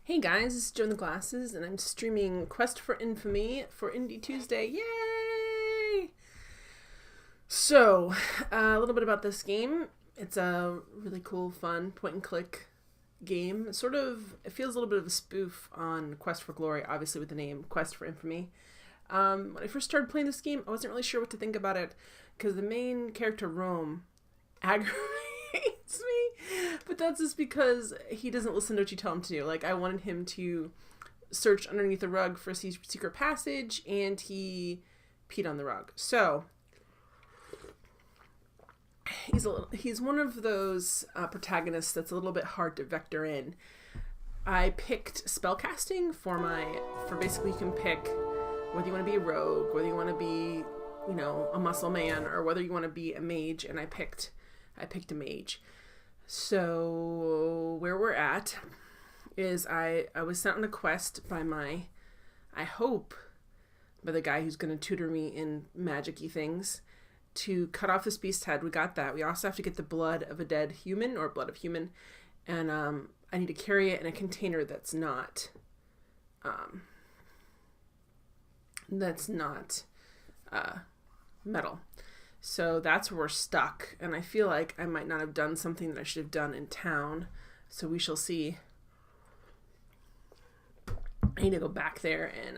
Hey guys, this is Joe in the Glasses, and I'm streaming Quest for Infamy for Indie Tuesday. Yay! So, a little bit about this game. It's a really cool, fun, point-and-click game. It feels a little bit of a spoof on Quest for Glory, obviously with the name Quest for Infamy. When I first started playing this game, I wasn't really sure what to think about it, because the main character, Roehm, aggravates me, but that's just because he doesn't listen to what you tell him to do. Like, I wanted him to search underneath the rug for a secret passage, and he peed on the rug. So he's one of those protagonists that's a little bit hard to vector in. I picked spellcasting for basically you can pick whether you want to be a rogue, whether you want to be, a muscle man, or whether you want to be a mage, and I picked a mage. So where we're at is I was sent on a quest by the guy who's going to tutor me in magic-y things to cut off this beast's head. We got that. We also have to get the blood of a dead human or blood of human, and I need to carry it in a container that's not metal. So that's where we're stuck, and I feel like I might not have done something that I should have done in town, so we shall see. I need to go back there and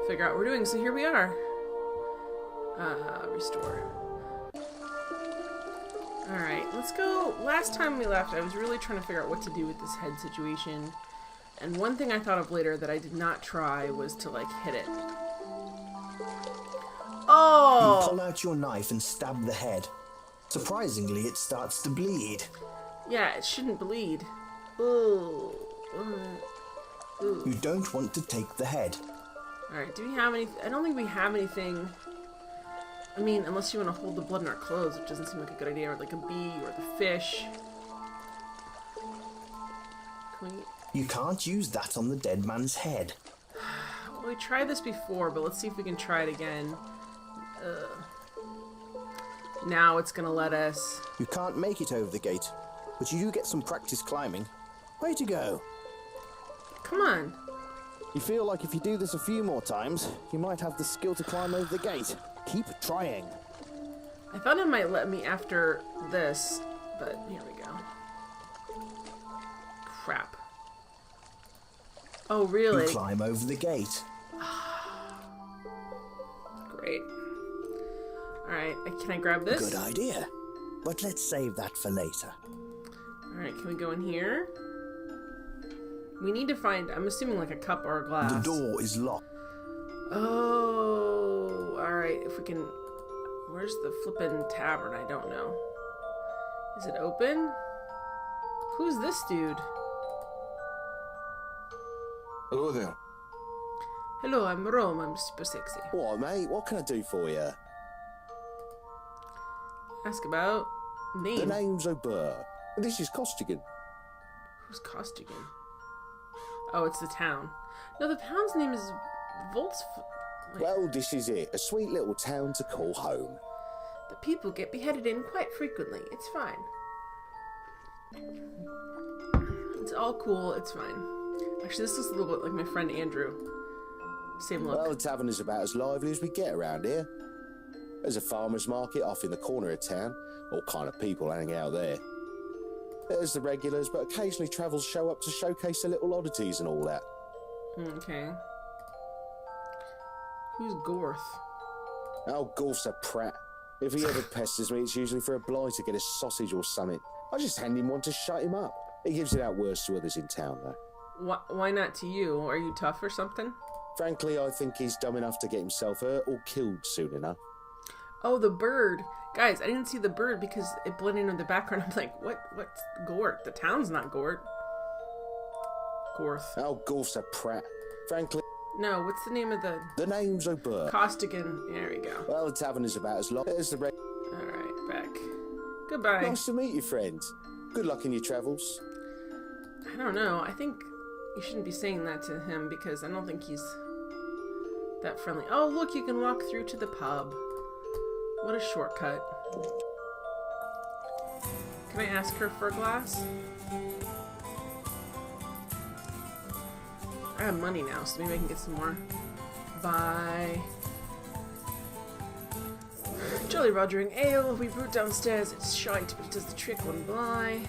figure out what we're doing. So here we are. Restore. Alright, let's go. Last time we left, I was really trying to figure out what to do with this head situation, and one thing I thought of later that I did not try was to, hit it. Oh! You pull out your knife and stab the head. Surprisingly, it starts to bleed. Yeah, it shouldn't bleed. Ooh. Ooh. You don't want to take the head. Alright, do we have any... I don't think we have anything... I mean, unless you want to hold the blood in our clothes, which doesn't seem like a good idea, or like a bee, or the fish. You can't use that on the dead man's head. Well, we tried this before, but let's see if we can try it again. Now it's gonna let us. You can't make it over the gate, but you do get some practice climbing. Way to go. Come on. You feel like if you do this a few more times, you might have the skill to climb over the gate. Keep trying. I thought it might let me after this, but here we go. Crap. Oh, really? You climb over the gate. Great. Alright, can I grab this? Good idea. But let's save that for later. Alright, can we go in here? We need to find, I'm assuming like a cup or a glass. The door is locked. Oh, alright, if we can... Where's the flippin' tavern? I don't know. Is it open? Who's this dude? Hello there. Hello, I'm Roehm. I'm super sexy. What, mate? What can I do for you? Ask about name. The name's O'Burr. And this is Costigan. Who's Costigan? Oh, it's the town. No, the town's name is Volts. Well, this is it. A sweet little town to call home. The people get beheaded in quite frequently. It's fine. It's all cool. It's fine. Actually, this looks a little bit like my friend Andrew. Same look. Well, the tavern is about as lively as we get around here. There's a farmer's market off in the corner of town. All kind of people hanging out there. There's the regulars, but occasionally travels show up to showcase the little oddities and all that. Okay. Who's Gorth? Oh, Gorth's a prat. If he ever pesters me, it's usually for a blight to get a sausage or something. I just hand him one to shut him up. He gives it out worse to others in town, though. Why not to you? Are you tough or something? Frankly, I think he's dumb enough to get himself hurt or killed soon enough. Oh, the bird. Guys, I didn't see the bird because it blended into the background. I'm like, what's Gorth? The town's not Gorth. Gorth. Oh, Gorth's a prat. Frankly... No, what's the name of the... The name's O'Burr. Costigan. There we go. Well, the tavern is about as long as the... Alright, back. Goodbye. Nice to meet you, friend. Good luck in your travels. I don't know. I think you shouldn't be saying that to him because I don't think he's that friendly. Oh, look, you can walk through to the pub. What a shortcut. Can I ask her for a glass? I have money now, so maybe I can get some more. Buy Jolly Rogering Ale. We brewed downstairs. It's shite, but it does the trick. One buy.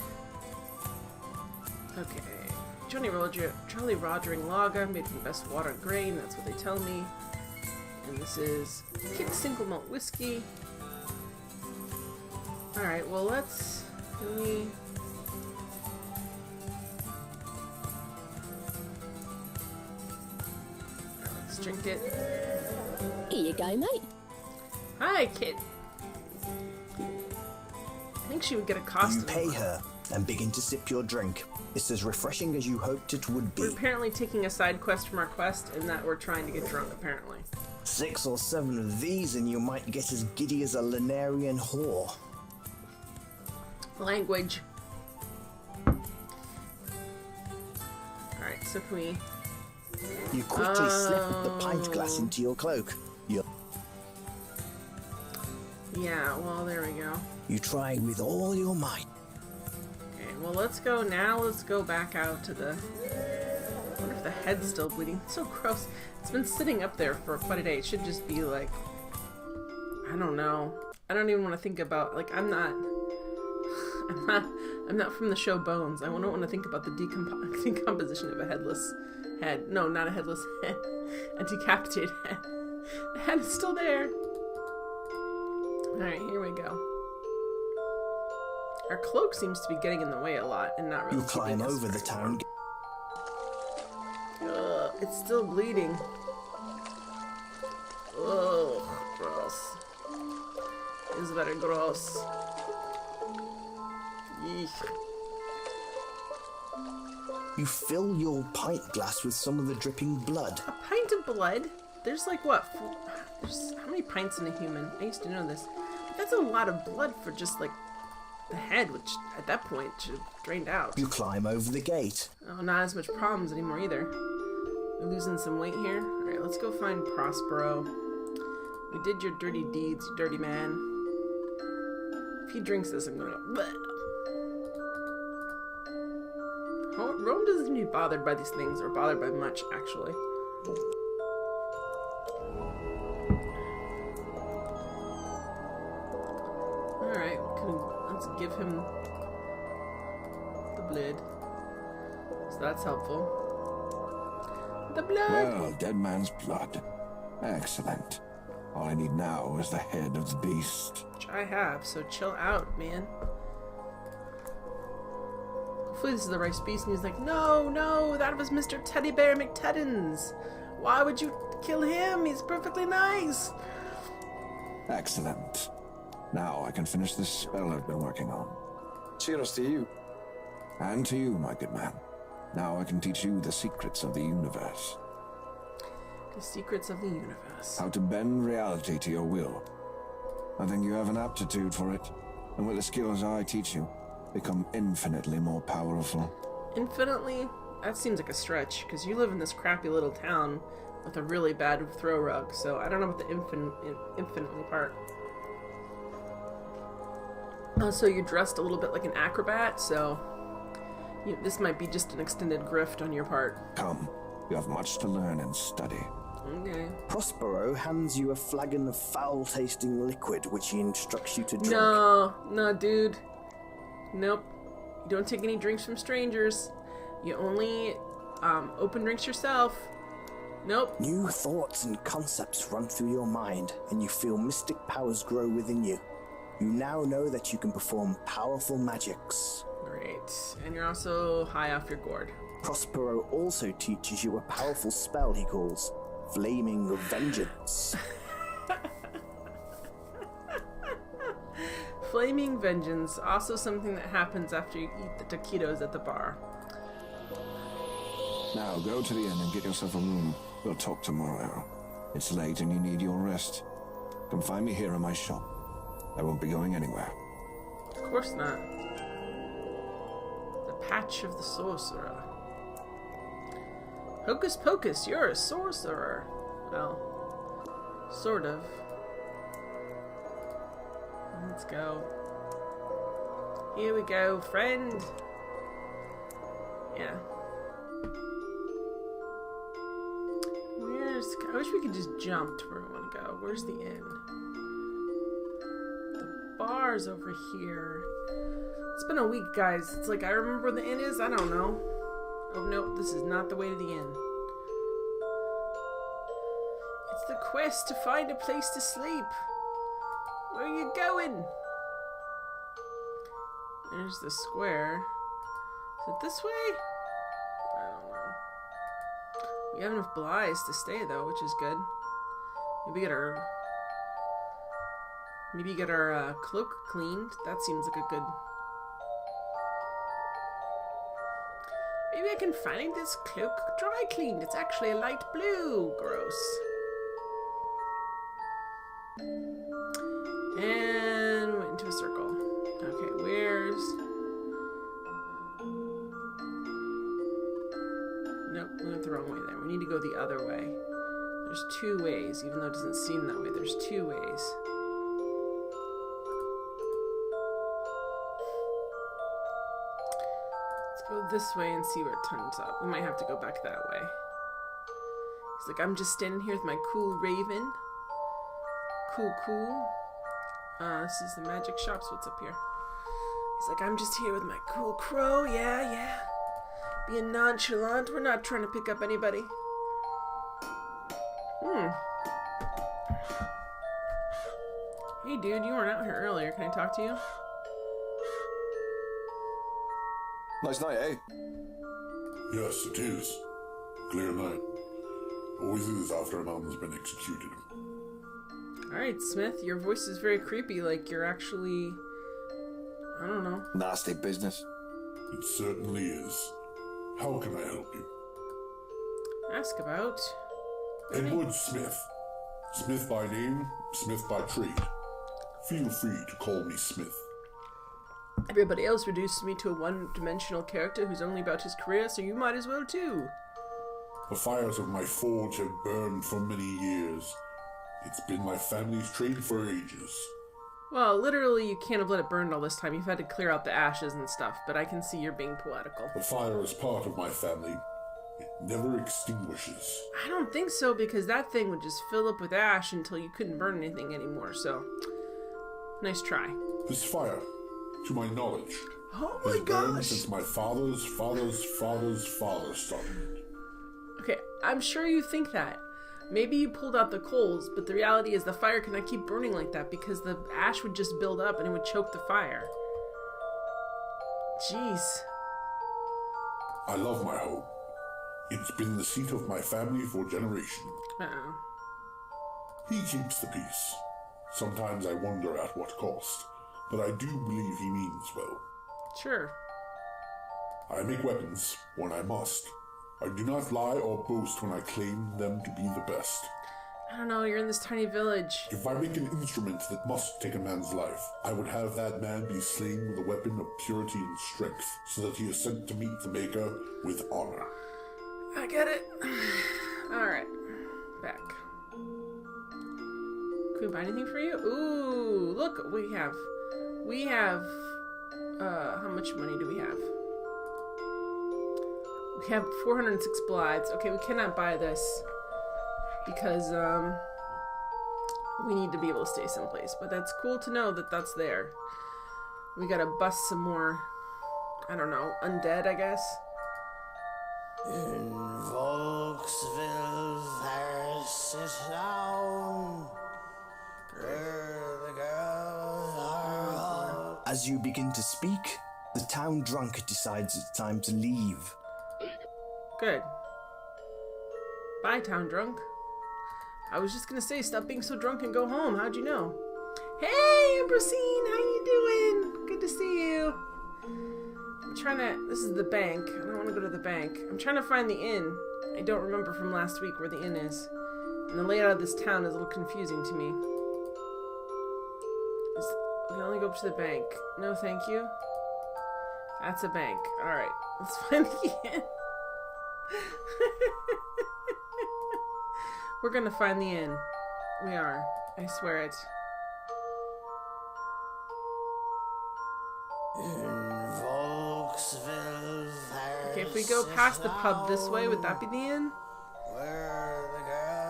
Okay. Jolly Rogering Lager, made from the best water and grain. That's what they tell me. And this is Kit Single Malt Whiskey. Alright, well let's... Can we... Let's drink it. Here you go, mate. Hi, Kit. I think she would get accosted. You pay her and begin to sip your drink. It's as refreshing as you hoped it would be. We're apparently taking a side quest from our quest, and that we're trying to get drunk, apparently. 6 or 7 of these and you might get as giddy as a Lunarian whore. Language. Alright, so can we... You quickly slip the pint glass into your cloak. Yeah, well, there we go. You try with all your might. Okay, well, let's go now. Let's go back out to the... I wonder if the head's still bleeding. It's so gross. It's been sitting up there for quite a day. It should just be like... I don't know. I don't even want to think about... Like, I'm not from the show Bones. I don't want to think about the decomposition of a headless head. No, not a headless head. A decapitated head. The head is still there. Alright, here we go. Our cloak seems to be getting in the way a lot and not really. You climb over the town. It's still bleeding. Oh, gross. It's very gross. Eek. You fill your pint glass with some of the dripping blood. A pint of blood? There's like what? There's how many pints in a human? I used to know this. But that's a lot of blood for just like the head, which at that point should have drained out. You climb over the gate. Oh, not as much problems anymore either. We're losing some weight here. Alright, let's go find Prospero. You did your dirty deeds, you dirty man. If he drinks this, I'm gonna go... Bleh. Roehm doesn't seem to be bothered by these things, or bothered by much, actually. Alright, let's give him the blood. So that's helpful. The blood! Well, dead man's blood. Excellent. All I need now is the head of the beast. Which I have, so chill out, man. Hopefully this is the right beast, and he's like, no, that was Mr. Teddy Bear McTeddins. Why would you kill him? He's perfectly nice. Excellent. Now I can finish this spell I've been working on. Cheers to you. And to you, my good man. Now I can teach you the secrets of the universe. The secrets of the universe. How to bend reality to your will. I think you have an aptitude for it, and with the skills I teach you, become infinitely more powerful. Infinitely? That seems like a stretch, because you live in this crappy little town with a really bad throw rug, so I don't know about the infinitely part. Also, you're dressed a little bit like an acrobat, so this might be just an extended grift on your part. Come, you have much to learn and study. Okay. Prospero hands you a flagon of foul-tasting liquid, which he instructs you to drink. No, dude. Nope. You don't take any drinks from strangers. You only open drinks yourself. Nope. New thoughts and concepts run through your mind, and you feel mystic powers grow within you. You now know that you can perform powerful magics. Great. And you're also high off your gourd. Prospero also teaches you a powerful spell he calls Flaming Vengeance. Flaming Vengeance, also something that happens after you eat the taquitos at the bar. Now go to the inn and get yourself a room. We'll talk tomorrow. It's late and you need your rest. Come find me here in my shop. I won't be going anywhere. Of course not. The Patch of the Sorcerer. Hocus pocus, you're a sorcerer. Well, sort of. Let's go. Here we go, friend. Yeah. I wish we could just jump to where we want to go. Where's the inn? The bar's over here. It's been a week, guys. It's like I remember where the inn is. I don't know. Oh, no. This is not the way to the inn. It's the quest to find a place to sleep. Where are you going? There's the square. Is it this way? I don't know. We have enough blyes to stay, though, which is good. Maybe get our cloak cleaned. That seems like a good... Maybe I can find this cloak dry cleaned. It's actually a light blue. Gross. And we went into a circle. Okay, where's... Nope, we went the wrong way there. We need to go the other way. There's two ways, even though it doesn't seem that way. There's two ways. Let's go this way and see where it turns up. We might have to go back that way. He's like, I'm just standing here with my cool raven. Cool. This is the magic shops. What's up here? He's like, I'm just here with my cool crow. Yeah. Being nonchalant. We're not trying to pick up anybody. Hey, dude, you weren't out here earlier. Can I talk to you? Nice night, eh? Yes, it is. Clear night. Always is after a man's been executed. Alright, Smith, your voice is very creepy, like you're actually... I don't know. Nasty business. It certainly is. How can I help you? Ask about... Edward Smith. Smith by name, Smith by trade. Feel free to call me Smith. Everybody else reduces me to a one-dimensional character who's only about his career, so you might as well too. The fires of my forge have burned for many years. It's been my family's trade for ages. Well, literally, you can't have let it burn all this time. You've had to clear out the ashes and stuff, but I can see you're being poetical. The fire is part of my family. It never extinguishes. I don't think so, because that thing would just fill up with ash until you couldn't burn anything anymore, so... Nice try. This fire, to my knowledge, Oh has my burned gosh! since my father's father started. Okay, I'm sure you think that. Maybe you pulled out the coals, but the reality is the fire cannot keep burning like that because the ash would just build up and it would choke the fire. Jeez. I love my home. It's been the seat of my family for generations. Uh-oh. He keeps the peace. Sometimes I wonder at what cost, but I do believe he means well. Sure. I make weapons when I must. I do not lie or boast when I claim them to be the best. I don't know, you're in this tiny village. If I make an instrument that must take a man's life, I would have that man be slain with a weapon of purity and strength, so that he is sent to meet the Maker with honor. I get it. Alright. Back. Can we buy anything for you? Ooh, look, we have, how much money do we have? We have 406 blights. Okay, we cannot buy this because, we need to be able to stay someplace. But that's cool to know that that's there. We gotta bust some more, I don't know, undead, I guess. In Volksville, there's a town where the girls are all... As you begin to speak, the town drunk decides it's time to leave. Good. Bye, town drunk. I was just gonna say, stop being so drunk and go home. How'd you know? Hey, Ambrosine, how you doing? Good to see you. I'm trying to... This is the bank. I don't want to go to the bank. I'm trying to find the inn. I don't remember from last week where the inn is. And the layout of this town is a little confusing to me. We can only go up to the bank. No, thank you. That's a bank. Alright, let's find the inn. We're gonna find the inn. We are. I swear it. Okay, if we go past the pub this way, would that be the inn?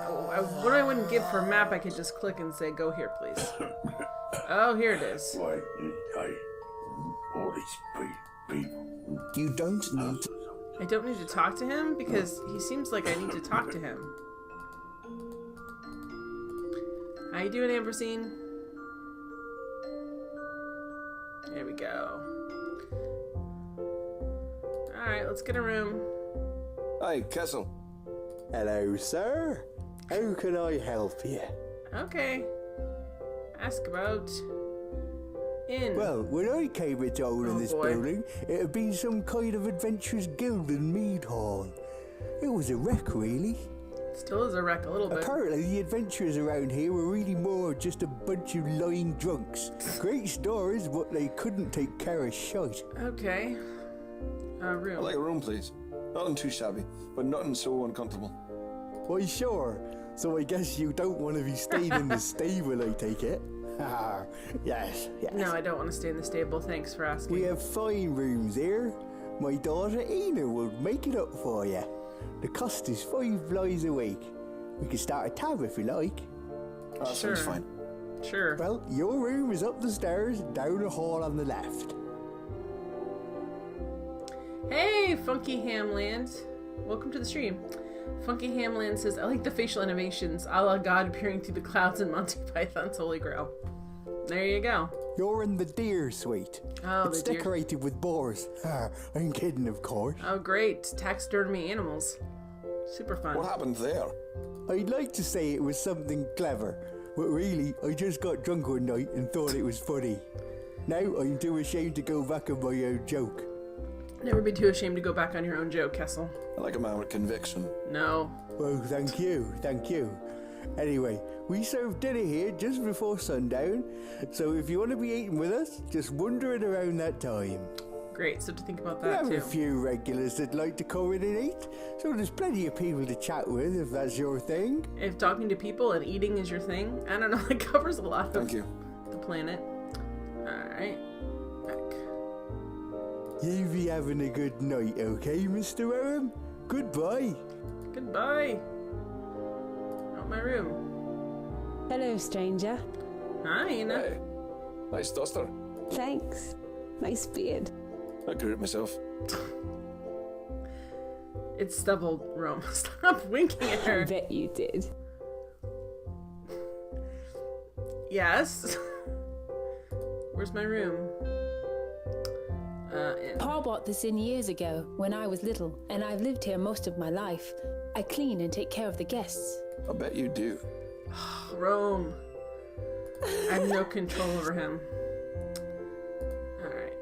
Oh, what I wouldn't give for a map, I could just click and say, go here, please. Oh, here it is. Why, all these people. You don't need to. I don't need to talk to him because he seems like I need to talk to him. How you doing, Ambrosine? There we go. Alright, let's get a room. Hey, Kessel. Hello, sir. How can I help you? Okay. Ask about... Inn. Well, when I came into owning this boy. building, it had been some kind of adventurous guild in Meadhorn. It was a wreck, really. Still is a wreck a little bit. Apparently, the adventurers around here were really more just a bunch of lying drunks. Great stories, but they couldn't take care of shite. Okay. Room. I'd like a room, please. Nothing too shabby, but nothing so uncomfortable. Why, sure. So I guess you don't want to be staying in the stable, I take it? Yes. No, I don't want to stay in the stable. Thanks for asking. We have fine rooms here. My daughter Ina will make it up for you. The cost is 5 blyes a week. We can start a tab if you like. That Sure. sounds fine. Sure. Well, your room is up the stairs, down the hall on the left. Hey, Funky Hamland. Welcome to the stream. Funky Hamland says, I like the facial animations, a la God appearing through the clouds in Monty Python's Holy Grail. There you go. You're in the deer suite. Oh, It's the deer. decorated with boars. I'm kidding, of course. Oh, great. Taxidermy animals. Super fun. What happened there? I'd like to say it was something clever, but really, I just got drunk one night and thought it was funny. Now I'm too ashamed to go back on my own joke. Never be too ashamed to go back on your own joke, Kessel. I like a man with conviction. No. Well, thank you. Anyway, we serve dinner here just before sundown, so if you want to be eating with us, just wander it around that time. Great, so to think about We that have too. a few regulars that like to come in and eat, so there's plenty of people to chat with if that's your thing. If talking to people and eating is your thing, I don't know, it covers a lot of Thank you. the planet. Alright. Back. You be having a good night, okay, Mr. Roehm? Goodbye. Goodbye. Out my room. Hello, stranger. Hi, Ina. Hey, nice duster. Thanks. Nice beard. I grew it myself. It's stubble, Roehm. Stop winking at I her. bet you did. Yes. Where's my room? Pa bought this in years ago when I was little, and I've lived here most of my life. I clean and take care of the guests. I bet you do. Roehm. I have no control over him. Alright.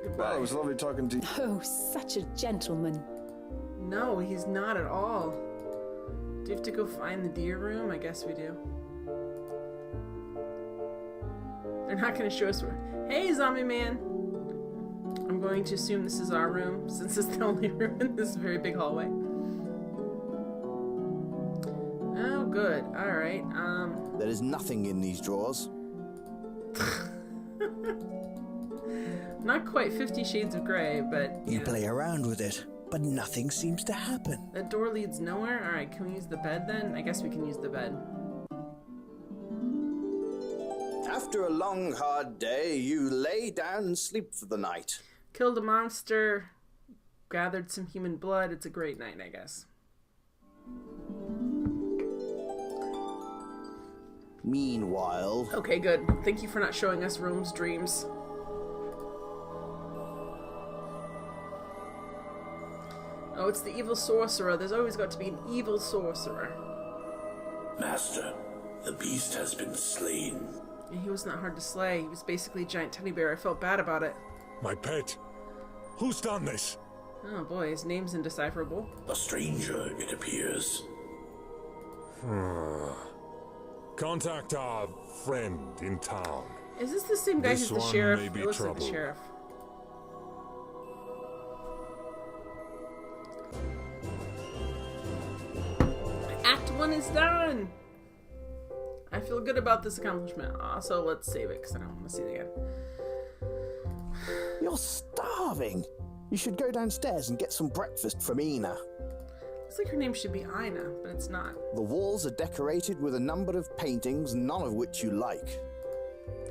Goodbye. Well, it was lovely talking to you. Oh, such a gentleman. No, he's not at all. Do you have to go find the deer room? I guess we do. They're not going to show us where... Hey, zombie man! I'm going to assume this is our room, since it's the only room in this very big hallway. Oh, good. Alright, There is nothing in these drawers. not quite 50 Shades of Grey, but... You yeah. play around with it, but nothing seems to happen. That door leads nowhere? Alright, can we use the bed then? I guess we can use the bed. After a long, hard day, you lay down and sleep for the night. Killed a monster, gathered some human blood. It's a great night, I guess. Meanwhile, Okay, good. Thank you for not showing us Roehm's dreams. Oh, it's the evil sorcerer. There's always got to be an evil sorcerer. Master, the beast has been slain. And he wasn't that hard to slay. He was basically a giant teddy bear. I felt bad about it. My pet. Who's done this? Oh boy, his name's indecipherable. A stranger, it appears. Contact our friend in town. Is this the same guy This who's the one sheriff? may be It looks like trouble. the sheriff. Act 1 is done! I feel good about this accomplishment. Also, let's save it because I don't want to see it again. you're starving. You should go downstairs and get some breakfast from Ina. Looks like her name should be Ina, but it's not. The walls are decorated with a number of paintings, none of which you like.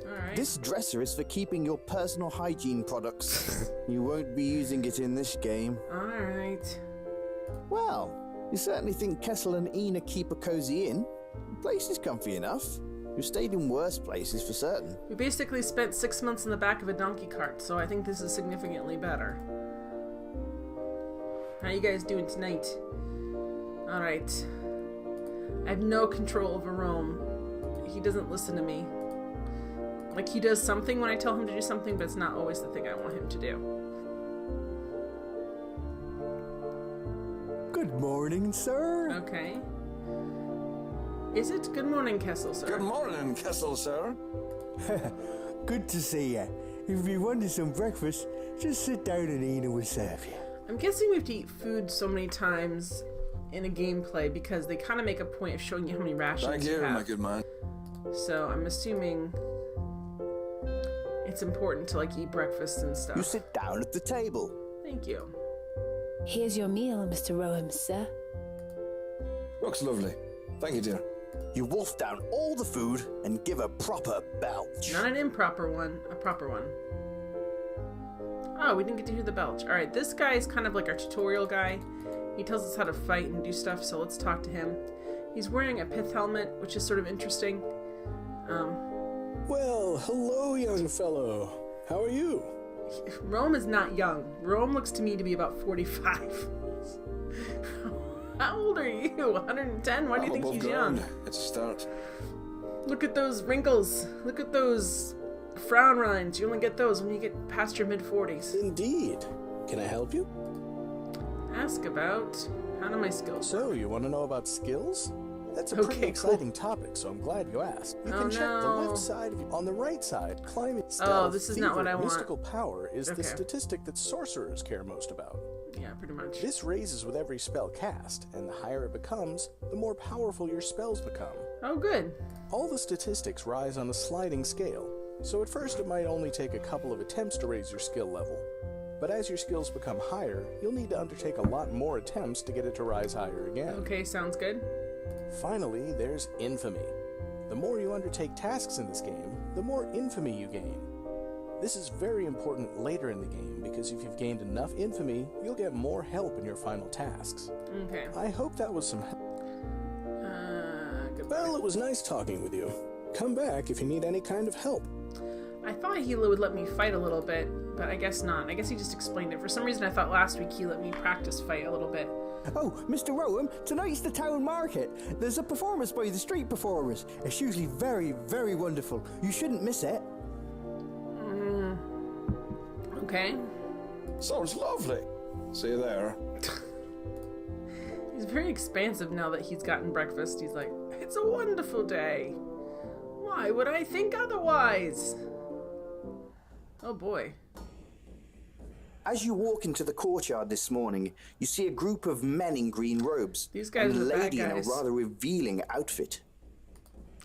Alright. This dresser is for keeping your personal hygiene products. You won't be using it in this game. Alright. Well, you certainly think Kessel and Ina keep a cozy inn. The place is comfy enough. You've stayed in worse places for certain. We basically spent 6 months in the back of a donkey cart, so I think this is significantly better. How you guys doing tonight? Alright. I have no control over Roehm. He doesn't listen to me. Like, he does something when I tell him to do something, but it's not always the thing I want him to do. Good morning, sir. Okay. Is it? Good morning, Kessel, sir. Good morning, Kessel, sir. Good to see ya. If you wanted some breakfast, just sit down and Ina will serve you. I'm guessing we have to eat food so many times in a gameplay because they kind of make a point of showing you how many rations Thank you you, have. my good man. So I'm assuming it's important to like eat breakfast and stuff. You sit down at the table. Thank you. Here's your meal, Mr. Roehm, sir. Looks lovely. Thank you, dear. You wolf down all the food and give a proper belch. Not an improper one, a proper one. Oh, we didn't get to hear the belch. Alright, this guy is kind of like our tutorial guy. He tells us how to fight and do stuff, so let's talk to him. He's wearing a pith helmet, which is sort of interesting. Well, hello, young fellow. How are you? Roehm is not young. Roehm looks to me to be about 45. How old are you? 110? Why do you think he's young? It's a start. Look at those wrinkles. Look at those frown lines. You only get those when you get past your mid-40s. Indeed. Can I help you? Ask about... How do my skills So, work? you want to know about skills? That's a Okay, pretty cool. exciting topic, so I'm glad you asked. You Oh, can check the no. left side of on the right side. Climbing Oh, stealth, this is not what fever, I want. mystical power is Okay. the statistic that sorcerers care most about. Yeah, pretty much. This raises with every spell cast, and the higher it becomes, the more powerful your spells become. Oh, good. All the statistics rise on a sliding scale, so at first it might only take a couple of attempts to raise your skill level. But as your skills become higher, you'll need to undertake a lot more attempts to get it to rise higher again. Okay, sounds good. Finally, there's Infamy. The more you undertake tasks in this game, the more infamy you gain. This is very important later in the game because if you've gained enough infamy, you'll get more help in your final tasks. Okay. I hope that was some help. Goodbye. Well, it was nice talking with you. Come back if you need any kind of help. I thought he would let me fight a little bit, but I guess not. I guess he just explained it. For some reason, I thought last week he let me practice fight a little bit. Oh, Mr. Roehm, tonight's the town market. There's a performance by the street performers. It's usually very, very wonderful. You shouldn't miss it. Okay. Sounds lovely. See you there. He's very expansive now that he's gotten breakfast. He's like, it's a wonderful day. Why would I think otherwise? Oh boy. As you walk into the courtyard this morning, you see a group of men in green robes. These guys and are a the bad lady in a guys. rather revealing outfit.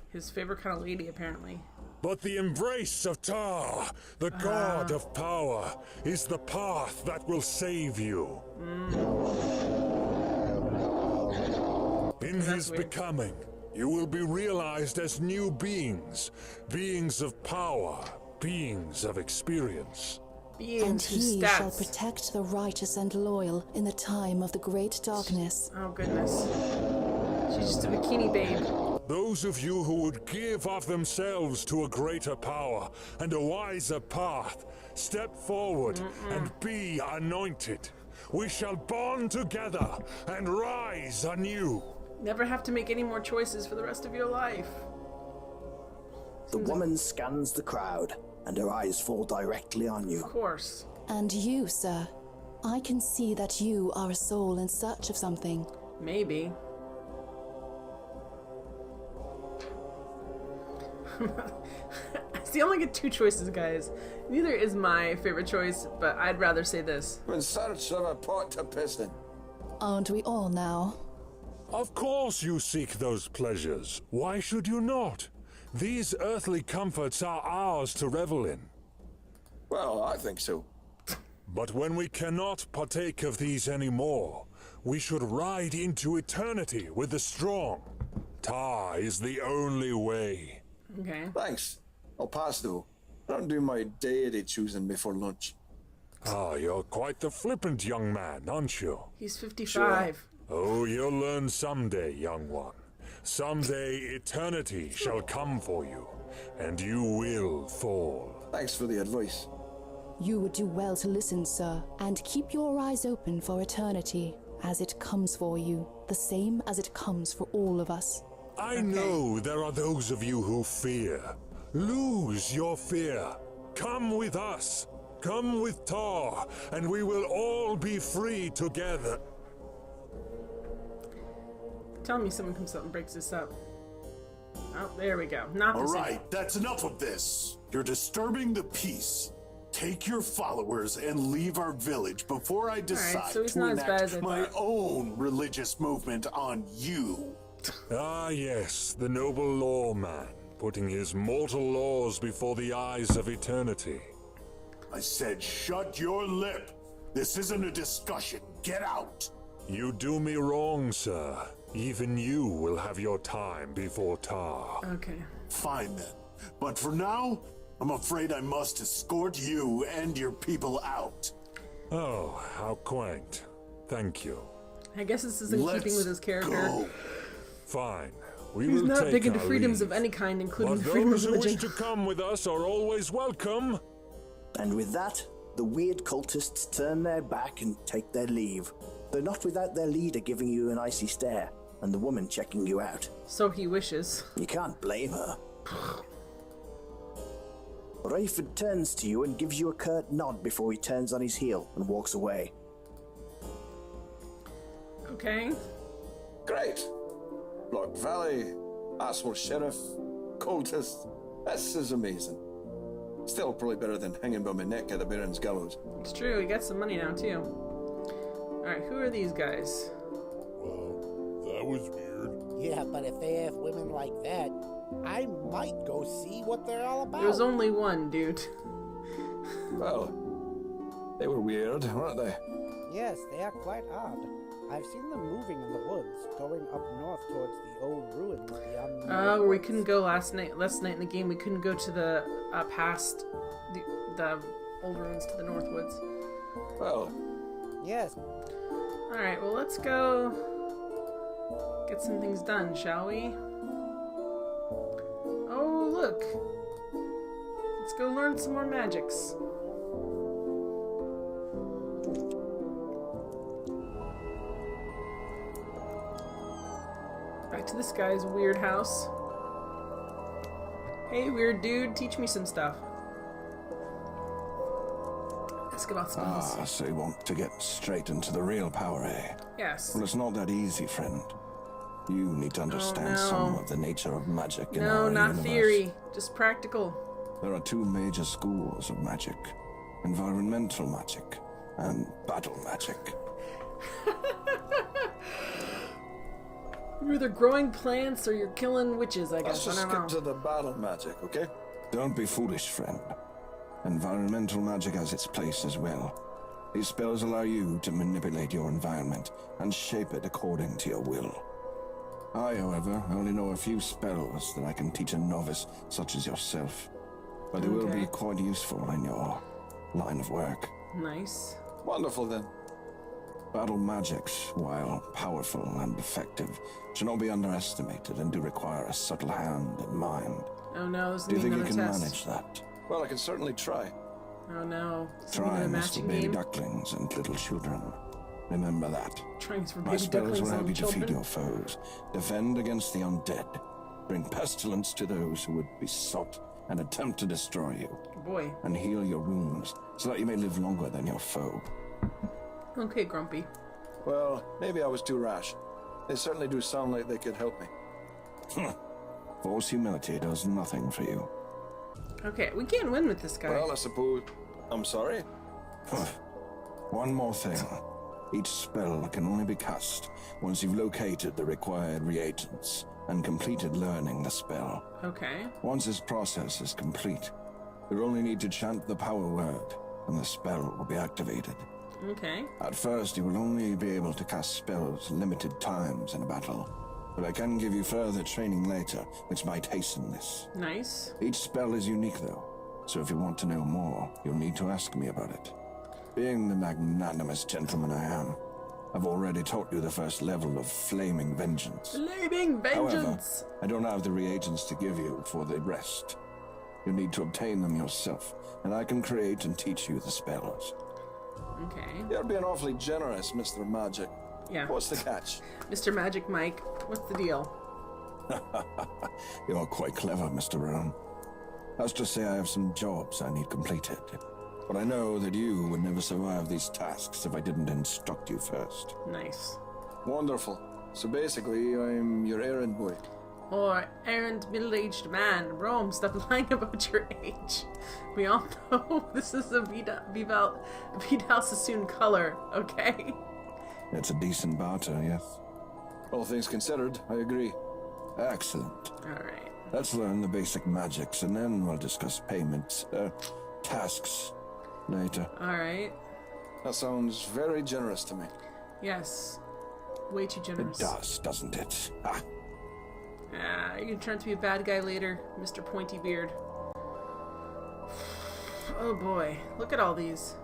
His favorite kind of lady, apparently. But the embrace of Tar, the god of power, is the path that will save you. In his weird. becoming, you will be realized as new beings, beings of power, beings of experience. Beings And whose he shall stats. protect the righteous and loyal in the time of the great darkness. Oh goodness. She's just a bikini babe. Those of you who would give of themselves to a greater power and a wiser path, step forward and be anointed. We shall bond together and rise anew. Never have to make any more choices for the rest of your life. The woman scans the crowd, and her eyes fall directly on you. Of course. And you, sir, I can see that you are a soul in search of something. Maybe. See, I only get two choices, guys. Neither is my favorite choice, but I'd rather say this. In search of a pot to piss in. Aren't we all now? Of course you seek those pleasures. Why should you not? These earthly comforts are ours to revel in. Well, I think so. But when we cannot partake of these anymore, We should ride into eternity with the strong. Tar is the only way. Okay. Thanks. I'll pass, though. I don't do my deity choosing before lunch. Ah, you're quite the flippant young man, aren't you? He's 55. Oh, you'll learn someday, young one. Someday eternity shall come for you, and you will fall. Thanks for the advice. You would do well to listen, sir, and keep your eyes open for eternity, as it comes for you, the same as it comes for all of us. I know there are those of you who fear. Lose your fear. Come with us. Come with Tar, and we will all be free together. Tell me someone comes up and breaks this up. Oh, there we go. Not the All same. right, that's enough of this. You're disturbing the peace. Take your followers and leave our village before I decide so he's to not as bad as I enact my thought. own religious movement on you. Ah, yes, the noble lawman, putting his mortal laws before the eyes of eternity. I said shut your lip. This isn't a discussion. Get out. You do me wrong, sir. Even you will have your time before Tar. Okay. Fine then. But for now, I'm afraid I must escort you and your people out. Oh, how quaint. Thank you. I guess this is in keeping with his character. Go. Fine. We He's will not take big into our freedoms leave. of any kind, including But freedom of those who wish religion. to come with us are always welcome. And with that, the weird cultists turn their back and take their leave, though not without their leader giving you an icy stare and the woman checking you out. So he wishes. You can't blame her. Roehm turns to you and gives you a curt nod before he turns on his heel and walks away. Okay. Great. Block Valley, asshole sheriff, cultist. This is amazing. Still probably better than hanging by my neck at the Baron's gallows. It's true, he got some money now, too. Alright, who are these guys? Well, that was weird. Yeah, but if they have women like that, I might go see what they're all about. There's only one, dude. Well, they were weird, weren't they? Yes, they are quite odd. I've seen them moving in the woods, going up north towards the old ruins beyond the Where we couldn't go last night in the game. We couldn't go to the past the old ruins to the north woods. Well, yes. All right, well let's go get some things done, shall we? Oh look, let's go learn some more magics. Back to this guy's weird house. Hey, weird dude, teach me some stuff. Ask about spells. Ah, so you want to get straight into the real power, eh? Yes. Well, it's not that easy, friend. You need to understand no. some of the nature of magic in No, our not universe. theory, just practical. There are two major schools of magic. Environmental magic and battle magic. You're either growing plants or you're killing witches, I Let's guess. I just don't know. skip to the battle magic, okay? Don't be foolish, friend. Environmental magic has its place as well. These spells allow you to manipulate your environment and shape it according to your will. I, however, only know a few spells that I can teach a novice such as yourself. But they will be quite useful in your line of work. Nice. Wonderful, then. Battle magics, while powerful and effective, should not be underestimated and do require a subtle hand and mind. Oh no, this is Do you think you another can test. manage that? Well, I can certainly try. Oh no. Is it Try another this for matching baby game? ducklings and little children. Remember that. Trying for My baby spells ducklings will help you and defeat children? your foes, defend against the undead, bring pestilence to those who would be sought and attempt to destroy you, Boy. and heal your wounds so that you may live longer than your foe. Okay, Grumpy. Well, maybe I was too rash. They certainly do sound like they could help me. False humility does nothing for you. Okay, we can't win with this guy. Well, I suppose... I'm sorry? One more thing. Each spell can only be cast once you've located the required reagents and completed learning the spell. Okay. Once this process is complete, you'll only need to chant the power word, and the spell will be activated. Okay. At first, you will only be able to cast spells limited times in a battle, but I can give you further training later, which might hasten this. Nice. Each spell is unique, though, so if you want to know more, you'll need to ask me about it. Being the magnanimous gentleman I am, I've already taught you the first level of Flaming Vengeance. Flaming Vengeance! However, I don't have the reagents to give you for the rest. You need to obtain them yourself, and I can create and teach you the spells. Okay. You're being awfully generous, Mr. Magic. Yeah. What's the catch? Mr. Magic Mike, what's the deal? You're quite clever, Mr. Roehm. Let's just say I have some jobs I need completed. But I know that you would never survive these tasks if I didn't instruct you first. Nice. Wonderful. So basically, I'm your errand boy. Or errand middle-aged man. Roehm, stop lying about your age. We all know this is a Vidal Sassoon color, okay? It's a decent barter, yes. All things considered, I agree. Excellent. Alright. Let's learn the basic magics, and then we'll discuss payments, tasks, later. Alright. That sounds very generous to me. Yes. Way too generous. It does, doesn't it? Ah. You're gonna turn out to be a bad guy later, Mr. Pointy Beard. Oh boy. Look at all these.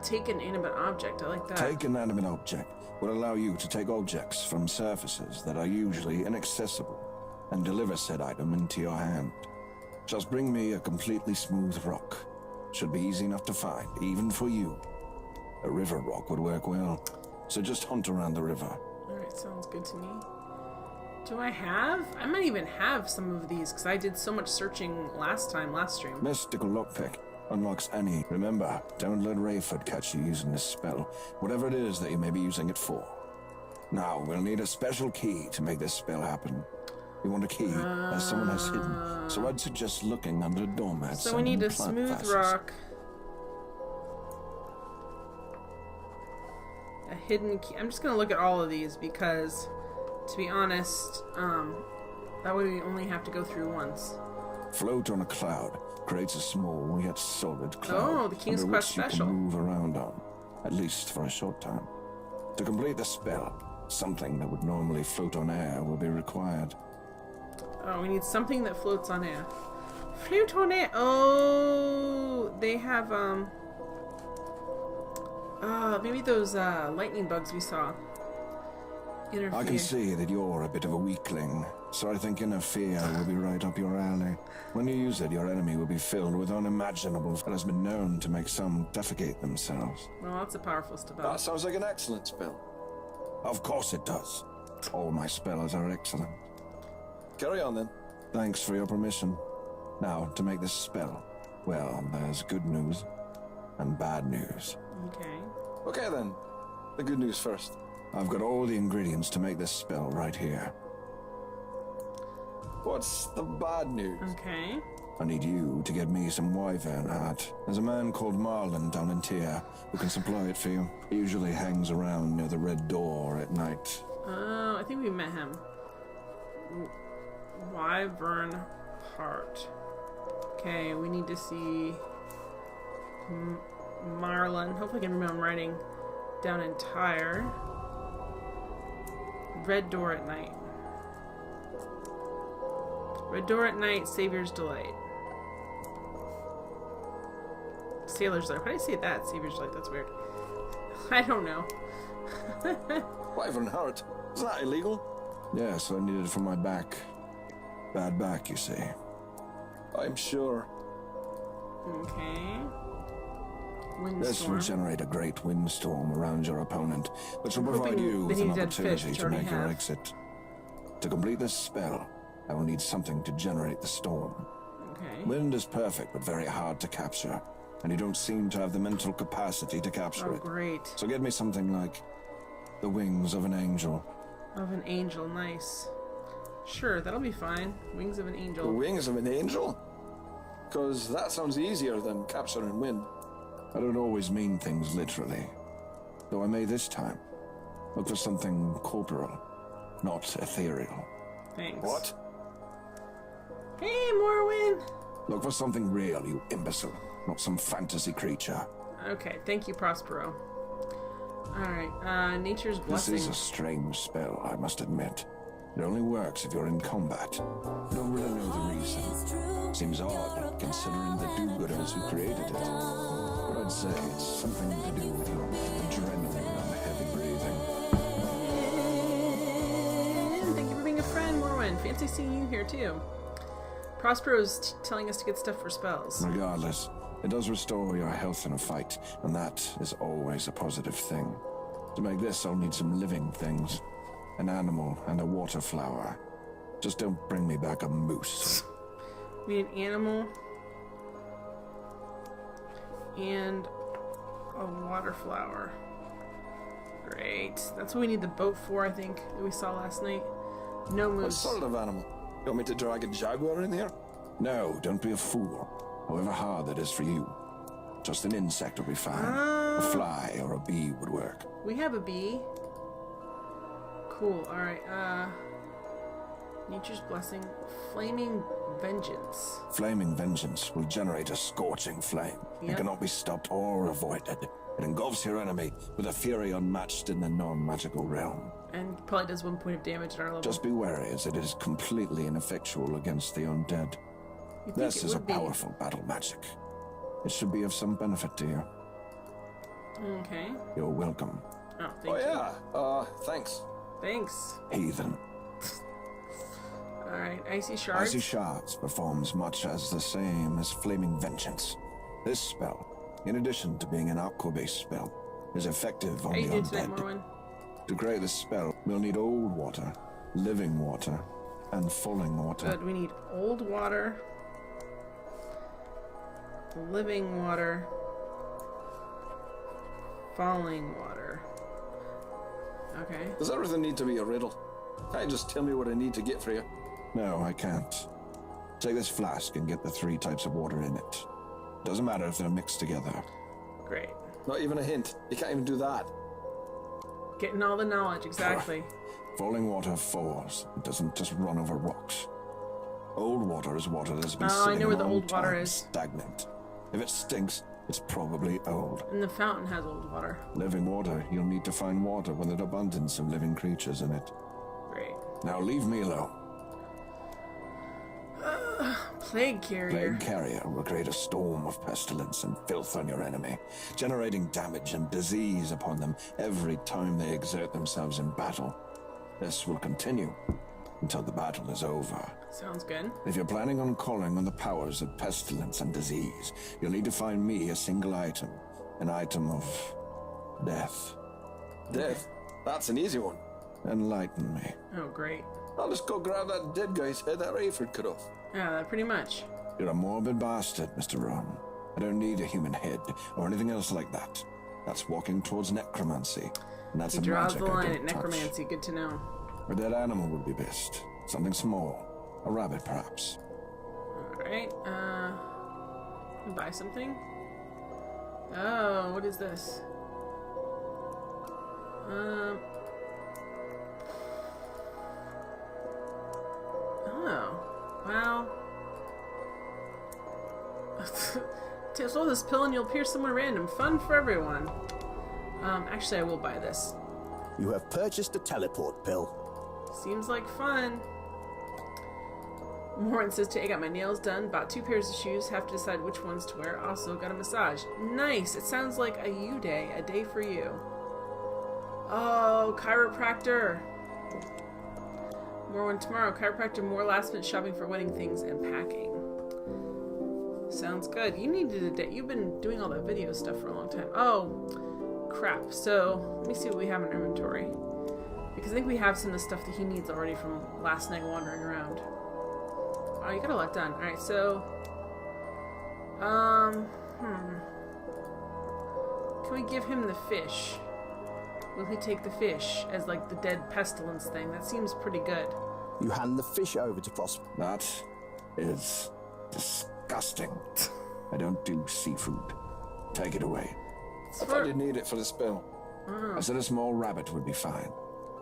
Take an inanimate object. I like that. Take an inanimate object will allow you to take objects from surfaces that are usually inaccessible and deliver said item into your hand. Just bring me a completely smooth rock. Should be easy enough to find, even for you. A river rock would work well, so just hunt around the river. Alright, sounds good to me. Do I have? I might even have some of these, because I did so much searching last stream. Mystical lockpick unlocks any. Remember, don't let Rayford catch you using this spell, whatever it is that you may be using it for. Now, we'll need a special key to make this spell happen. You want a key that someone has hidden, so I'd suggest looking under doormats. So we need a smooth rock. A hidden key. I'm just gonna look at all of these because, to be honest, that way we only have to go through once. Float on a cloud creates a small yet solid cloud. Oh, the King's under Quest which special. You can move around on, at least for a short time. To complete the spell, something that would normally float on air will be required. Oh, we need something that floats on air. Float on air. Oh, they have maybe those lightning bugs we saw. Interfere. I can see that you're a bit of a weakling, so I think Interfere will be right up your alley. When you use it, your enemy will be filled with unimaginable that has been known to make some defecate themselves. Well, that's a powerful spell. That sounds like an excellent spell. Of course it does. All my spells are excellent. Carry on then. Thanks for your permission. Now, to make this spell, well, there's good news and bad news. Okay. Okay then. The good news first. I've got all the ingredients to make this spell right here. What's the bad news? Okay. I need you to get me some wyvern art. There's a man called Marlin down in Tyr who can supply it for you. He usually hangs around near the Red Door at night. Oh, I think we met him. Wyvern part. Okay, we need to see Marlin. Hopefully I can remember I'm writing down in Tyr. Red Door at night. Red Door at night, Savior's Delight. Sailor's Delight. Why did I say that? Savior's Delight, that's weird. I don't know. Wyvern heart. Isn't that illegal? Yes, I need it for my back. Bad back, you see. I'm sure. Okay. This will generate a great windstorm around your opponent, which will I'm provide hoping you with they an need dead fish, opportunity which to already make your have. exit. To complete this spell, I will need something to generate the storm. Okay. Wind is perfect, but very hard to capture, and you don't seem to have the mental capacity to capture Oh, it. great. So get me something like the wings of an angel. Of an angel, nice. Sure, that'll be fine. Wings of an angel. The wings of an angel? Because that sounds easier than capturing wind. I don't always mean things literally, though I may this time. Look for something corporal, not ethereal. Thanks. What? Hey, Morwin! Look for something real, you imbecile, not some fantasy creature. Okay, thank you, Prospero. Alright, Nature's Blessing. This is a strange spell, I must admit. It only works if you're in combat. I don't really know the reason. Seems odd, considering the do-gooders who created it. But I'd say it's something to do with your adrenaline and heavy breathing. And thank you for being a friend, Morwen. Fancy seeing you here, too. Prospero's telling us to get stuff for spells. Regardless, it does restore your health in a fight, and that is always a positive thing. To make this, I'll need some living things. An animal and a water flower. Just don't bring me back a moose. We need an animal and a water flower. Great. That's what we need the boat for, I think, that we saw last night. No moose. What sort of animal? You want me to drag a jaguar in here? No, don't be a fool. However hard that is for you. Just an insect will be fine. A fly or a bee would work. We have a bee. Cool, alright, Nature's Blessing. Flaming Vengeance. Flaming Vengeance will generate a scorching flame. Yep. It cannot be stopped or avoided. It engulfs your enemy with a fury unmatched in the non-magical realm. And probably does 1 point of damage at our level. Just be wary, as it is completely ineffectual against the undead. This is a powerful battle magic. It should be of some benefit to you. Okay. You're welcome. Oh, thank you. Thanks. Thanks. Heathen. Alright, Icy Shards. Icy Shards performs much as the same as Flaming Vengeance. This spell, in addition to being an aqua-based spell, is effective on the undead. To create this spell, we'll need old water, living water, and falling water. Good, we need old water, living water, falling water. Okay. Does everything need to be a riddle? Can't you just tell me what I need to get for you? No, I can't. Take this flask and get the 3 types of water in it. Doesn't matter if they're mixed together. Great. Not even a hint. You can't even do that. Getting all the knowledge, exactly. Falling water falls. It doesn't just run over rocks. Old water is water that's been I sitting know where a the long old water time, is. stagnant. If it stinks, it's probably old. And the fountain has old water. Living water, you'll need to find water with an abundance of living creatures in it. Great. Now leave me alone. Plague Carrier. Plague Carrier will create a storm of pestilence and filth on your enemy, generating damage and disease upon them every time they exert themselves in battle. This will continue until the battle is over. Sounds good. If you're planning on calling on the powers of pestilence and disease, you'll need to find me a single item. An item of death. Death? That's an easy one. Enlighten me. Oh, great. I'll just go grab that dead guy's head that Rayford cut off. Yeah, pretty much. You're a morbid bastard, Mr. Roehm. I don't need a human head or anything else like that. That's walking towards necromancy. And that's He a draws magic the I line don't at necromancy. Good to know. A dead animal would be best. Something small. A rabbit, perhaps. Alright, buy something? Oh, what is this? Oh, wow. Swallow this pill and you'll appear somewhere random. Fun for everyone. Actually, I will buy this. You have purchased a teleport pill. Seems like fun. Warren says, today I got my nails done, bought 2 pairs of shoes, have to decide which ones to wear, also got a massage. Nice! It sounds like a you day, a day for you. Oh, chiropractor! More one tomorrow. Chiropractor, more last minute shopping for wedding things and packing. Sounds good. You needed a day. You've been doing all that video stuff for a long time. Oh, crap. So, let me see what we have in our inventory. Because I think we have some of the stuff that he needs already from last night wandering around. Oh, you got a lot done. Alright, so... Can we give him the fish? Will he take the fish as, like, the dead pestilence thing? That seems pretty good. You hand the fish over to Prosper. That is disgusting. I don't do seafood. Take it away. I thought you'd need it for the spell. I said a small rabbit would be fine.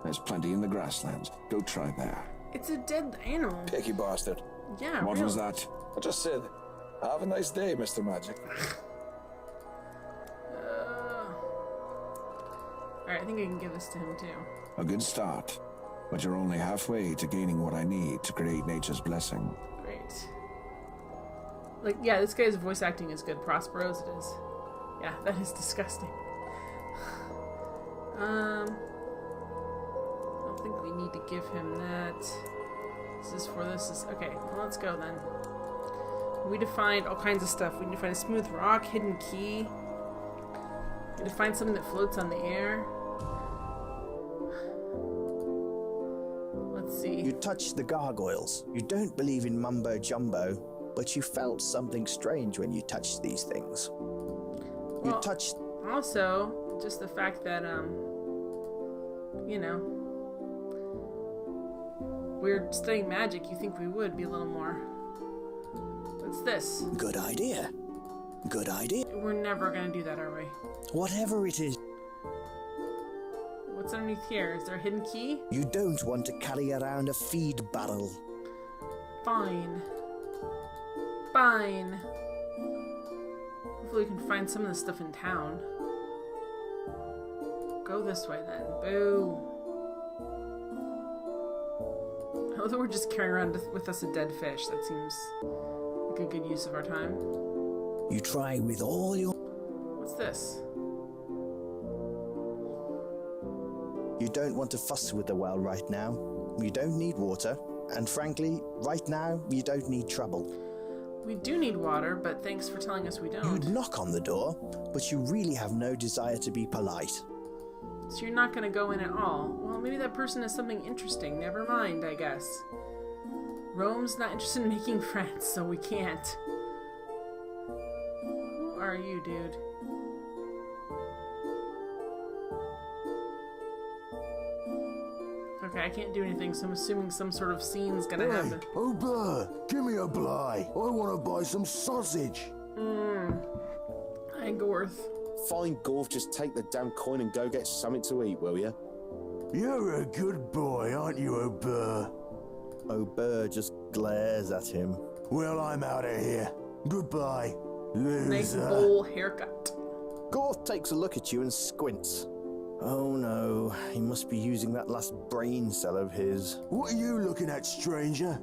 There's plenty in the grasslands. Go try there. It's a dead animal. Picky bastard. Yeah, What really. was that? I just said, have a nice day, Mr. Magic. Alright, I think I can give this to him too. A good start, but you're only halfway to gaining what I need to create nature's blessing. Great. Like, yeah, this guy's voice acting is good. Prospero's it is. Yeah, that is disgusting. I don't think we need to give him that. This is for this. Okay, well, let's go then. We defined all kinds of stuff. We need to find a smooth rock, hidden key. We need to find something that floats on the air. Let's see. You touched the gargoyles. You don't believe in mumbo jumbo, but you felt something strange when you touched these things. You touched. Also, just the fact that, you know, we're studying magic, you think we would be a little more. What's this? Good idea. Good idea. We're never gonna do that, are we? Whatever it is. What's underneath here? Is there a hidden key? You don't want to carry around a feed barrel. Fine. Fine. Hopefully we can find some of the stuff in town. Go this way then. Boo. Although we're just carrying around with us a dead fish. That seems like a good use of our time. You try with all your... What's this? You don't want to fuss with the well right now. You don't need water. And frankly, right now, you don't need trouble. We do need water, but thanks for telling us we don't. You'd knock on the door, but you really have no desire to be polite. So you're not going to go in at all? Well, maybe that person has something interesting. Never mind, I guess. Roehm's not interested in making friends, so we can't. Who are you, dude? Okay, I can't do anything, so I'm assuming some sort of scene's gonna happen. Oh, Blur, give me a bly. I want to buy some sausage. Hi, Gorth. Fine, Gorth, just take the damn coin and go get something to eat, will ya? You're a good boy, aren't you, O'Burr? O'Burr just glares at him. Well, I'm out of here. Goodbye, loser. Nice bowl haircut. Gorth takes a look at you and squints. Oh no, he must be using that last brain cell of his. What are you looking at, stranger?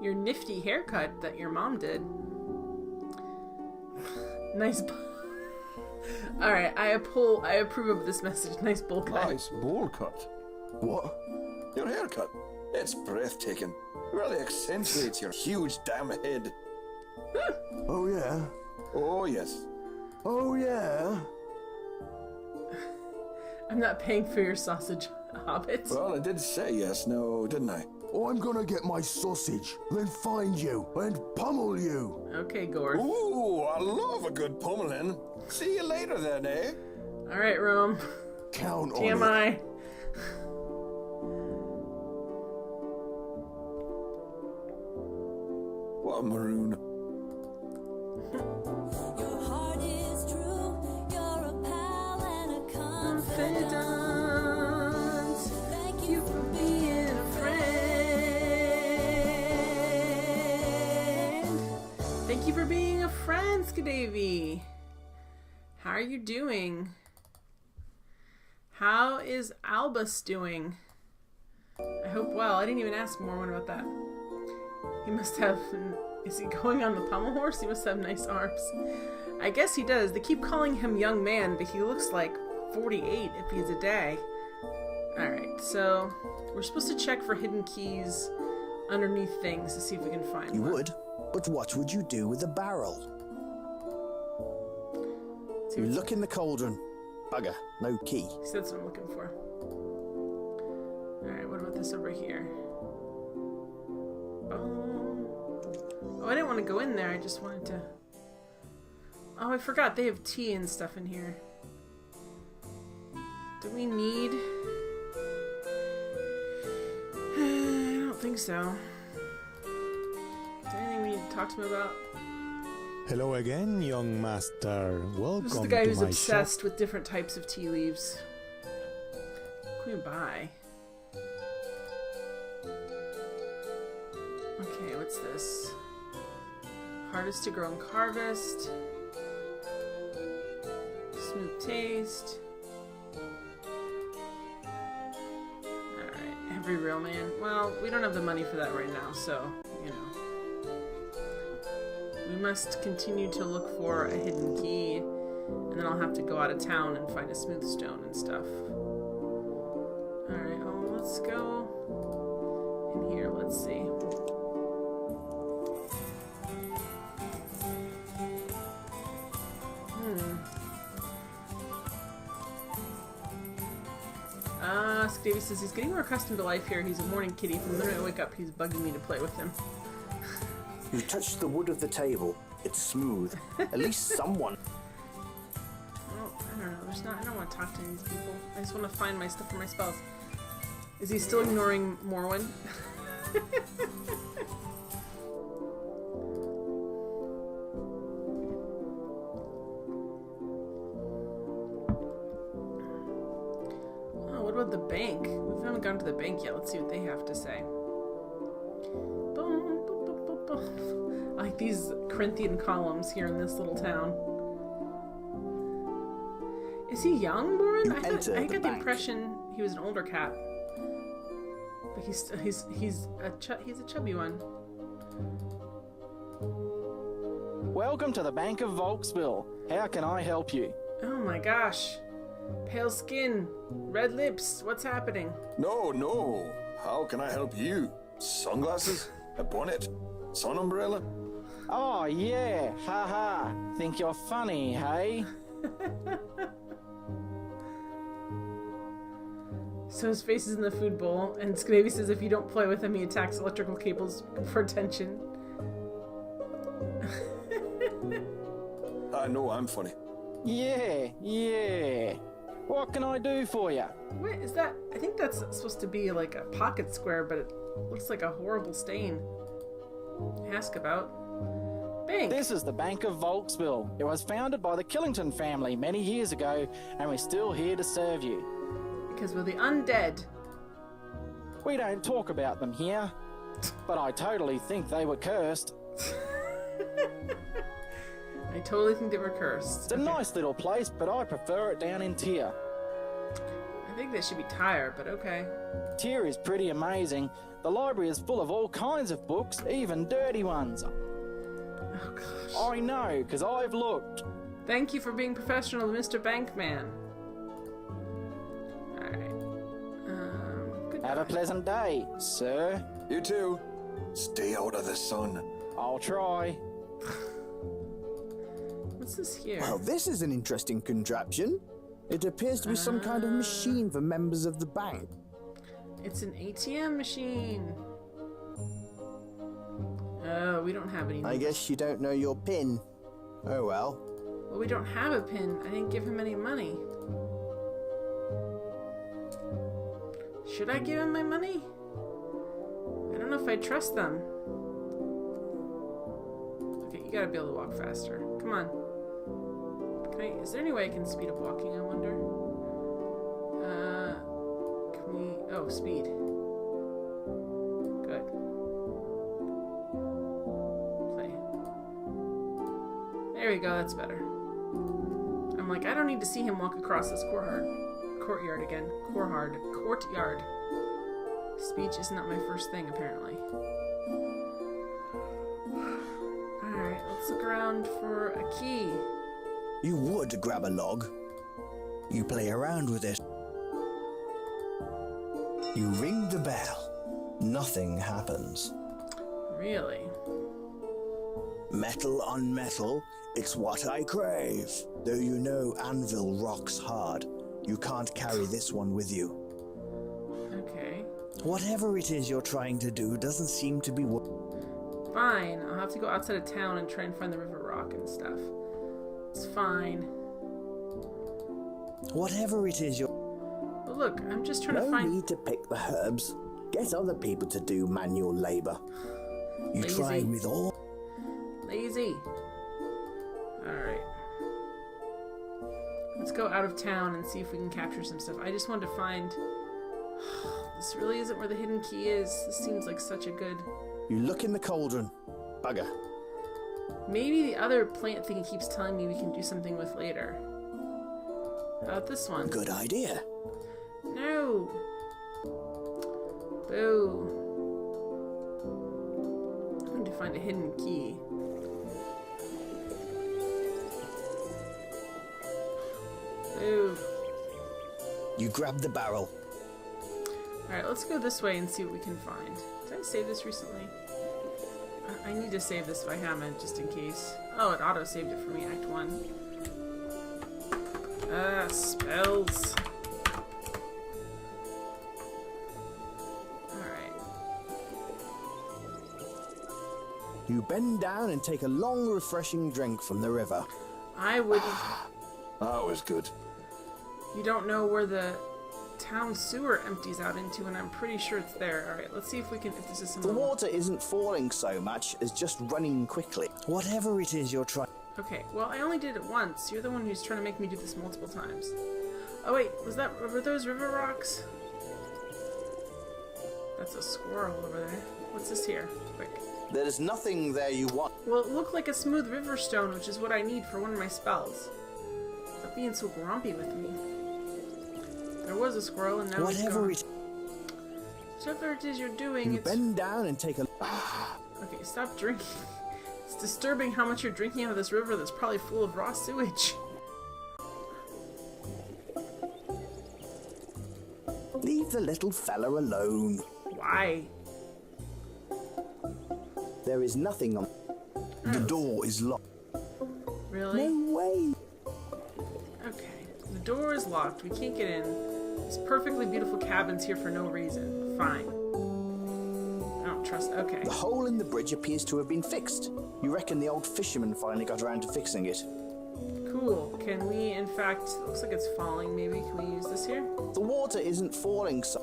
Your nifty haircut that your mom did. Nice. Alright, I approve of this message. Nice bowl cut. Nice bowl cut. What? Your haircut. It's breathtaking. Really accentuates your huge damn head. Oh yeah? Oh yes. Oh yeah? I'm not paying for your sausage, Hobbit. Well, I did say yes, no, didn't I? I'm gonna get my sausage, then find you, and pummel you. Okay, Gorth. Ooh, I love a good pummeling. See you later then, eh? Alright, Roehm. Count on TMI. it. What a maroon. Your heart is true, you're a pal and a confidant. Thank you for being a friend. Thank you for being a friend, Skadavy. How are you doing? How is Albus doing? I hope well. I didn't even ask Morwen about that. He must have... Is he going on the pommel horse? He must have nice arms. I guess he does. They keep calling him young man, but he looks like 48 if he's a day. Alright, so we're supposed to check for hidden keys underneath things to see if we can find You one. would, but what would you do with a barrel? You look in the cauldron. Bugger, no key. See, that's what I'm looking for. Alright, what about this over here? Oh, I didn't want to go in there. I just wanted to... Oh, I forgot. They have tea and stuff in here. Do we need... I don't think so. Is there anything we need to talk to him about? Hello again, young master. Welcome This is the guy to who's my obsessed with different types of tea leaves. Queen buy. Okay, what's this? Hardest to grow and harvest. Smooth taste. every real man. Well, we don't have the money for that right now, so, you know. We must continue to look for a hidden key, and then I'll have to go out of town and find a smooth stone and stuff. Alright, well, let's go in here. Let's see. Davey says he's getting more accustomed to life here. He's a morning kitty. From the minute I wake up, he's bugging me to play with him. You touch the wood of the table. It's smooth. At least someone. Oh, I don't know. I don't want to talk to these people. I just want to find my stuff for my spells. Is he still ignoring Morwen? The bank. We haven't gone to the bank yet. Let's see what they have to say. Boom, boom, boom, boom, boom. I like these Corinthian columns here in this little town. Is he young, Warren? I got the impression he was an older cat. But he's a chubby one. Welcome to the Bank of Volksville. How can I help you? Oh my gosh. Pale skin, red lips, what's happening? No. How can I help you? Sunglasses? A bonnet? Sun umbrella? Oh, yeah. Ha. Think you're funny, hey? So his face is in the food bowl, and Scnavy says if you don't play with him, he attacks electrical cables for attention. I know I'm funny. Yeah. What can I do for you? What is that? I think that's supposed to be like a pocket square, but it looks like a horrible stain. Ask about. Bank. This is the Bank of Volksville. It was founded by the Killington family many years ago, and we're still here to serve you. Because we're the undead. We don't talk about them here, but I totally think they were cursed. I totally think they were cursed. It's a nice little place, but I prefer it down in Tyr. I think they should be Tyre, but okay. Tyr is pretty amazing. The library is full of all kinds of books, even dirty ones. Oh gosh. I know, because I've looked. Thank you for being professional, Mr. Bankman. Alright. Have a pleasant day, sir. You too. Stay out of the sun. I'll try. What's this here? Well, this is an interesting contraption. It appears to be some kind of machine for members of the bank. It's an ATM machine. Oh, we don't have any. I guess you don't know your PIN. Oh well. Well, we don't have a PIN. I didn't give him any money. Should I give him my money? I don't know if I trust them. Okay, you gotta be able to walk faster. Come on. Is there any way I can speed up walking, I wonder? Can we... Oh, speed. Good. Play. There we go, that's better. I'm like, I don't need to see him walk across this courtyard again. Courtyard. Speech is not my first thing, apparently. Alright, let's look around for a key. You would grab a log. You play around with it. You ring the bell. Nothing happens. Really? Metal on metal, it's what I crave. Though you know anvil rocks hard, you can't carry this one with you. Okay. Whatever it is you're trying to do doesn't seem to be Fine, I'll have to go outside of town and try and find the river rock and stuff. It's fine. Whatever it is you're... But look, I'm just trying to find... No need to pick the herbs. Get other people to do manual labor. You Lazy. try with all... Lazy. Alright. Let's go out of town and see if we can capture some stuff. I just wanted to find... This really isn't where the hidden key is. This seems like such a good... You look in the cauldron. Bugger. Maybe the other plant thing he keeps telling me we can do something with later. How about this one? Good idea. No! Boo. I need to find a hidden key. Boo. You grab the barrel. Alright, let's go this way and see what we can find. Did I save this recently? I need to save this if I haven't, just in case. Oh, it auto-saved it for me, Act 1. Spells. Alright. You bend down and take a long, refreshing drink from the river. I would... That was good. You don't know where the town sewer empties out into, and I'm pretty sure it's there. Alright, let's see if we can... if this is some... The water isn't falling so much as just running quickly. Whatever it is you're trying... Okay, well, I only did it once. You're the one who's trying to make me do this multiple times. Oh wait, were those river rocks? That's a squirrel over there. What's this here? Quick. There's nothing there you want. Well, it looked like a smooth river stone, which is what I need for one of my spells. Stop being so grumpy with me. There was a squirrel, and now Whatever it's gone. Whatever it is you're doing, you bend down and take a... Okay, stop drinking. It's disturbing how much you're drinking out of this river that's probably full of raw sewage. Leave the little fella alone. Why? There is nothing on... The door is locked. Really? No way. Okay. The door is locked. We can't get in. This perfectly beautiful cabin's here for no reason. Fine. I don't trust... Okay. The hole in the bridge appears to have been fixed. You reckon the old fisherman finally got around to fixing it? Cool. Can we, in fact... Looks like it's falling, maybe. Can we use this here? The water isn't falling so...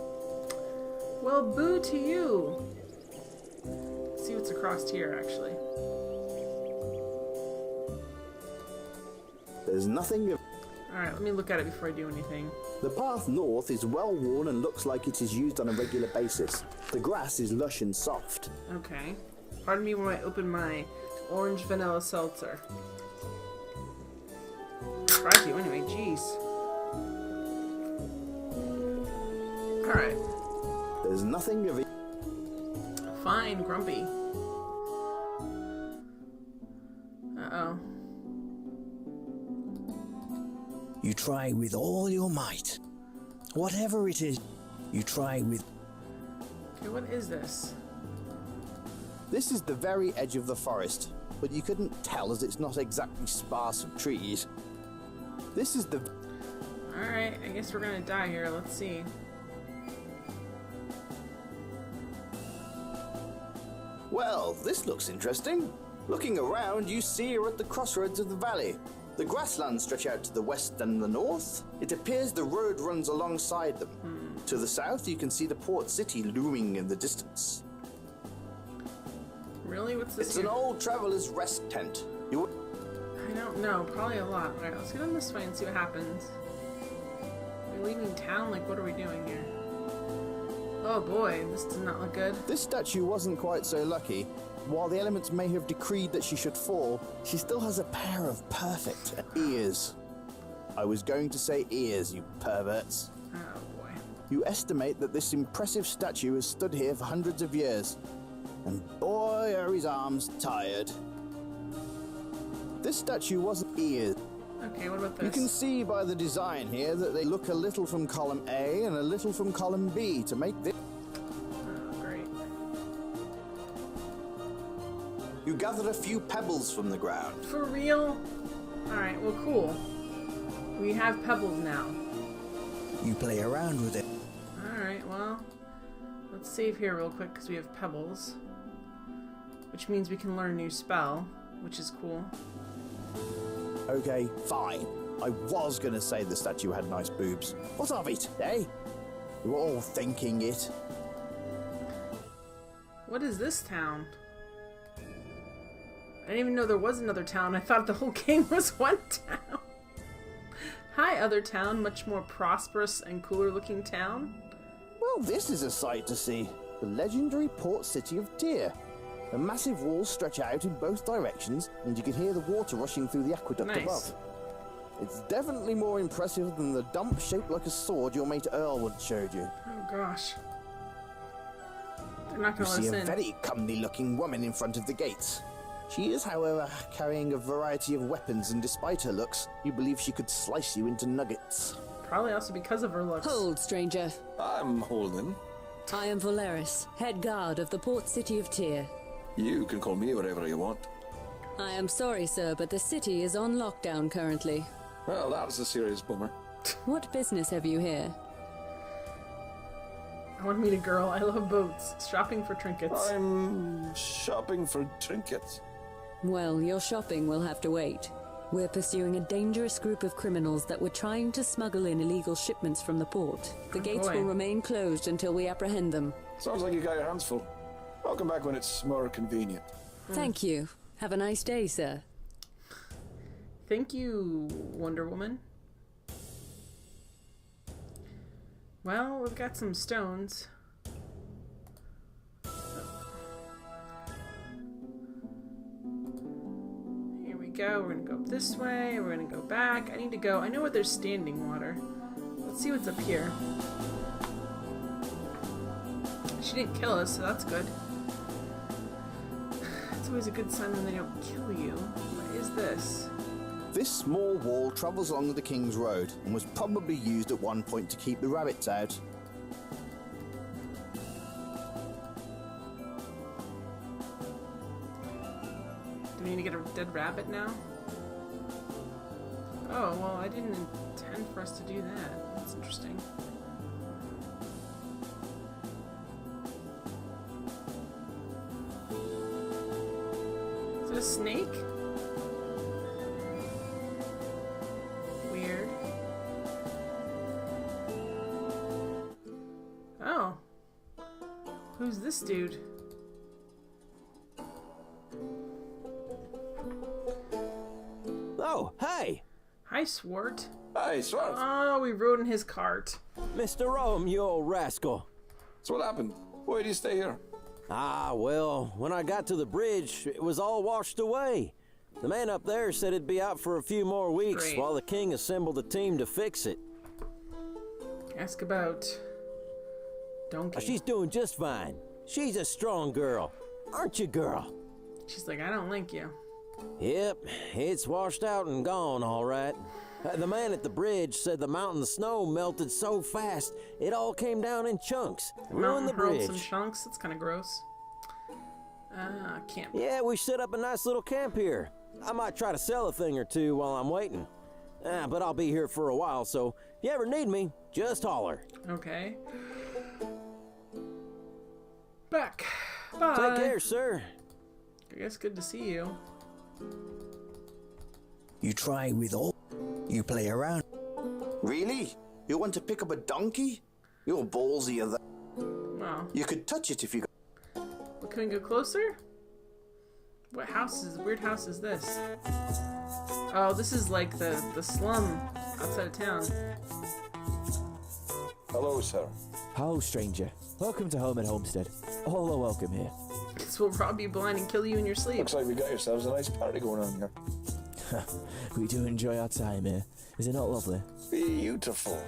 Well, boo to you. Let's see what's across here, actually. There's nothing of... Alright, let me look at it before I do anything. The path north is well worn and looks like it is used on a regular basis. The grass is lush and soft. Okay. Pardon me when I open my orange vanilla seltzer. Tried you anyway, jeez. Alright. There's nothing of it. Fine, grumpy. Uh-oh. You try with all your might. Whatever it is, you try with... Okay, what is this? This is the very edge of the forest, but you couldn't tell as it's not exactly sparse of trees. This is the... Alright, I guess we're gonna die here. Let's see. Well, this looks interesting. Looking around, you see you're at the crossroads of the valley. The grasslands stretch out to the west and the north. It appears the road runs alongside them. To the south, you can see the port city looming in the distance. Really? What's this? It's here? an old traveler's rest tent. I don't know. Probably a lot. Alright, let's get on this way and see what happens. We're leaving town? Like, what are we doing here? Oh boy, this does not look good. This statue wasn't quite so lucky. While the elements may have decreed that she should fall, she still has a pair of perfect ears. I was going to say ears, you perverts. Oh boy. You estimate that this impressive statue has stood here for hundreds of years. And boy, are his arms tired. This statue wasn't ears. Okay, what about this? You can see by the design here that they look a little from column A and a little from column B to make this. Oh, great. You gathered a few pebbles from the ground. For real? Alright, well, cool. We have pebbles now. You play around with it. Alright, well, let's save here real quick because we have pebbles. Which means we can learn a new spell, which is cool. Okay, fine. I was gonna say the statue had nice boobs. What of it, eh? You were all thinking it. What is this town? I didn't even know there was another town. I thought the whole game was one town. Hi, other town. Much more prosperous and cooler looking town. Well, this is a sight to see. The legendary port city of Tyr. The massive walls stretch out in both directions, and you can hear the water rushing through the aqueduct above. It's definitely more impressive than the dump shaped like a sword your mate Earlwood showed you. Oh gosh. They're not You gonna let see us a in. very comely-looking woman in front of the gates. She is, however, carrying a variety of weapons, and despite her looks, you believe she could slice you into nuggets. Probably also because of her looks. Hold, stranger. I'm holding. I am Valeris, head guard of the port city of Tyr. You can call me whatever you want. I am sorry, sir, but the city is on lockdown currently. Well, that's a serious bummer. What business have you here? I want to meet a girl. I love boats. Shopping for trinkets. I'm shopping for trinkets. Well, your shopping will have to wait. We're pursuing a dangerous group of criminals that were trying to smuggle in illegal shipments from the port. The gates will remain closed until we apprehend them. Sounds like you got your hands full. I'll come back when it's more convenient. Thank you. Have a nice day, sir. Thank you, Wonder Woman. Well, we've got some stones. Here we go. We're gonna go up this way. We're gonna go back. I need to go. I know where there's standing water. Let's see what's up here. She didn't kill us, so that's good. It's always a good sign when they don't kill you. What is this? This small wall travels along the King's Road and was probably used at one point to keep the rabbits out. Do we need to get a dead rabbit now? Oh, well, I didn't intend for us to do that. That's interesting. Is it a snake? Weird. Oh. Who's this dude? Oh, hey! Hi, Swart. Hi, Swart. Oh, we rode in his cart. Mr. Roehm, you old rascal. So what happened? Why do you stay here? Ah, well, when I got to the bridge, it was all washed away. The man up there said it'd be out for a few more weeks while the king assembled a team to fix it. Ask about Donkey. She's doing just fine. She's a strong girl. Aren't you, girl? She's like, I don't like you. Yep, it's washed out and gone, all right. The man at the bridge said the mountain snow melted so fast, it all came down in chunks. Ruined the hurled bridge. some chunks. That's kind of gross. Camp. Yeah, we set up a nice little camp here. I might try to sell a thing or two while I'm waiting. But I'll be here for a while, so if you ever need me, just holler. Okay. Back. Bye. Take care, sir. I guess good to see you. You try with all. You play around. Really? You want to pick up a donkey? You're ballsier than. Wow. You could touch it if you. Well, can we go closer? What weird house is this? Oh, this is like the slum outside of town. Hello, sir. Hello, stranger. Welcome to Home and Homestead. All are welcome here. This will rob you blind and kill you in your sleep. Looks like we got yourselves a nice party going on here. We do enjoy our time here. Is it not lovely? Beautiful.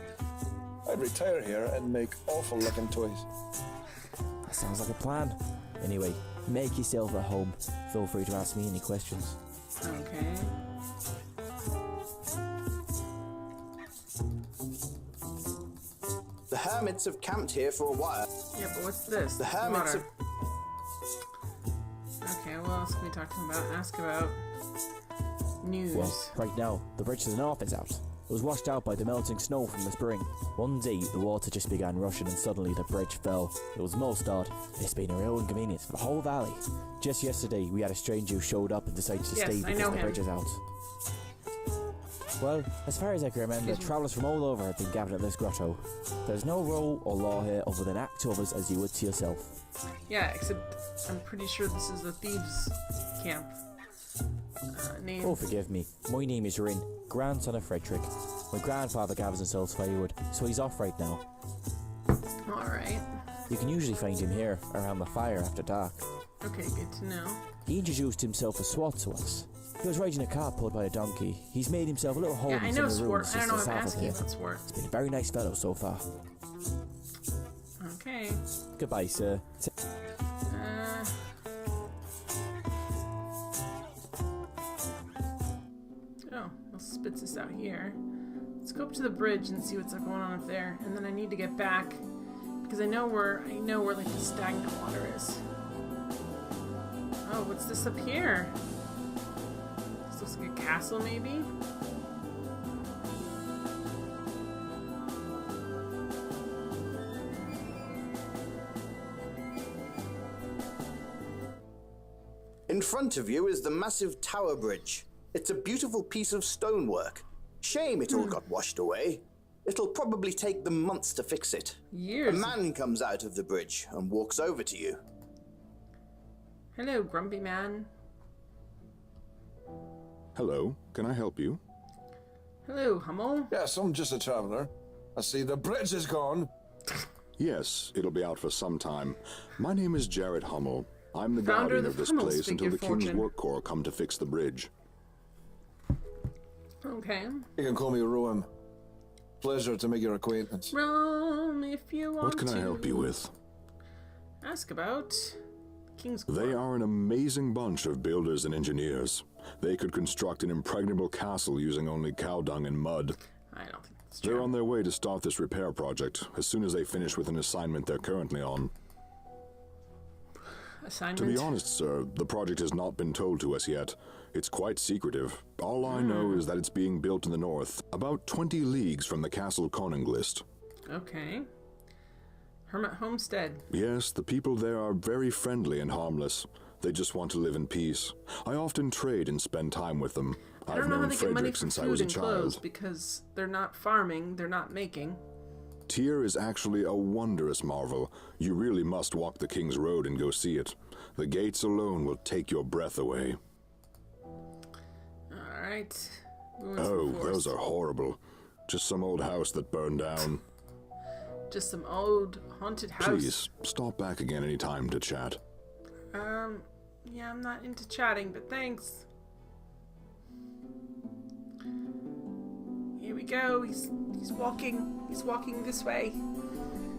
I'd retire here and make awful looking toys. That sounds like a plan. Anyway, make yourself at home. Feel free to ask me any questions. Okay. The hermits have camped here for a while. Yeah, but what's this? The hermits Water. Okay, what else can we talk about? Ask about news. Well, right now, the bridge to the north is out. It was washed out by the melting snow from the spring. One day, the water just began rushing and suddenly the bridge fell. It was most odd. It's been a real inconvenience for the whole valley. Just yesterday, we had a stranger who showed up and decided to stay because the bridge is out. Well, as far as I can remember, travellers from all over have been gathered at this grotto. There's no rule or law here other than act to others as you would to yourself. Yeah, except I'm pretty sure this is a thieves' camp. Name. Oh, forgive me. My name is Rin, grandson of Frederick. My grandfather gathers and sells firewood, so he's off right now. Alright. You can usually find him here, around the fire after dark. Okay, good to know. He introduced himself as Swart to us. He was riding a cart pulled by a donkey. He's made himself a little home in some of the ruins just to the south of here. He's been a very nice fellow so far. Okay. Goodbye, sir. I'll spit this out here. Let's go up to the bridge and see what's going on up there. And then I need to get back because I know where like the stagnant water is. Oh, what's this up here? This looks like a castle, maybe? In front of you is the massive Tower Bridge. It's a beautiful piece of stonework. Shame it all got washed away. It'll probably take them months to fix it. Years. A man comes out of the bridge and walks over to you. Hello, grumpy man. Hello, can I help you? Hello, Hummel. Yes, I'm just a traveler. I see the bridge is gone. Yes, it'll be out for some time. My name is Jared Hummel. I'm the guardian of this place until the King's Work Corps come to fix the bridge. Okay. You can call me Roehm. Pleasure to make your acquaintance. Roehm, if you want What can I help you with? Ask about King's Corps. They are an amazing bunch of builders and engineers. They could construct an impregnable castle using only cow dung and mud. I don't think that's true. They're on their way to start this repair project as soon as they finish with an assignment they're currently on. Assignment? To be honest, sir, the project has not been told to us yet. It's quite secretive. All I know is that it's being built in the north, about 20 leagues from the castle Konunglist. Okay. Hermit Homestead. Yes, the people there are very friendly and harmless. They just want to live in peace. I often trade and spend time with them. I don't know how they get money for since I food was a and clothes child. because they're not farming, they're not making. Tyr is actually a wondrous marvel. You really must walk the King's Road and go see it. The gates alone will take your breath away. Alright. Oh, those are horrible. Just some old house that burned down. Just some old haunted house. Please, stop back again any time to chat. Yeah, I'm not into chatting, but thanks. Here we go. He's walking. He's walking this way.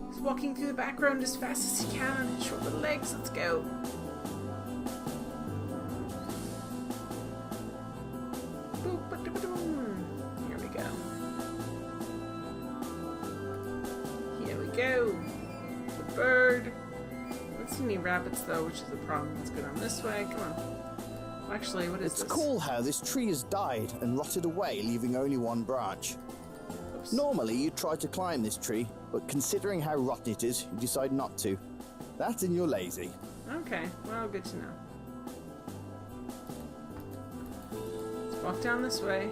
He's walking through the background as fast as he can on his short little legs. Let's go. Here we go. Here we go. The bird. I don't see any rabbits though, which is a problem. Let's go down this way. Come on. Actually, what is this? It's cool how this tree has died and rotted away, leaving only one branch. Oops. Normally, you'd try to climb this tree, but considering how rotten it is, you decide not to. That's and you're lazy. Okay, well, good to know. Let's walk down this way.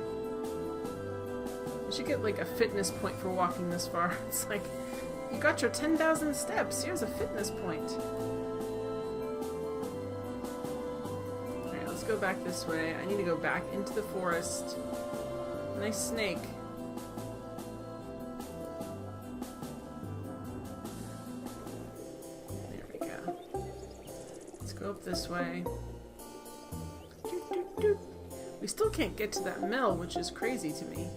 We should get like a fitness point for walking this far. It's like, you got your 10,000 steps. Here's a fitness point. Alright, let's go back this way. I need to go back into the forest. Nice snake. There we go. Let's go up this way. We still can't get to that mill, which is crazy to me.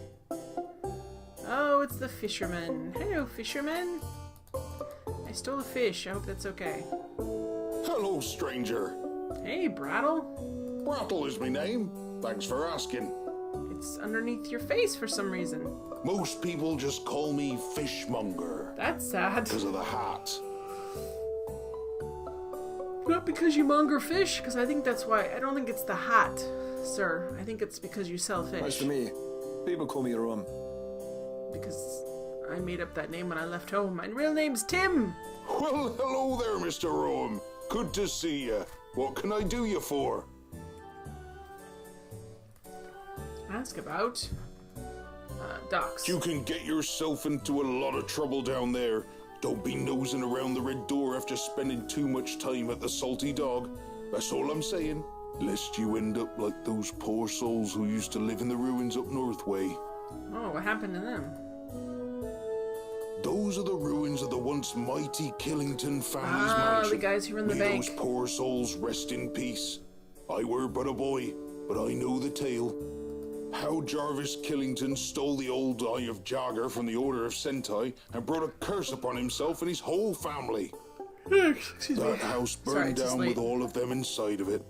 Oh, it's the fisherman. Hello, fisherman. I stole a fish. I hope that's okay. Hello, stranger. Hey, Brattle. Brattle is my name. Thanks for asking. It's underneath your face for some reason. Most people just call me Fishmonger. That's sad. Because of the hat. Not because you monger fish, because I think that's why. I don't think it's the hat, sir. I think it's because you sell fish. Nice to meet you. People call me Roehm. Because I made up that name when I left home. My real name's Tim. Well, hello there, Mr. Roehm. Good to see you. What can I do you for? Ask about docks. You can get yourself into a lot of trouble down there. Don't be nosing around the red door after spending too much time at the Salty Dog. That's all I'm saying. Lest you end up like those poor souls who used to live in the ruins up north way. Oh, what happened to them? Those are the ruins of the once mighty Killington family's mansion. The guys who were in the bank. Those poor souls rest in peace. I were but a boy, but I know the tale. How Jarvis Killington stole the old Eye of Jagger from the Order of Sentai and brought a curse upon himself and his whole family. That house burned down with all of them inside of it.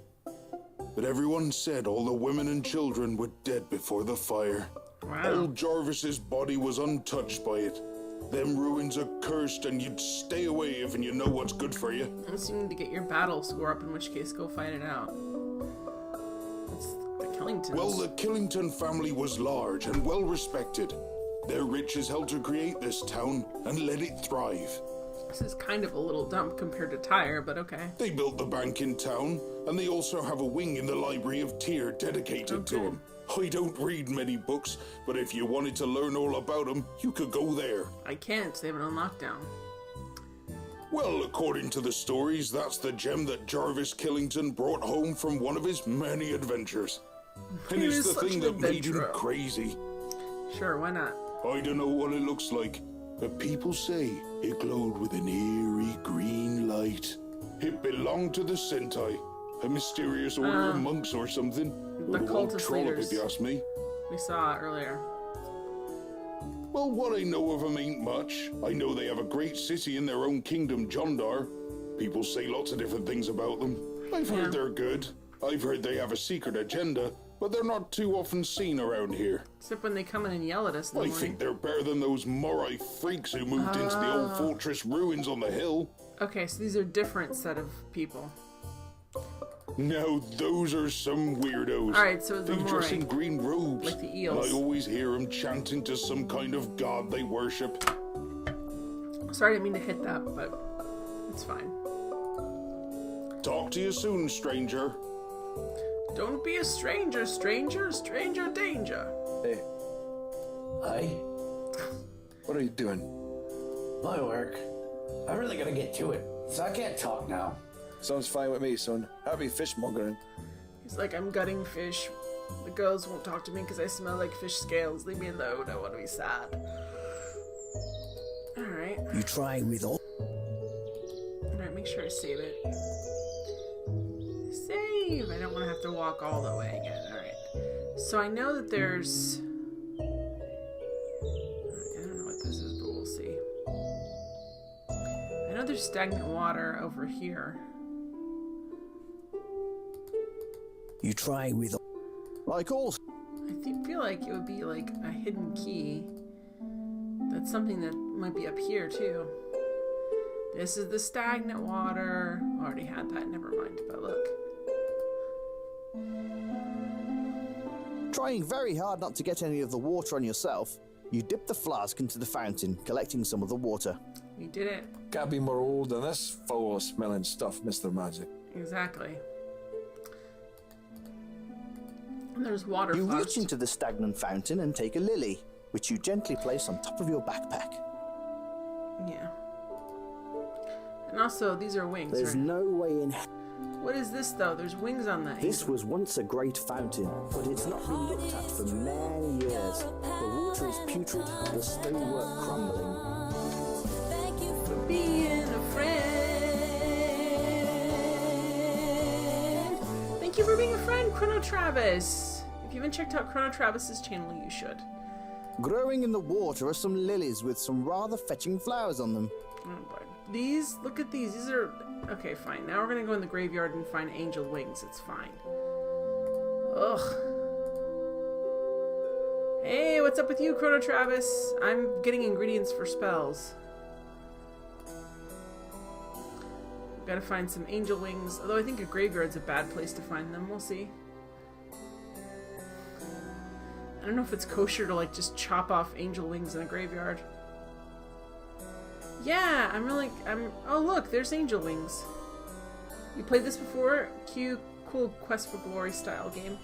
but everyone said all the women and children were dead before the fire. Wow. Old Jarvis's body was untouched by it. Them ruins are cursed, and you'd stay away if you know what's good for you. Unless you need to get your battle score up, in which case go fight it out. It's the Killingtons. Well, the Killington family was large and well respected. Their riches helped to create this town and let it thrive. This is kind of a little dump compared to Tyre, but okay. They built the bank in town, and they also have a wing in the Library of Tyr dedicated to them. I don't read many books, but if you wanted to learn all about them, you could go there. I can't, they have it on lockdown. Well, according to the stories, that's the gem that Jarvis Killington brought home from one of his many adventures. And it's the thing that made him crazy. Sure, why not? I don't know what it looks like, but people say it glowed with an eerie green light. It belonged to the Sentai, a mysterious order of monks or something. The cultist trollop, leaders. if you ask me. We saw it earlier. Well, what I know of them ain't much. I know they have a great city in their own kingdom, Jondar. People say lots of different things about them. I've heard they're good. I've heard they have a secret agenda, but they're not too often seen around here. Except when they come in and yell at us in the I morning. think they're better than those Morai freaks who moved into the old fortress ruins on the hill. Okay, so these are different set of people. No, those are some weirdos. Alright, so the they dress Morai. in green robes. Like the eels. And I always hear them chanting to some kind of god they worship. Sorry, I didn't mean to hit that, but it's fine. Talk to you soon, stranger. Don't be a stranger, stranger, stranger danger. Hey. Hi. What are you doing? My work. I'm really gonna get to it, so I can't talk now. Sounds fine with me, son. Happy fishmongering. He's like, I'm gutting fish. The girls won't talk to me because I smell like fish scales. Leave me alone. I want to be sad. Alright. You try with all. Alright, make sure I save it. Save! I don't want to have to walk all the way again. Alright. So I know that there's... I don't know what this is, but we'll see. I know there's stagnant water over here. You try with. Like all. I feel like it would be like a hidden key. That's something that might be up here too. This is the stagnant water. Already had that, never mind. But look. Trying very hard not to get any of the water on yourself, you dip the flask into the fountain, collecting some of the water. We did it. Can't be more old than this foul-smelling stuff, Mr. Magic. Exactly. And there's water You flowers. reach into the stagnant fountain and take a lily, which you gently place on top of your backpack. Yeah. And also, these are wings. There's right? no way in. What is this though? There's wings on that. This was once a great fountain, but it's not been looked at for many years. The water is putrid, the stonework crumbling. Thank you for being a friend. Thank you for being a friend, Chrono Travis. If you haven't checked out Chrono Travis's channel, you should. Growing in the water are some lilies with some rather fetching flowers on them. Oh boy. These, look at these. These are... Okay, fine. Now we're gonna go in the graveyard and find angel wings. It's fine. Ugh. Hey, what's up with you, Chrono Travis? I'm getting ingredients for spells. Gotta find some angel wings. Although I think a graveyard's a bad place to find them. We'll see. I don't know if it's kosher to like just chop off angel wings in a graveyard. Yeah, oh look, there's angel wings. You played this before? Cool Quest for Glory style game.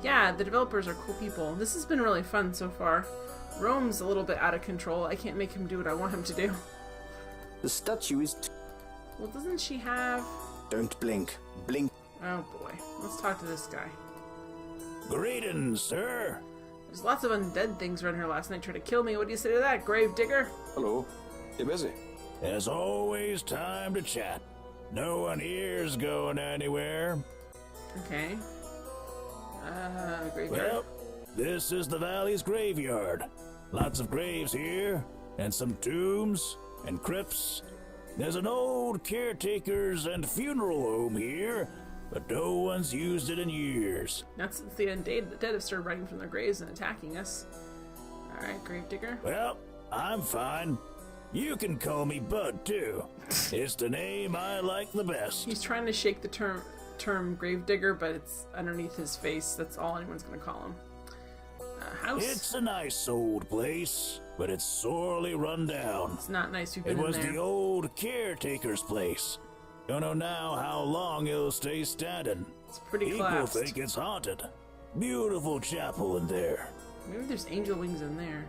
Yeah, the developers are cool people. This has been really fun so far. Roehm's a little bit out of control. I can't make him do what I want him to do. The statue is... Well, doesn't she have... Don't blink. Blink. Oh boy. Let's talk to this guy. Greetings, sir. There's lots of undead things around here last night trying to kill me. What do you say to that, grave digger? Hello. You busy? There's always time to chat. No one here's going anywhere. Okay. Graveyard. Well, this is the valley's graveyard. Lots of graves here, and some tombs and crypts. There's an old caretakers and funeral home here, but no one's used it in years. Not since the dead have started running from their graves and attacking us. Alright, Gravedigger. Well, I'm fine. You can call me Bud, too. It's the name I like the best. He's trying to shake the term Gravedigger, but it's underneath his face. That's all anyone's going to call him. House? It's a nice old place, but it's sorely run down. It's not nice. We've been It was in there. the old caretaker's place. Don't know now how long it'll stay standing. It's pretty People collapsed. think it's haunted. Beautiful chapel in there. Maybe there's angel wings in there.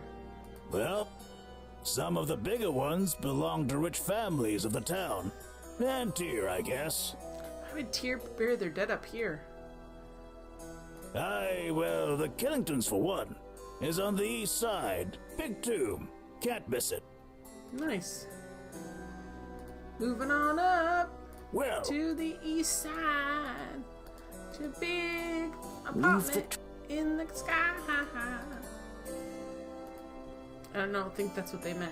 Well, some of the bigger ones belong to rich families of the town. And Tyr, I guess. Why would Tyr bury their dead up here? Aye, well, the Killingtons, for one, is on the east side. Big tomb. Can't miss it. Nice. Moving on up. Well, to the east side. To a big apartment in the sky. I don't think that's what they meant.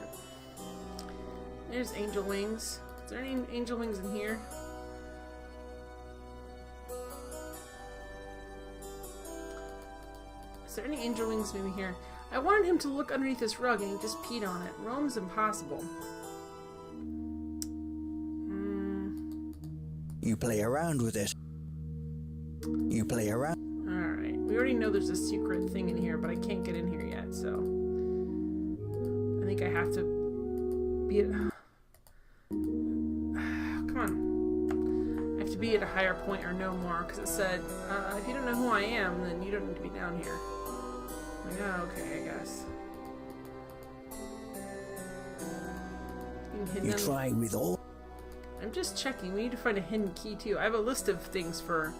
There's angel wings. Is there any angel wings in here? Is there any angel wings maybe here? I wanted him to look underneath this rug and he just peed on it. Roehm's impossible. You play around with it. You play around. Alright. We already know there's a secret thing in here, but I can't get in here yet, so I think I have to be at... Come on. I have to be at a higher point or no more, because it said, if you don't know who I am, then you don't need to be down here. I'm like, oh, okay, I guess. You try with all. I'm just checking. We need to find a hidden key, too. I have a list of things for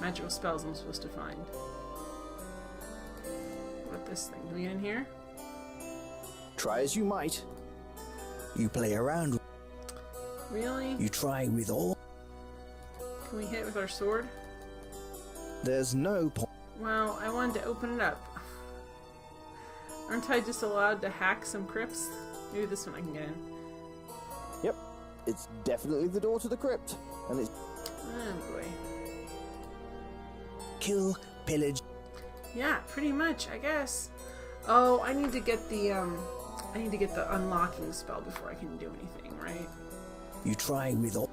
magical spells I'm supposed to find. What about this thing? Can we get in here? Try as you might. You play around. Really? You try with all. Can we hit it with our sword? There's no point. Well, I wanted to open it up. Aren't I just allowed to hack some crypts? Maybe this one I can get in. Yep, it's definitely the door to the crypt, and it's. Oh boy. Kill, pillage. Yeah, pretty much, I guess. Oh, I need to get the unlocking spell before I can do anything, right? You try with all.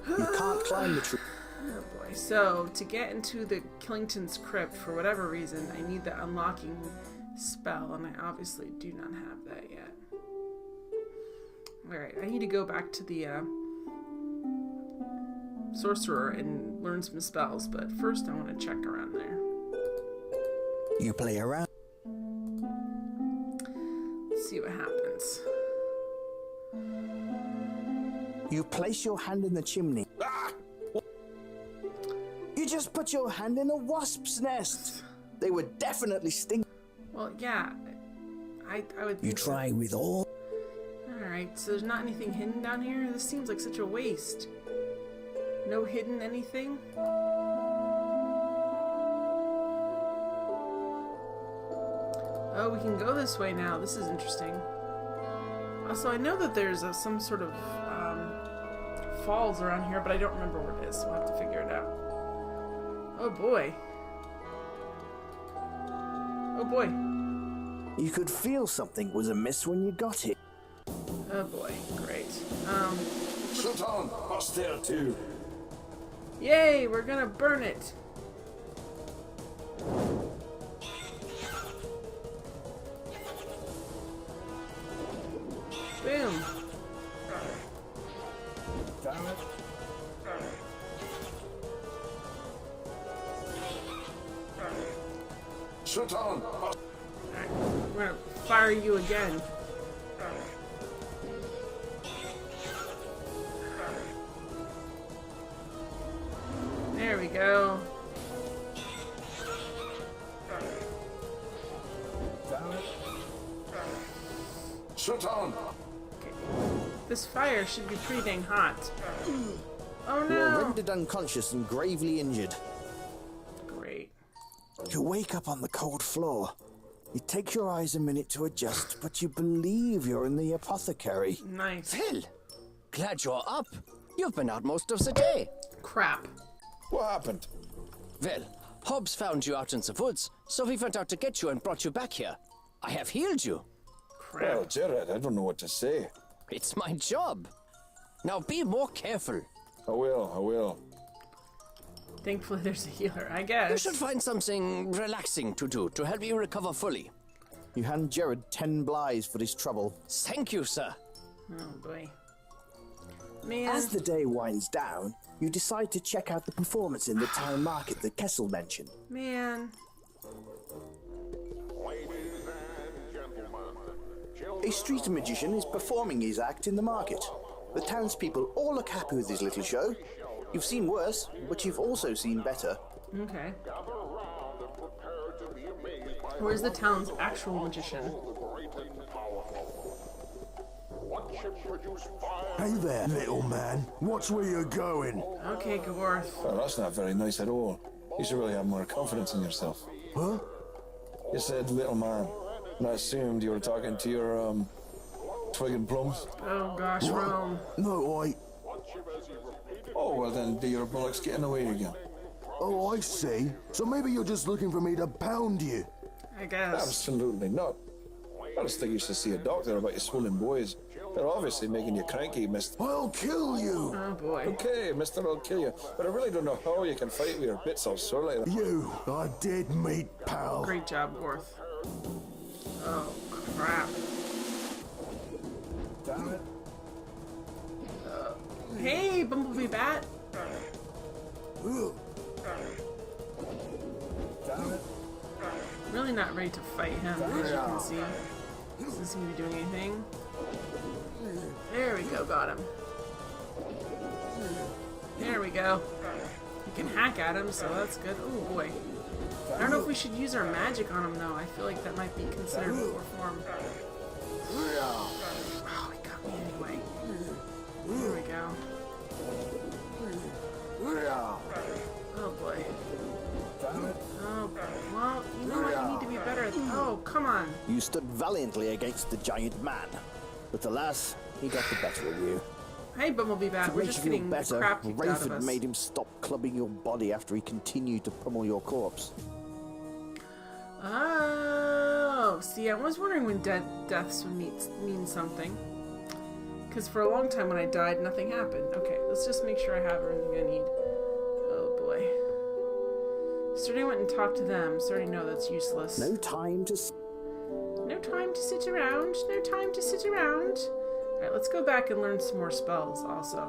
You can't climb the tree. Oh boy. So, to get into the Killington's crypt, for whatever reason, I need the unlocking spell, and I obviously do not have that yet. Alright, I need to go back to the sorcerer and learn some spells, but first I want to check around there. You play around. Let's see what happens. You place your hand in the chimney. Ah! You just put your hand in a wasp's nest. They were definitely sting. Well, yeah. I would. You try with all. Alright, so there's not anything hidden down here? This seems like such a waste. No hidden anything? Oh, we can go this way now. This is interesting. Also, I know that there's some sort of falls around here, but I don't remember where it is, so we'll have to figure it out. Oh boy. Oh boy. You could feel something was amiss when you got it. Oh boy, great. Sultan, us there too. Yay, we're gonna burn it. Boom. Sultan. Alright, we're gonna fire you again. There we go. Sultan. Okay. This fire should be pretty dang hot. Oh You're no! rendered unconscious and gravely injured. Great. You wake up on the cold floor. It takes your eyes a minute to adjust, but you believe you're in the apothecary. Nice. Phil, glad you're up. You've been out most of the day. Crap. What happened? Well, Hobbs found you out in the woods, so he went out to get you and brought you back here. I have healed you. Well, Jared, I don't know what to say. It's my job. Now be more careful. I will. Thankfully, there's a healer, I guess. You should find something relaxing to do to help you recover fully. You hand Jared 10 blighs for his trouble. Thank you, sir. Oh, boy. Man. As the day winds down, you decide to check out the performance in the town market that Kessel mentioned. Man. A street magician is performing his act in the market. The townspeople all look happy with his little show. You've seen worse, but you've also seen better. Okay. Where's the town's actual magician? Hey there, little man. Watch where you're going. Okay, Gaworth. Well, that's not very nice at all. You should really have more confidence in yourself. Huh? You said little man, and I assumed you were talking to your, twig and plums. Oh gosh, Roehm. No, Oh, well then, do your bollocks getting away again? Oh, I see. So maybe you're just looking for me to pound you. I guess. Absolutely not. I just think you should see a doctor about your swollen boys. They're obviously making you cranky, mister. I'll kill you! Oh, boy. Okay, mister, I'll kill you. But I really don't know how you can fight with your bits all sore like that. You are dead meat, pal. Great job, Gorth. Oh, crap. Damn it. Hey, Bumblebee Bat. Damn it. Really not ready to fight him, as you can see. Doesn't seem to be doing anything. There we go, got him. There we go. You can hack at him, so that's good. Oh boy. I don't know if we should use our magic on him though. I feel like that might be considered poor form. Oh, he got me anyway. There we go. Oh boy. Oh, well, you know what? You need to be better at. Oh, come on. You stood valiantly against the giant man, but alas, he got the better of you. Hey, Bumblebee Bat, To we're make just you feel getting the better, crap kicked out of Roehm us. made him stop clubbing your body after he continued to pummel your corpse. Oh, see, I was wondering when deaths would mean something. Because for a long time when I died, nothing happened. Okay, let's just make sure I have everything I need. Oh boy. Sturdy went and talked to them, so I already know that's useless. No time to sit around. No time to sit around. Alright, let's go back and learn some more spells also.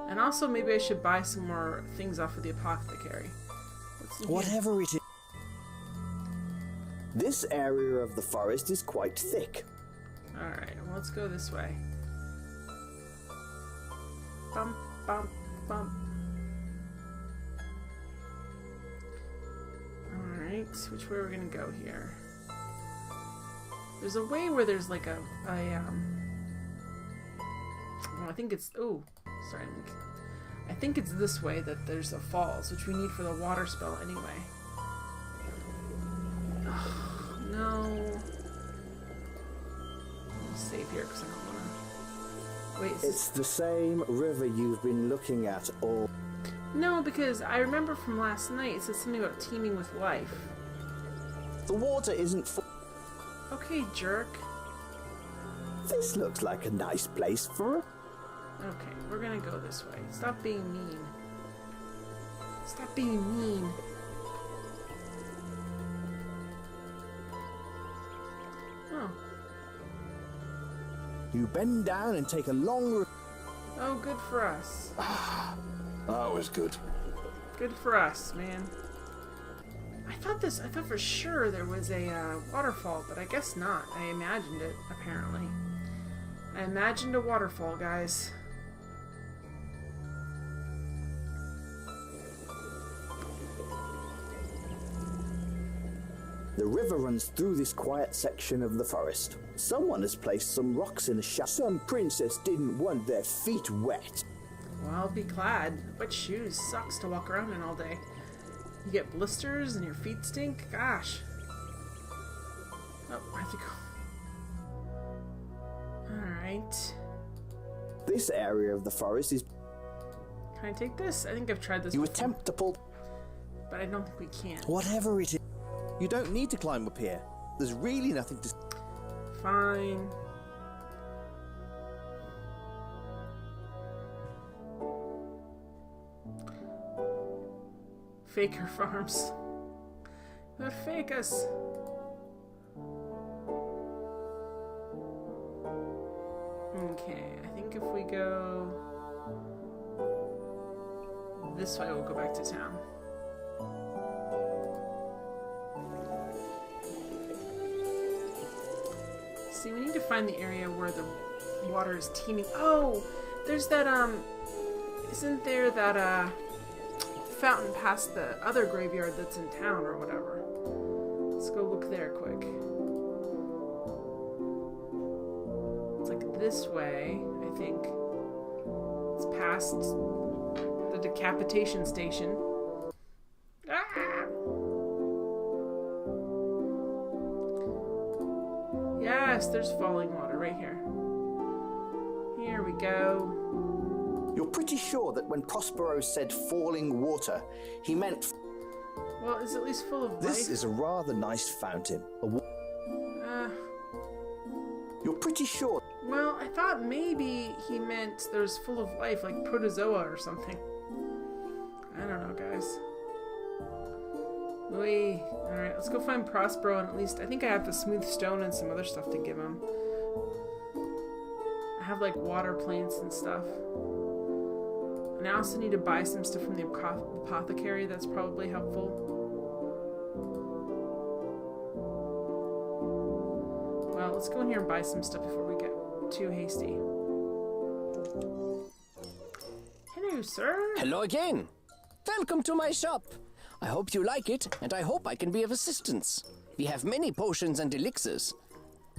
And also maybe I should buy some more things off of the apothecary. Whatever it is. This area of the forest is quite thick. Alright, well, let's go this way. Bump, bump, bump. Alright, which way are we gonna go here? There's a way where there's like well, I think it's, sorry. I think it's this way that there's a falls, which we need for the water spell anyway. Oh, no. I'll save here because I don't want to. Wait, It's the same river you've been looking at all. No, because I remember from last night it said something about teeming with life. The water isn't full. Okay, jerk. This looks like a nice place for. Okay, we're gonna go this way. Stop being mean. Stop being mean. Oh. You bend down and take a long. Oh, good for us. That was good. Good for us, man. I thought for sure there was a waterfall, but I guess not. I imagined it, apparently. I imagined a waterfall, guys. The river runs through this quiet section of the forest. Someone has placed some rocks in a shaft. Some princess didn't want their feet wet. Well, I'll be glad. Wet shoes sucks to walk around in all day. You get blisters and your feet stink? Gosh. Oh, I have to go. Alright. This area of the forest is. Can I take this? I think I've tried this You before, attempt to pull. but I don't think we can. Whatever it is. You don't need to climb up here. There's really nothing to. Fine. Faker farms. They're fake us. Okay, I think if we go this way, we'll go back to town. See, we need to find the area where the water is teeming. Oh, there's that, isn't there that, fountain past the other graveyard that's in town or whatever? Let's go look there quick. It's like this way, I think. It's past the decapitation station. Ah! Yes, there's falling water right here. Here we go. You're pretty sure that when Prospero said falling water, he meant. Well, it's at least full of life. This is a rather nice fountain. You're pretty sure. Well, I thought maybe he meant there's full of life, like protozoa or something. I don't know, guys. Alright, let's go find Prospero, and at least I think I have the smooth stone and some other stuff to give him. I have like water plants and stuff. And I also need to buy some stuff from the apothecary. That's probably helpful. Well, let's go in here and buy some stuff before we get too hasty. Hello, sir. Hello again. Welcome to my shop. I hope you like it, and I hope I can be of assistance. We have many potions and elixirs.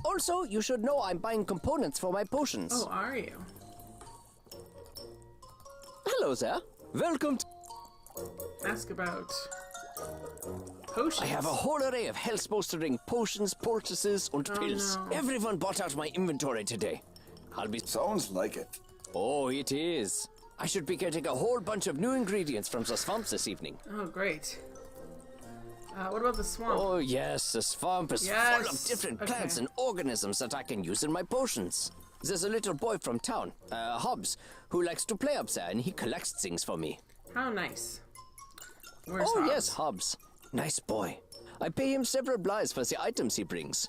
Also, you should know I'm buying components for my potions. Oh, are you? Hello there. Welcome to... Ask about potions. I have a whole array of health-bolstering potions, poultices, and pills. No. Everyone bought out my inventory today. I'll be... Sounds like it. Oh, it is. I should be getting a whole bunch of new ingredients from the swamps this evening. Oh, great. What about the swamp? Oh, yes, the swamp is full of different plants and organisms that I can use in my potions. There's a little boy from town, Hobbs, who likes to play up there, and he collects things for me. How nice. Where's Oh, Hobbs? yes, Hobbs. Nice boy. I pay him several blythes for the items he brings.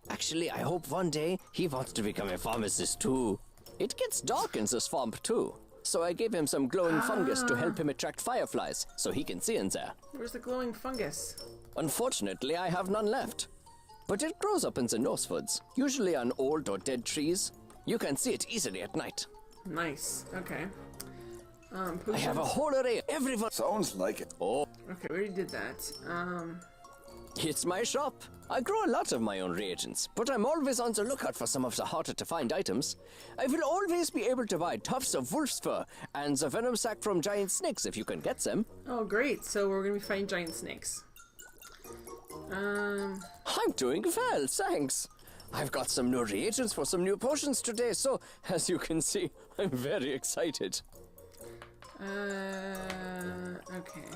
Actually, I hope one day he wants to become a pharmacist, too. It gets dark in the swamp, too. So I gave him some glowing fungus to help him attract fireflies, so he can see in there. Where's the glowing fungus? Unfortunately, I have none left. But it grows up in the Northwoods, usually on old or dead trees. You can see it easily at night. Nice. Okay. I have a whole array of everyone. Sounds like it. Oh. Okay, we already did that. It's my shop. I grow a lot of my own reagents, but I'm always on the lookout for some of the harder to find items. I will always be able to buy tufts of wolf's fur and the venom sac from giant snakes if you can get them. Oh, great. So we're going to be fighting giant snakes. I'm doing well, thanks. I've got some new reagents for some new potions today, so as you can see, I'm very excited. Okay.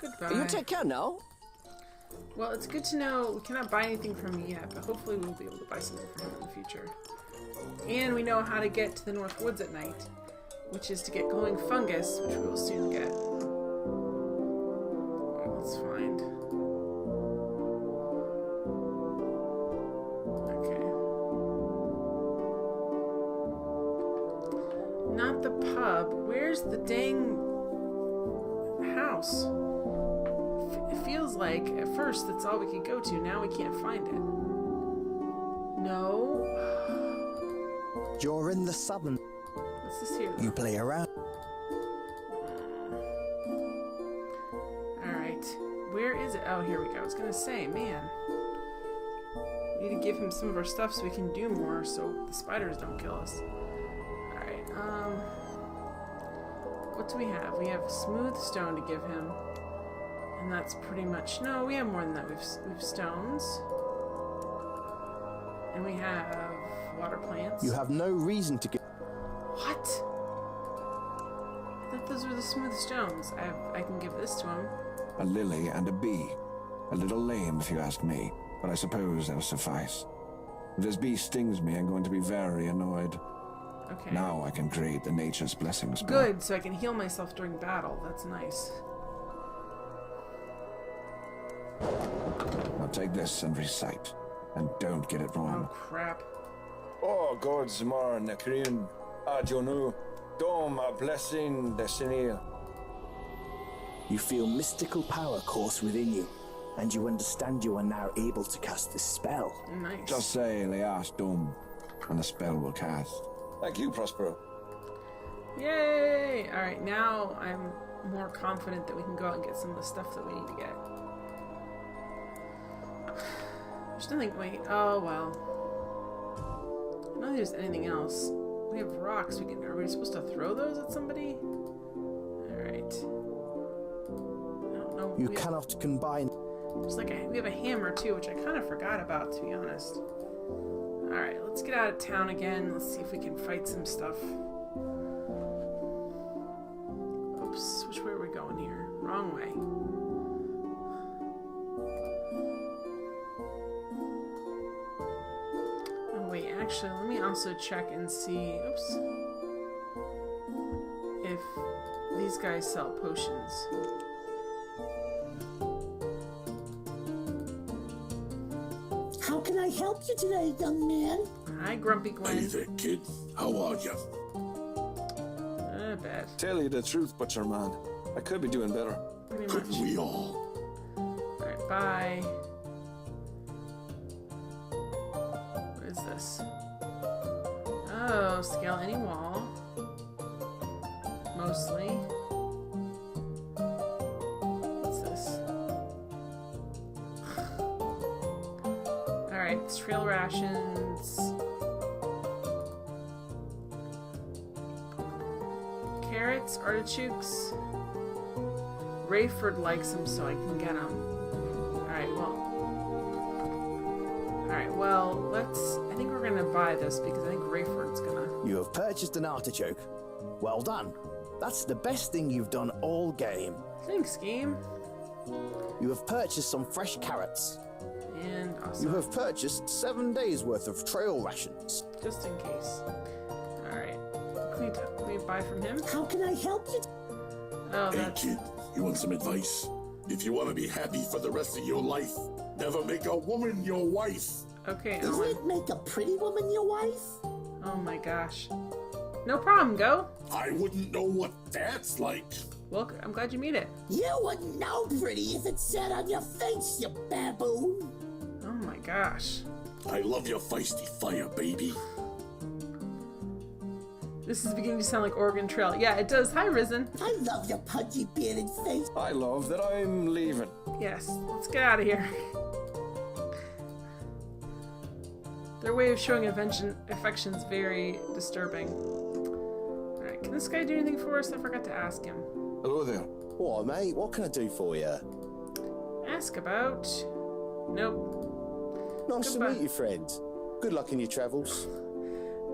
Goodbye. You take care now. Well, it's good to know we cannot buy anything from you yet, but hopefully we'll be able to buy something from him in the future. And we know how to get to the North Woods at night, which is to get glowing fungus, which we will soon get. Well, let's find. Okay. Not the pub. Where's the dang house? It feels like at first that's all we could go to. Now we can't find it. No. You're in the southern. What's this here? You play around. Alright. Where is it? Oh, here we go. I was gonna say, man. We need to give him some of our stuff so we can do more so the spiders don't kill us. Alright, what do we have? We have smooth stone to give him. And that's pretty much... No, we have more than that. We have stones. And we have water plants. You have no reason to get. What? those were the smooth stones. I can give this to him. A lily and a bee. A little lame, if you ask me, but I suppose they'll suffice. If this bee stings me, I'm going to be very annoyed. Okay. Now I can create the nature's blessing spell. Good, so I can heal myself during battle. That's nice. Now take this and recite, and don't get it wrong. Oh, crap. Oh, God's mar na Korean Adjonu, Dom a blessing the Sinil. You feel mystical power course within you, and you understand you are now able to cast this spell. Nice. Just say Leas Dom, and the spell will cast. Thank you, Prospero. Yay! Alright, now I'm more confident that we can go out and get some of the stuff that we need to get. There's nothing. Wait. Oh, well. I don't think there's anything else. We have rocks. Are we supposed to throw those at somebody? Alright. I don't know. You cannot combine. There's like we have a hammer too, which I kind of forgot about, to be honest. Alright, let's get out of town again. Let's see if we can fight some stuff. Oops, which way are we going here? Wrong way. Oh wait, actually, let me also check and see, oops, if these guys sell potions. How can I help you today, young man? Hi, Grumpy Gwen. Hey there, kid. How are you? Bad. Tell you the truth, butcher man. I could be doing better. Pretty much. Couldn't we all? Alright, bye. What is this? Oh, scale any wall. Mostly. What's this? Alright, trail rations. Carrots, artichokes. Rayford likes them, so I can get them. Alright, well, I think we're gonna buy this because I think Rayford's gonna... You have purchased an artichoke. Well done. That's the best thing you've done all game. Thanks, game. You have purchased some fresh carrots. And also... You have purchased 7 days worth of trail rations. Just in case. Alright. Can we buy from him? How can I help you? Oh, hey, kid, you want some advice? If you want to be happy for the rest of your life, never make a woman your wife. Okay, Doesn't it make a pretty woman your wife? Oh my gosh. No problem, go. I wouldn't know what that's like. Well, I'm glad you made it. You wouldn't know pretty if it said on your face, you baboon. Oh my gosh. I love your feisty fire, baby. This is beginning to sound like Oregon Trail. Yeah, it does. Hi, Risen. I love your pudgy bearded face. I love that I'm leaving. Yes, let's get out of here. Their way of showing affection is very disturbing. Alright, can this guy do anything for us? I forgot to ask him. Hello there. What, mate? What can I do for you? Ask about... Nope. Nice to meet you, friend. Good luck in your travels.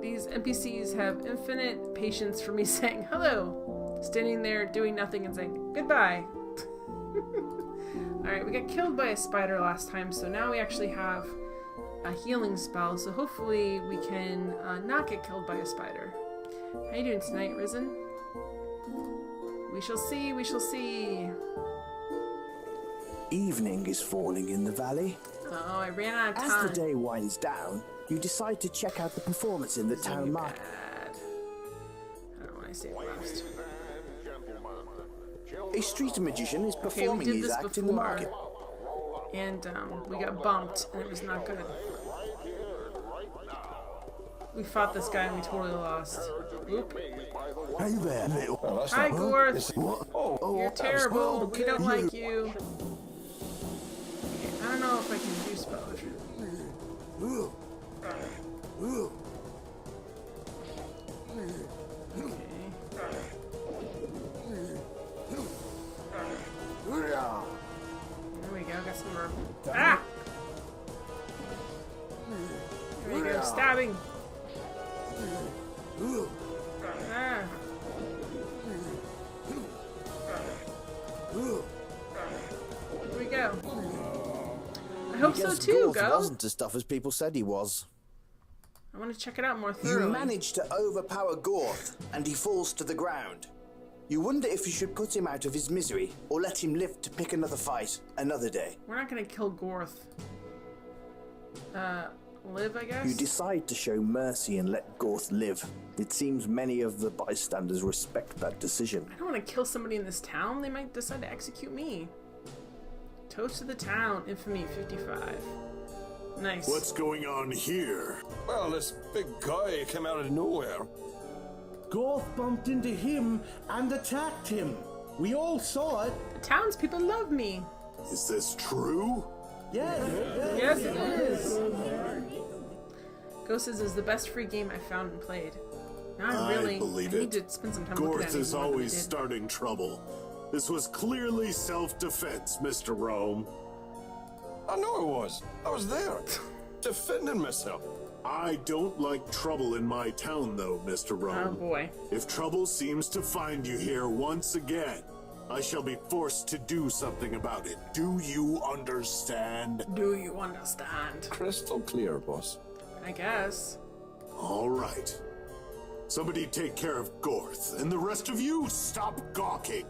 These NPCs have infinite patience for me saying hello, standing there doing nothing and saying goodbye. Alright, we got killed by a spider last time, so now we actually have a healing spell, so hopefully we can not get killed by a spider. How you doing tonight, Risen? We shall see, we shall see. Evening is falling in the valley. Oh, I ran out of time. As the day winds down, you decide to check out the performance in the town market. I don't want to say last. A street magician is performing his act in the market. And we got bumped, and it was not good. We fought this guy and we totally lost. Oop. Hey there, little. Hi, Gorth. What? You're terrible. We don't like you. Okay, I don't know if I can do spells. There we go, got some more. Ah! There we go, stabbing. Ah. we go. I hope so too, Gorth Go. wasn't as tough as people said he was. I want to check it out more thoroughly. You manage to overpower Gorth, and he falls to the ground. You wonder if you should put him out of his misery, or let him live to pick another fight another day. We're not going to kill Gorth. Live, I guess? You decide to show mercy and let Gorth live. It seems many of the bystanders respect that decision. I don't want to kill somebody in this town. They might decide to execute me. Toast to the town. Infamy 55. Nice. What's going on here? Well, this big guy came out of nowhere. Gorth bumped into him and attacked him. We all saw it. The townspeople love me. Is this true? Yes. Yes, it is. Ghosts is the best free game I found and played. Now I believe need to spend some time looking at Gorth it is more than I always did. starting trouble. This was clearly self-defense, Mr. Roehm. I know it was. I was there, defending myself. I don't like trouble in my town, though, Mr. Roehm. Oh, boy. If trouble seems to find you here once again, I shall be forced to do something about it. Do you understand? Do you understand? Crystal clear, boss. I guess. All right. Somebody take care of Gorth, and the rest of you stop gawking.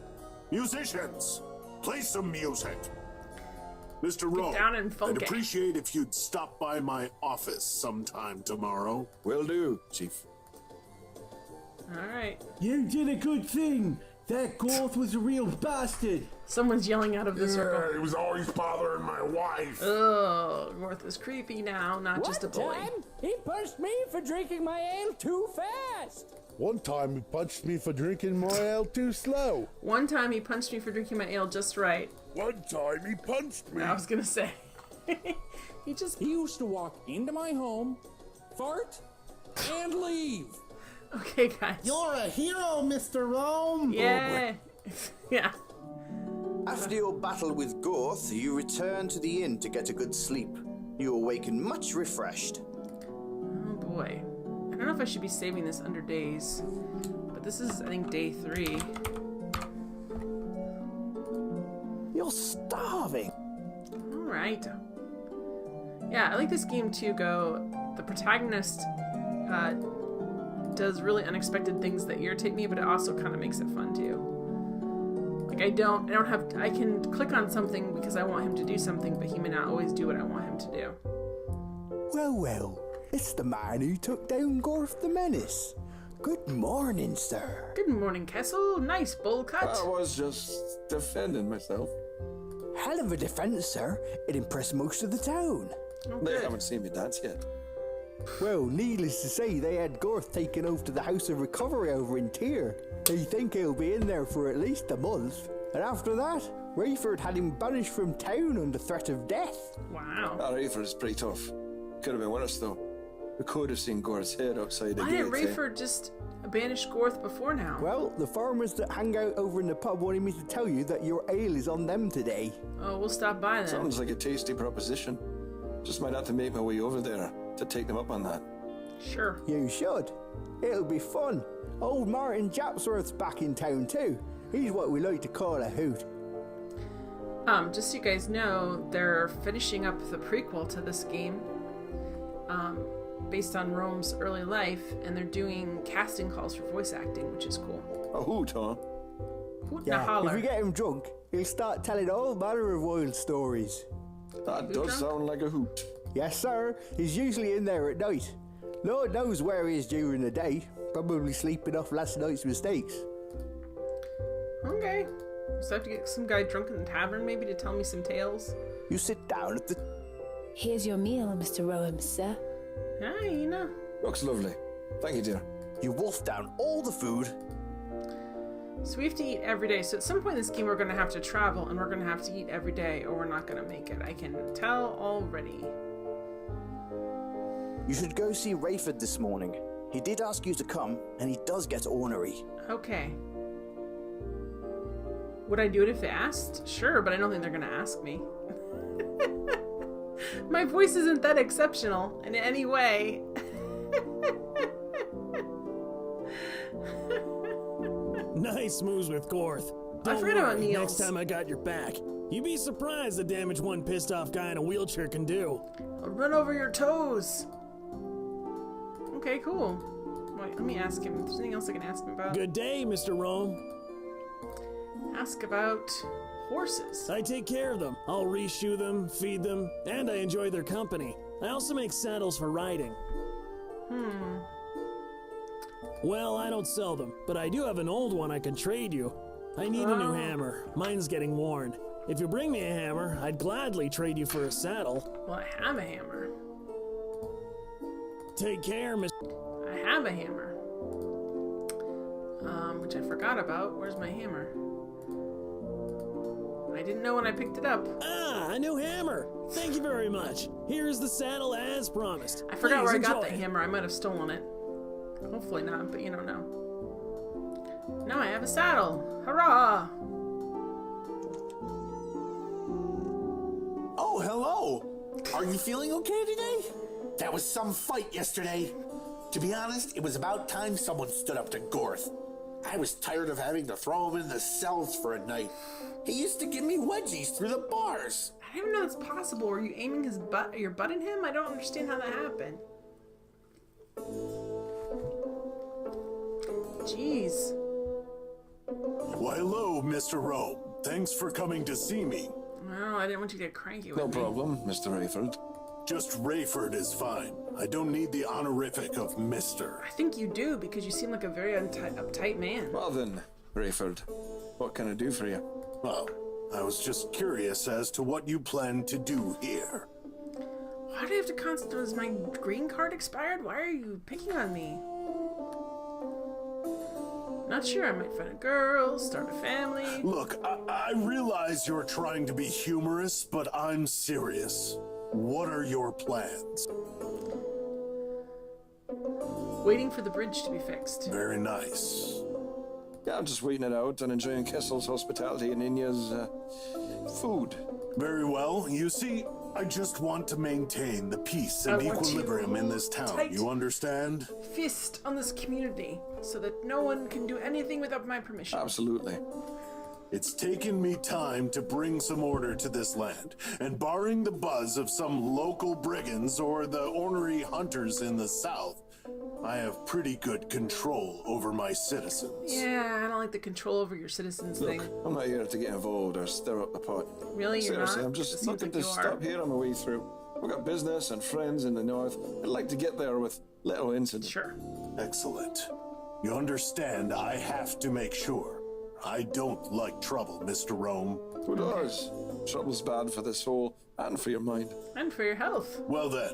Musicians, play some music. Mr. Roehm, down and I'd funk it. appreciate if you'd stop by my office sometime tomorrow. Will do, Chief. Alright. You did a good thing. That Gorth was a real bastard. Someone's yelling out of the circle. He was always bothering my wife. Oh, Gorth is creepy now, not just a boy. He punched me for drinking my ale too fast. One time he punched me for drinking my ale too slow. One time he punched me for drinking my ale just right. One time he punched me. I was gonna say. He used to walk into my home, fart, and leave. Okay, guys. You're a hero, Mr. Roehm. Yeah. Yeah. After your battle with Gorth, you return to the inn to get a good sleep. You awaken much refreshed. Oh boy. I don't know if I should be saving this under days, but this is, I think, day 3. You're starving. Alright. Yeah, I like this game too, Go. The protagonist does really unexpected things that irritate me, but it also kind of makes it fun too. Like I can click on something because I want him to do something, but he may not always do what I want him to do. Well, it's the man who took down Gorth the Menace. Good morning, sir. Good morning, Kessel. Nice bowl cut. I was just defending myself. Hell of a defense, sir. It impressed most of the town. Oh, They good. haven't seen me dance yet. Well, needless to say, they had Gorth taken over to the House of Recovery over in Tyr. They think he'll be in there for at least a month. And after that, Rayford had him banished from town under threat of death. Wow. That Rayford is pretty tough. Could have been with us, though. We could have seen Gorth's head outside the Why gate. didn't Rayford just banish Gorth before now? Well, the farmers that hang out over in the pub wanted me to tell you that your ale is on them today. Oh, we'll stop by then. Sounds like a tasty proposition. Just might have to make my way over there to take them up on that. Sure. You should. It'll be fun. Old Martin Japsworth's back in town too. He's what we like to call a hoot. Just so you guys know, they're finishing up the prequel to this game, based on Roehm's early life, and they're doing casting calls for voice acting, which is cool. A hoot, huh? Hoot na If holler. we get him drunk, he'll start telling all manner of wild stories. That does sound like a hoot. Yes, sir. He's usually in there at night. Lord knows where he is during the day. Probably sleeping off last night's mistakes. Okay. So I have to get some guy drunk in the tavern, maybe, to tell me some tales. You sit down at the... Here's your meal, Mr. Roehm, sir. Hi, you know. Looks lovely. Thank you, dear. You wolf down all the food. So we have to eat every day. So at some point in this game, we're going to have to travel, and we're going to have to eat every day, or we're not going to make it. I can tell already. You should go see Rayford this morning. He did ask you to come, and he does get ornery. Okay. Would I do it if they asked? Sure, but I don't think they're going to ask me. My voice isn't that exceptional in any way. Nice moves with Gorth. I Don't forgot about worry, Niels. next time I got your back. You'd be surprised the damage one pissed off guy in a wheelchair can do. I'll run over your toes. Okay, cool. Wait, let me ask him. If there's anything else I can ask him about. Good day, Mr. Roehm. Ask about horses. I take care of them. I'll reshoe them, feed them, and I enjoy their company. I also make saddles for riding. Well, I don't sell them, but I do have an old one I can trade you. I need a new hammer. Mine's getting worn. If you bring me a hammer, I'd gladly trade you for a saddle. Well, I have a hammer. Take care, Miss. I have a hammer. Which I forgot about. Where's my hammer? I didn't know when I picked it up. Ah, a new hammer. Thank you very much. Here's the saddle as promised. I forgot Please where I got enjoy. the hammer. I might have stolen it. Hopefully not, but you don't know. Now I have a saddle. Hurrah! Oh, hello. Are you feeling okay today? That was some fight yesterday. To be honest, it was about time someone stood up to Gorth. I was tired of having to throw him in the cells for a night. He used to give me wedgies through the bars. I didn't even know that's possible. Were you aiming your butt at him? I don't understand how that happened. Jeez. Why, hello, Mr. Roehm. Thanks for coming to see me. No, I didn't want you to get cranky with No me. problem, Mr. Rayford. Just Rayford is fine. I don't need the honorific of Mr. I think you do, because you seem like a very uptight man. Well then, Rayford, what can I do for you? Well, I was just curious as to what you plan to do here. Why do you have to constantly... Is my green card expired? Why are you picking on me? Not sure. I might find a girl, start a family. Look, I realize you're trying to be humorous, but I'm serious. What are your plans? Waiting for the bridge to be fixed. Very nice. Yeah, I'm just waiting it out and enjoying Kessel's hospitality and Inya's food. Very well. You see, I just want to maintain the peace and equilibrium in this town. Tight You understand? Fist on this community, so that no one can do anything without my permission. Absolutely. It's taken me time to bring some order to this land, and barring the buzz of some local brigands or the ornery hunters in the south, I have pretty good control over my citizens. Yeah, I don't like the control over your citizens Look, thing. I'm not here to get involved or stir up the pot. Really, you're Seriously, not? I'm It just seems looking like to you stop are. here on my way through. I've got business and friends in the north. I'd like to get there with little incident. Sure. Excellent. You understand, I have to make sure. I don't like trouble, Mr. Roehm. Who does? Trouble's bad for the soul and for your mind. And for your health. Well then,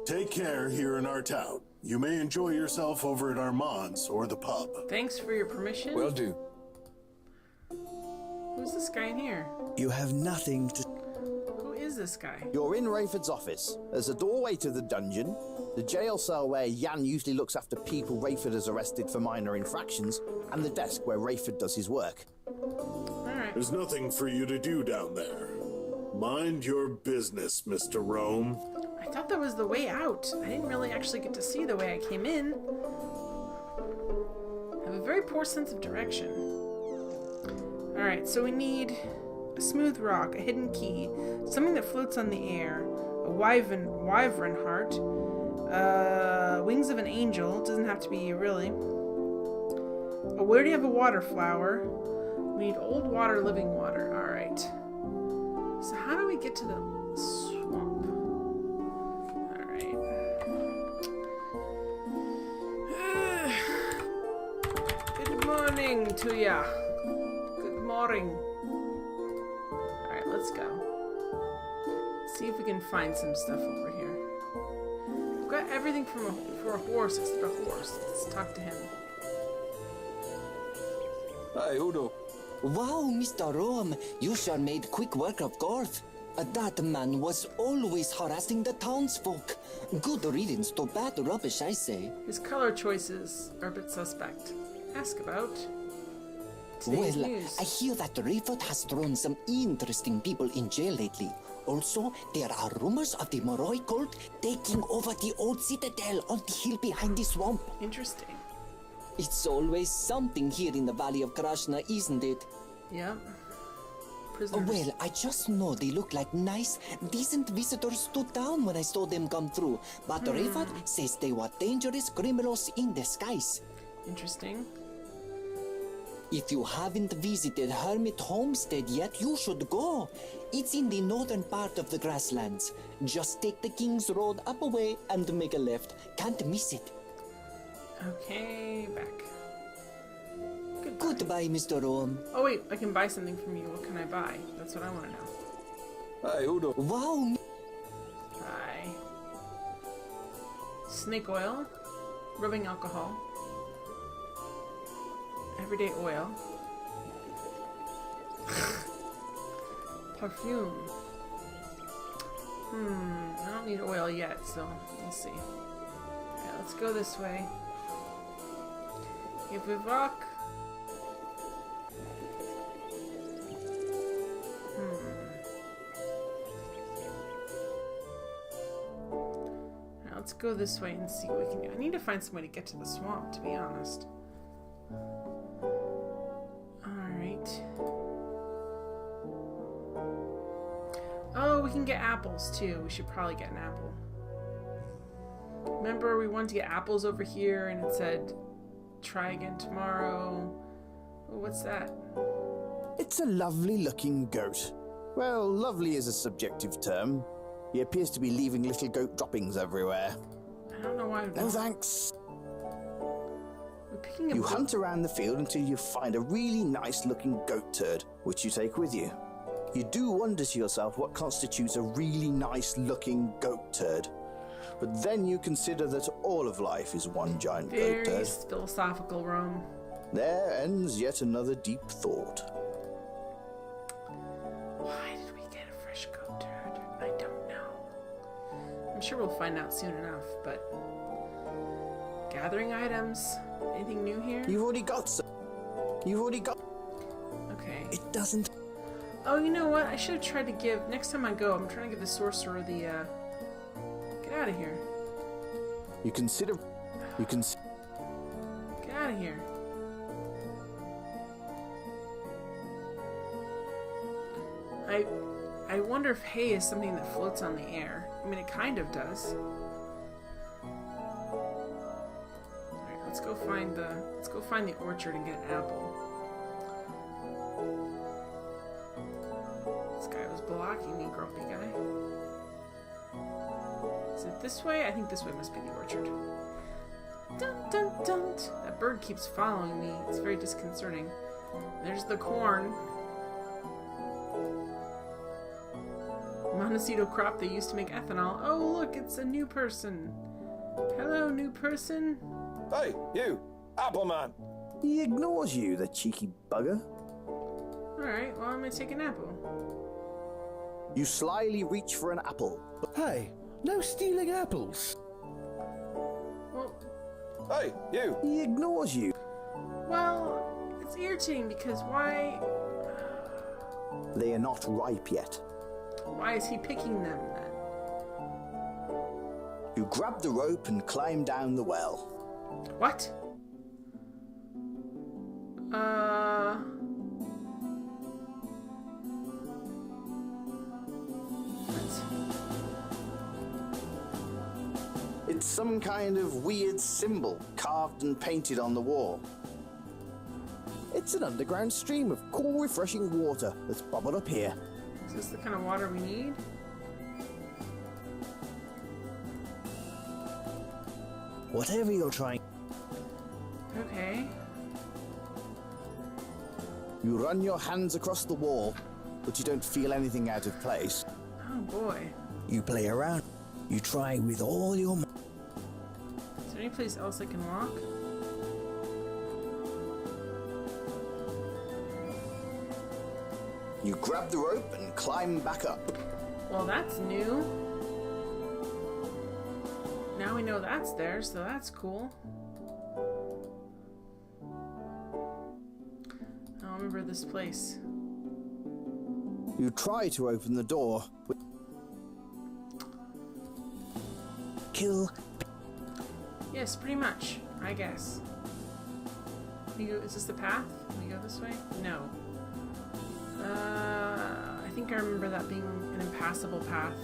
take care here in our town. You may enjoy yourself over at Armand's or the pub. Thanks for your permission. Will do. Who's this guy in here? You have nothing to... Who is this guy? You're in Rayford's office. There's a doorway to the dungeon, the jail cell where Jan usually looks after people Rayford has arrested for minor infractions, and the desk where Rayford does his work. Alright. There's nothing for you to do down there. Mind your business, Mr. Roehm. I thought that was the way out. I didn't really actually get to see the way I came in. I have a very poor sense of direction. Alright, so we need a smooth rock, a hidden key, something that floats on the air, a wyvern heart, wings of an angel, it doesn't have to be really. Oh, we already have a water flower. We need old water, living water. Alright. So how do we get to the swamp? Alright. Good morning to ya. Good morning. Alright, let's go. See if we can find some stuff over here. We've got everything for a horse except a horse. Let's talk to him. Hi, Udo. Wow, Mr. Roehm, you sure made quick work of Gorth. That man was always harassing the townsfolk. Good riddance to bad rubbish, I say. His color choices are a bit suspect. Ask about Well, today's news. I hear that Rayford has thrown some interesting people in jail lately. Also, there are rumors of the Moroi cult taking over the old citadel on the hill behind the swamp. Interesting. It's always something here in the Valley of Krashna, isn't it? Yep. prisoners. Well, I just know they look like nice, decent visitors to town when I saw them come through. But Rayford says they were dangerous criminals in disguise. Interesting. If you haven't visited Hermit Homestead yet, you should go. It's in the northern part of the grasslands. Just take the King's Road up a way and make a left. Can't miss it. Okay, back. Goodbye, Mr. Roehm. Oh wait, I can buy something from you. What can I buy? That's what I want to know. Hey, hold on. Wow. Buy snake oil, rubbing alcohol, everyday oil, perfume. I don't need oil yet, so we'll see. Alright, let's go this way. If we walk. Now let's go this way and see what we can do. I need to find some way to get to the swamp, to be honest. Alright. Oh, we can get apples too. We should probably get an apple. Remember we wanted to get apples over here and it said try again tomorrow. Oh, what's that? It's a lovely looking goat. Well, lovely is a subjective term. He appears to be leaving little goat droppings everywhere. I don't know why. No thanks. We're picking a You hunt around the field until you find a really nice looking goat turd, which you take with you. You do wonder to yourself what constitutes a really nice looking goat turd. But then you consider that all of life is one giant goat Very turd. philosophical, Roehm. There ends yet another deep thought. Why did we get a fresh goat turd? I don't know. I'm sure we'll find out soon enough, but... Gathering items. Anything new here? You've already got some. You've already got... Okay. It doesn't... Oh, you know what? I should have tried to give... Next time I go, I'm trying to give the sorcerer the, Get out of here. You consider... You can... Get out of here. I wonder if hay is something that floats on the air. I mean, it kind of does. Alright, let's go find the orchard and get an apple. This guy was blocking me, grumpy guy. Is it this way? I think this way must be the orchard. Dun dun dun! That bird keeps following me. It's very disconcerting. There's the corn. Montecito crop they used to make ethanol. Oh, look, it's a new person. Hello, new person. Hey, you! Apple man! He ignores you, the cheeky bugger. Alright, well, I'm gonna take an apple. You slyly reach for an apple. Hey, no stealing apples. Well, hey, you! He ignores you. Well, it's irritating because why... They are not ripe yet. Why is he picking them then? You grab the rope and climb down the well. What? It's some kind of weird symbol carved and painted on the wall. It's an underground stream of cool, refreshing water that's bubbled up here. Is this the kind of water we need? Whatever you're trying. Okay. You run your hands across the wall, but you don't feel anything out of place. Oh boy. You play around. You try with all your might. Is there any place else I can walk? You grab the rope and climb back up. Well, that's new. Now we know that's there, so that's cool. I don't remember this place. You try to open the door, but... Kill... Yes, pretty much, I guess. Is this the path? Can we go this way? No. think I remember that being an impassable path.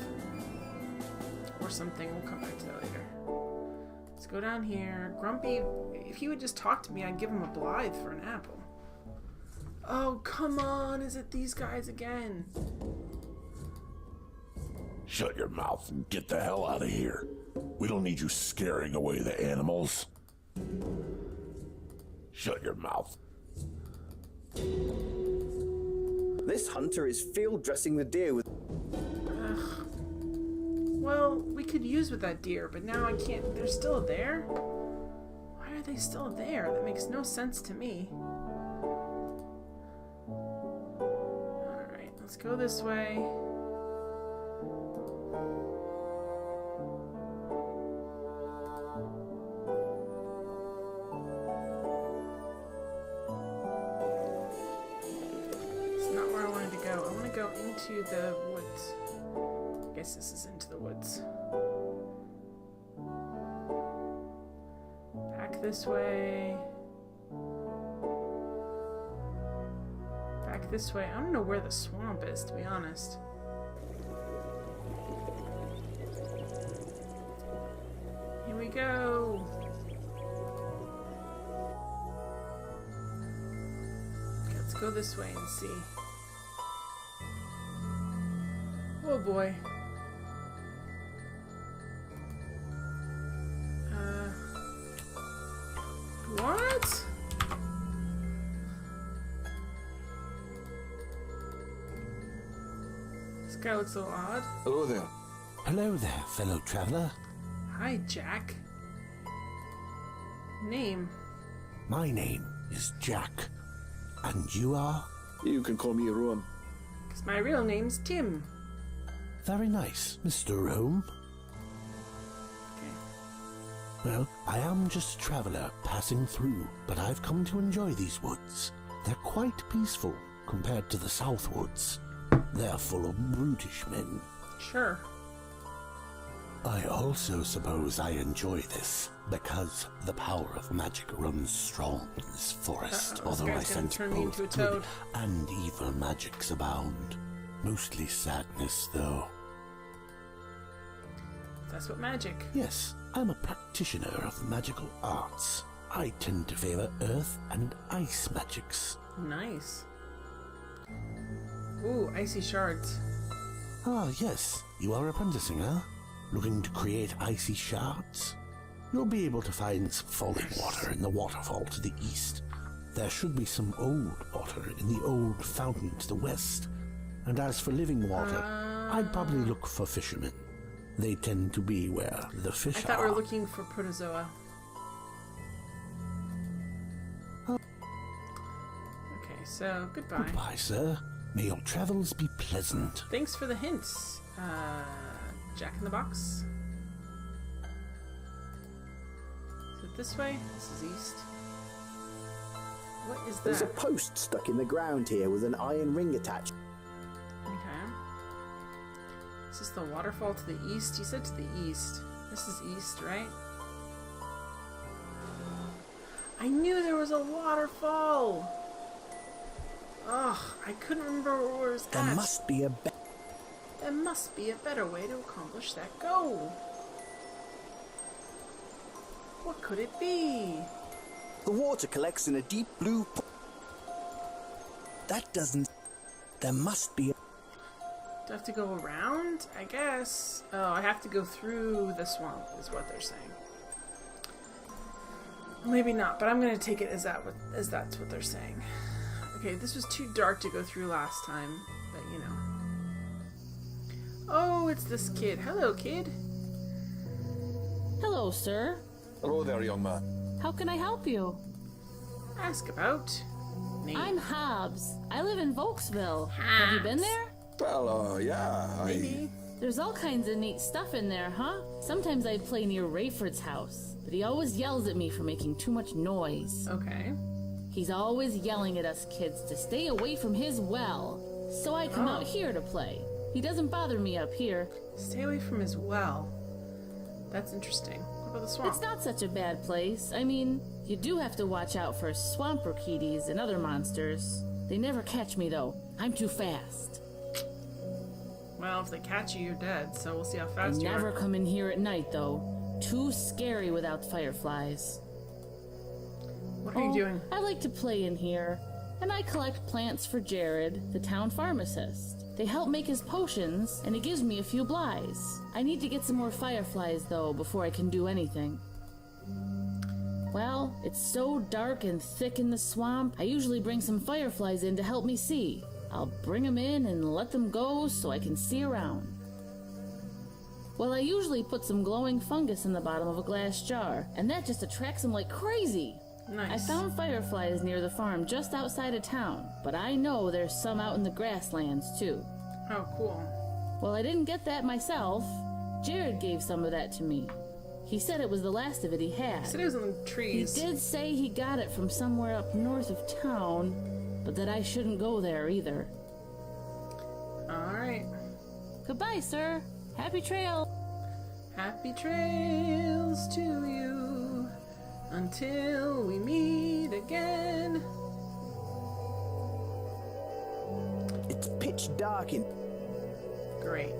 Or something. We'll come back to that later. Let's go down here. Grumpy, if he would just talk to me, I'd give him a Blythe for an apple. Oh, come on. Is it these guys again? Shut your mouth and get the hell out of here. We don't need you scaring away the animals. Shut your mouth. This hunter is field dressing the deer with... Ugh. Well, we could use with that deer, but now I can't. They're still there? Why are they still there? That makes no sense to me. Alright, let's go this way. Into the woods. I guess this is into the woods. Back this way. Back this way. I don't know where the swamp is, to be honest. Here we go. Okay, let's go this way and see. Oh boy. What? This guy looks a little odd. Hello there. Hello there, fellow traveler. Hi, Jack. Name? My name is Jack. And you are? You can call me Roehm. Because my real name's Tim. Very nice, Mr. Roehm. Okay. Well, I am just a traveler passing through, but I've come to enjoy these woods. They're quite peaceful compared to the South Woods. They're full of brutish men. Sure. I also suppose I enjoy this because the power of magic runs strong in this forest, although I sense both good and evil magics abound. Mostly sadness, though. That's what magic. Yes, I'm a practitioner of magical arts. I tend to favor earth and ice magics. Nice. Ooh, icy shards. Ah, yes. You are apprenticing, huh? Looking to create icy shards? You'll be able to find some falling water in the waterfall to the east. There should be some old water in the old fountain to the west. And as for living water, I'd probably look for fishermen. They tend to be where the fish are. I thought we were looking for protozoa. Okay, so goodbye. Goodbye, sir. May your travels be pleasant. Thanks for the hints, Jack in the Box. Is it this way? This is east. What is that? There's a post stuck in the ground here with an iron ring attached. Okay. Is this the waterfall to the east? You said to the east. This is east, right? I knew there was a waterfall! Ugh, I couldn't remember where it was at. There must be a There must be a better way to accomplish that goal. What could it be? The water collects in a deep blue pool. That doesn't... There must be a... Do I have to go around? I guess. Oh, I have to go through the swamp, is what they're saying. Maybe not, but I'm gonna take it as that's what they're saying. Okay, this was too dark to go through last time, but you know. Oh, it's this kid. Hello, kid. Hello, sir. Hello there, young man. How can I help you? Ask about. Name. I'm Hobbs. I live in Volksville. Have you been there? Well, yeah, Maybe. There's all kinds of neat stuff in there, huh? Sometimes I play near Rayford's house, but he always yells at me for making too much noise. Okay. He's always yelling at us kids to stay away from his well, so I come out here to play. He doesn't bother me up here. Stay away from his well. That's interesting. What about the swamp? It's not such a bad place. I mean, you do have to watch out for swamp orchides and other monsters. They never catch me, though. I'm too fast. Well, if they catch you, you're dead, so we'll see how I fast you are. never come in here at night, though. Too scary without fireflies. What are you doing? I like to play in here, and I collect plants for Jared, the town pharmacist. They help make his potions, and he gives me a few blighs. I need to get some more fireflies, though, before I can do anything. Well, it's so dark and thick in the swamp, I usually bring some fireflies in to help me see. I'll bring them in and let them go so I can see around. Well, I usually put some glowing fungus in the bottom of a glass jar, and that just attracts them like crazy. Nice. I found fireflies near the farm just outside of town, but I know there's some out in the grasslands too. Oh, cool. Well, I didn't get that myself. Jared gave some of that to me. He said it was the last of it he had. He said it was in the trees. He did say he got it from somewhere up north of town, but that I shouldn't go there either. Alright. Goodbye, sir. Happy trail. Happy trails to you until we meet again. It's pitch dark in... Great.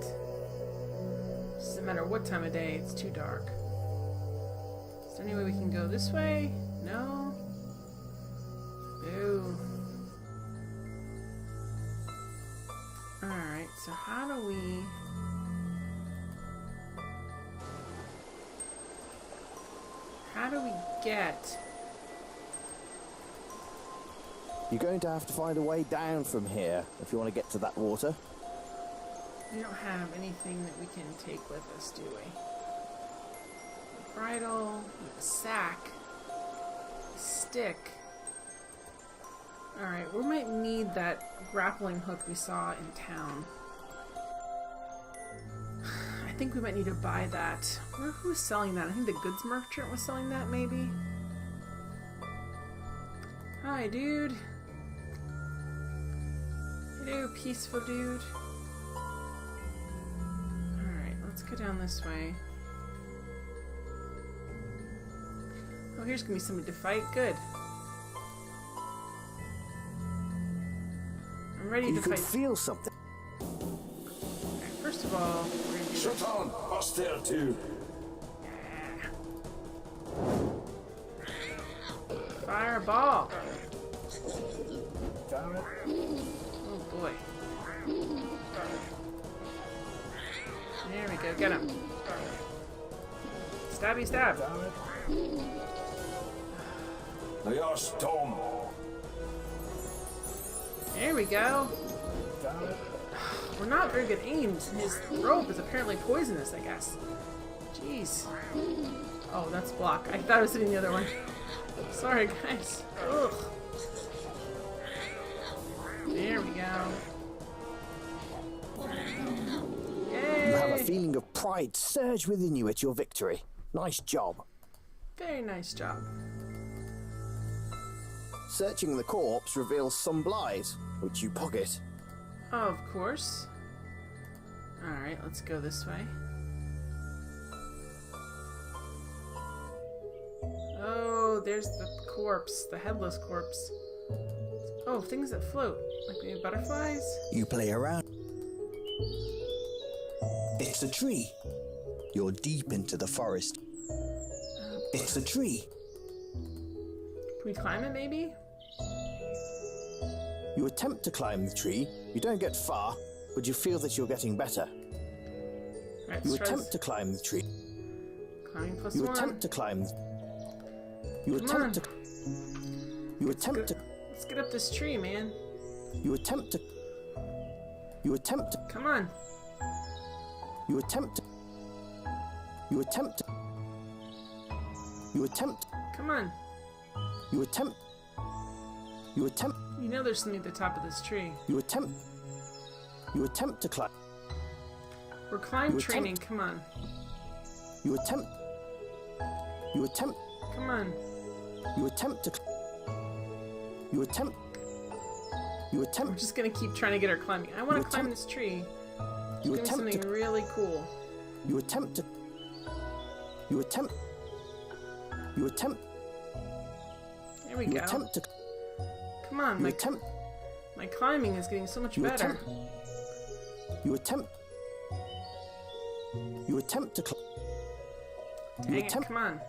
Doesn't matter what time of day, it's too dark. Is there any way we can go this way? No? Boo. Alright, so how do we... get... You're going to have to find a way down from here if you want to get to that water. We don't have anything that we can take with us, do we? A bridle, a sack, a stick. Alright, we might need that grappling hook we saw in town. I think we might need to buy that. Who's selling that? I think the goods merchant was selling that, maybe? Hi, dude. Hello, peaceful dude. Alright, let's go down this way. Oh, here's gonna be somebody to fight. Good. I'm ready to fight. You can feel something. Alright, first of all, we're gonna do Shut this. on! Us there too. Fireball! Oh boy. There we go, get him. Stabby stab. They are stone. There we go. We're not very good aims. His rope is apparently poisonous, I guess. Jeez. Oh, that's block. I thought I was hitting the other one. Sorry, guys. Ugh. There we go. Yay! You have a feeling of pride surge within you at your victory. Nice job. Very nice job. Searching the corpse reveals some blighs, which you pocket. Of course. Alright, let's go this way. Oh, there's the corpse, the headless corpse. Oh, things that float, like maybe butterflies? You play around. It's a tree. You're deep into the forest. It's a tree. Can we climb it, maybe? You attempt to climb the tree. You don't get far, but you feel that you're getting better. Right, You attempt to climb the tree. Climbing plus You one. attempt to climb. You Come attempt on. to. You attempt to. Let's get up this tree, man. You attempt to. You attempt to. Come on. You attempt to. You attempt to. You attempt. Come on. You attempt. You attempt. You know there's something at the top of this tree. You attempt. You attempt to climb. We're climb You training. attempt. Come on. You attempt. You attempt. Come on. You attempt to. You attempt. You attempt. We're just gonna keep trying to get her climbing. I want You to climb attempt- this tree. You Give me attempt something to. really cool. You attempt to. You attempt. You attempt. There we You go. attempt to. Come on, You my attempt. my climbing is getting so much You better. attempt. You attempt. You attempt to climb. Dang it, come on.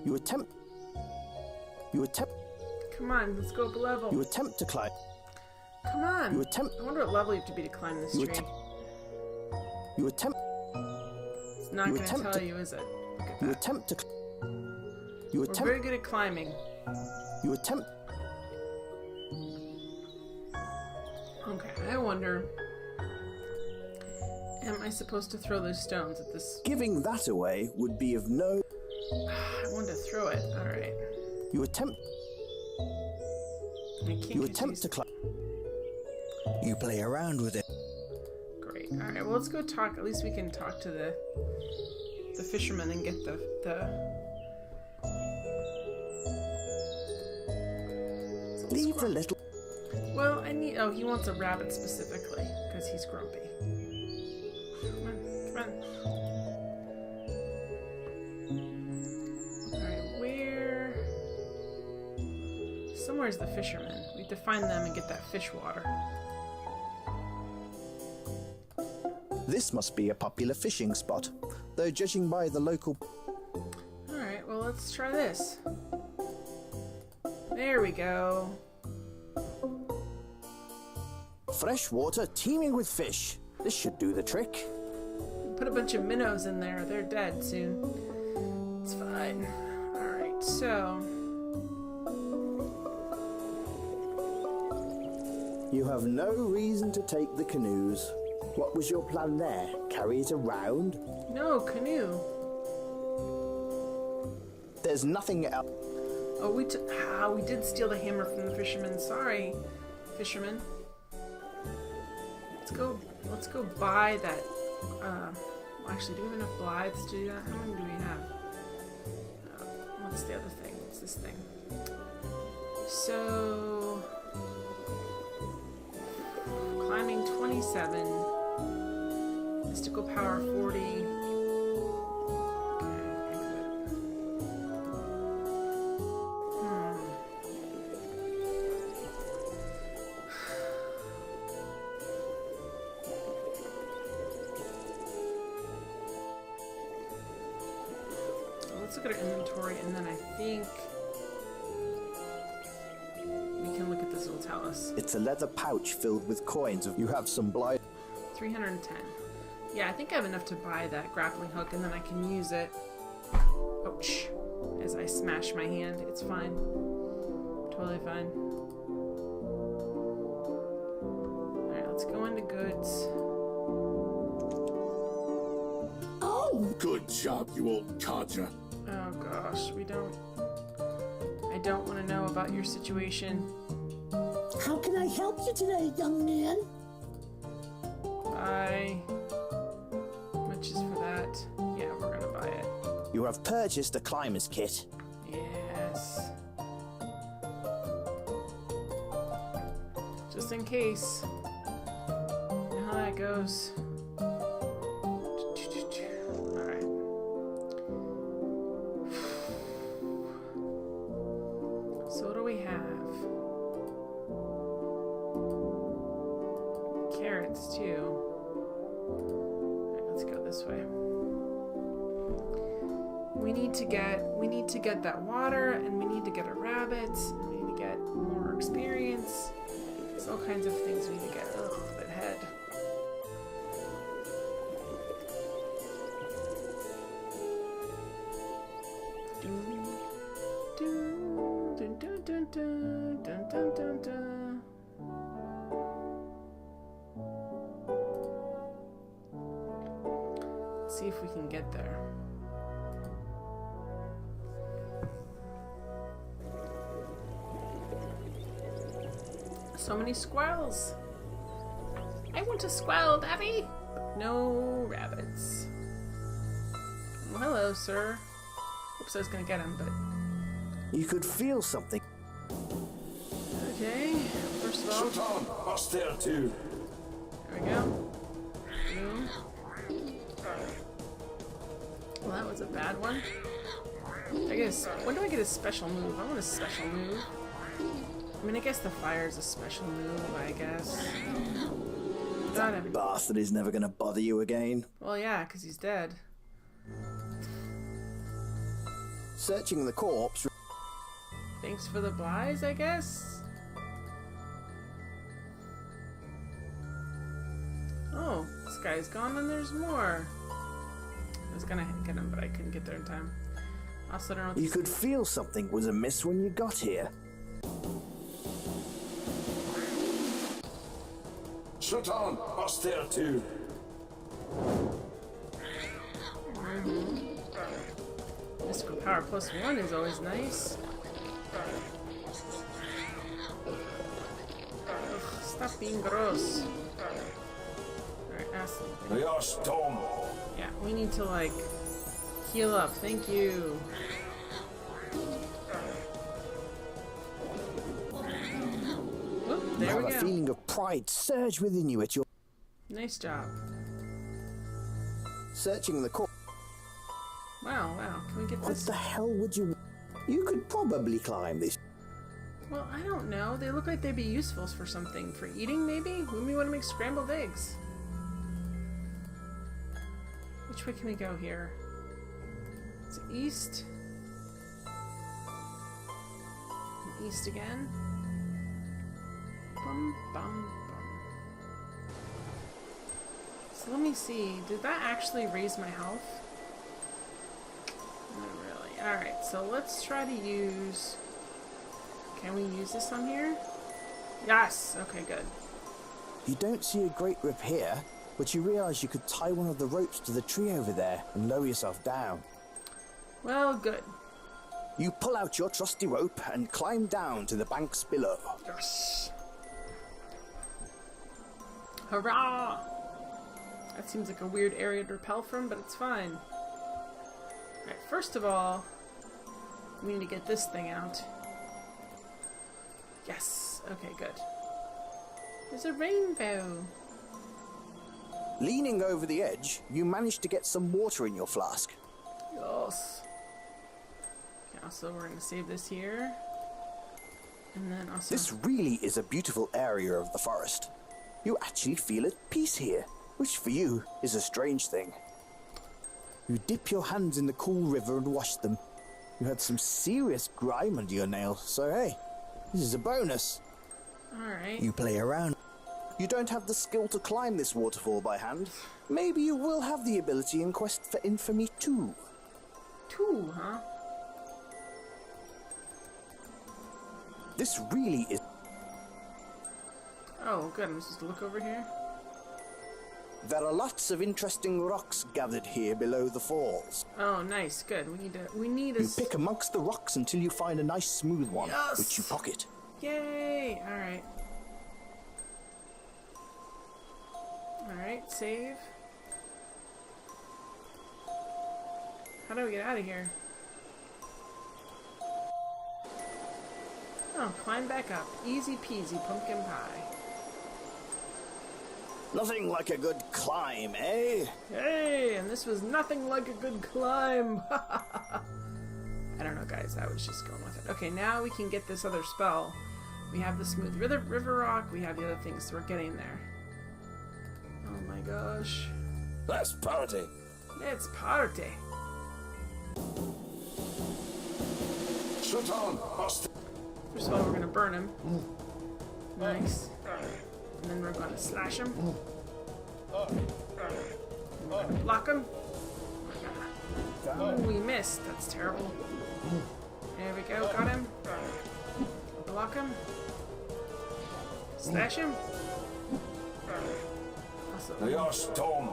You attempt. Come on, let's go up a level. You attempt to climb. Come on. You attempt. I wonder what level you have to be to climb this tree. You attempt. It's not going to tell you, is it? Look at You that. attempt to. We're very good at climbing. You attempt. Okay, I wonder. Am I supposed to throw those stones at this? Giving that away would be of no. I wanted to throw it. All right. You attempt. You attempt to climb. You play around with it. Great. All right. Well, let's go talk. At least we can talk to the fisherman and get the. Leave the little. Well, I need. Oh, he wants a rabbit specifically because he's grumpy. Come on, come on. All right, where? Somewhere's the fisherman. We have to find them and get that fish water. This must be a popular fishing spot, though judging by the local. All right. Well, let's try this. There we go. Fresh water teeming with fish. This should do the trick. Put a bunch of minnows in there. They're dead soon. It's fine. Alright, so. You have no reason to take the canoes. What was your plan there? Carry it around? No, canoe. There's nothing else. Oh, we did steal the hammer from the fisherman. Sorry, fisherman. Let's go buy that. Actually, do we have enough blythes to do that? How many do we have? What's the other thing? What's this thing? So, climbing 27, mystical power 40. Let's look at our inventory, and then I think we can look at this. It'll tell us. It's a leather pouch filled with coins. You have some blythe. 310. Yeah, I think I have enough to buy that grappling hook, and then I can use it. Ouch! As I smash my hand, it's fine. Totally fine. All right, let's go into goods. Oh, good job, you old codger. Oh gosh, I don't want to know about your situation. How can I help you today, young man? Buy. How much is for that? Yeah, we're gonna buy it. You have purchased a climber's kit. Yes. Just in case. You know how that goes. So what do we have? Carrots too. Alright, let's go this way. We need to get that water, and we need to get a rabbit, and we need to get more experience. There's all kinds of things we need to get. Ugh, that head. Dun, dun, dun, dun, dun. Let's see if we can get there. So many squirrels. I want a squirrel, Daddy. No rabbits. Well, hello, sir. Oops, I was gonna get him, but You could feel something. okay. First of all, Shut on! Us there too. there we go. Boom. Well, that was a bad one. I guess. When do I get a special move? I want a special move. I mean, I guess the fire is a special move, I guess. Got him. Bastard is never gonna bother you again. Well, yeah, because he's dead. Searching the corpse. Thanks for the Blyes, I guess? Oh, this guy's gone and there's more. I was gonna get him, but I couldn't get there in time. Also, I don't know what You could feel something was amiss when you got here. Shut on! Us there too! Mystical power +1 is always nice. Ugh, stop being gross. Alright, acid. Yes, Tom. Yeah, we need to, like, heal up. Thank you. Whoop, You there have we a go. feeling of pride surge within you at your Nice job. searching the corpse. Wow, can we get What this? the hell would you... You could probably climb this. Well, I don't know. They look like they'd be useful for something. For eating, maybe? We may want to make scrambled eggs. Which way can we go here? It's east. And east again. Bum, bum, bum. So let me see. Did that actually raise my health? Not really. Alright, so let's try to use... Can we use this on here? Yes! Okay, good. You don't see a great rip here, but you realise you could tie one of the ropes to the tree over there and lower yourself down. Well, good. You pull out your trusty rope and climb down to the banks below. Yes! Hurrah! That seems like a weird area to repel from, but it's fine. Alright, first of all, we need to get this thing out. Yes! Okay, good. There's a rainbow! Leaning over the edge, you manage to get some water in your flask. Yes! Okay, also we're gonna save this here. And then also... This really is a beautiful area of the forest. You actually feel at peace here, which for you is a strange thing. You dip your hands in the cool river and wash them. You had some serious grime under your nails, so hey, this is a bonus. Alright. You play around. You don't have the skill to climb this waterfall by hand. Maybe you will have the ability in Quest for Infamy 2. 2, huh? This really is... Oh, good. I'm supposed to look over here? There are lots of interesting rocks gathered here below the falls. Oh, nice. Good. We need a... You pick amongst the rocks until you find a nice smooth one, Yes! which you pocket. Yay! Alright. Alright, save. How do we get out of here? Oh, climb back up. Easy peasy pumpkin pie. Nothing like a good climb, eh? Hey, and this was nothing like a good climb. I don't know, guys. I was just going with it. Okay, now we can get this other spell. We have the smooth river rock. We have the other things, so we're getting there. Oh my gosh. Let's party. Let's party. Shut on! Us First of all, we're going to burn him. Nice. And then we're going to slash him. We're going to block him. Oh, we missed. That's terrible. There we go. Got him. Block him. Slash him. Also, Yes, Tom.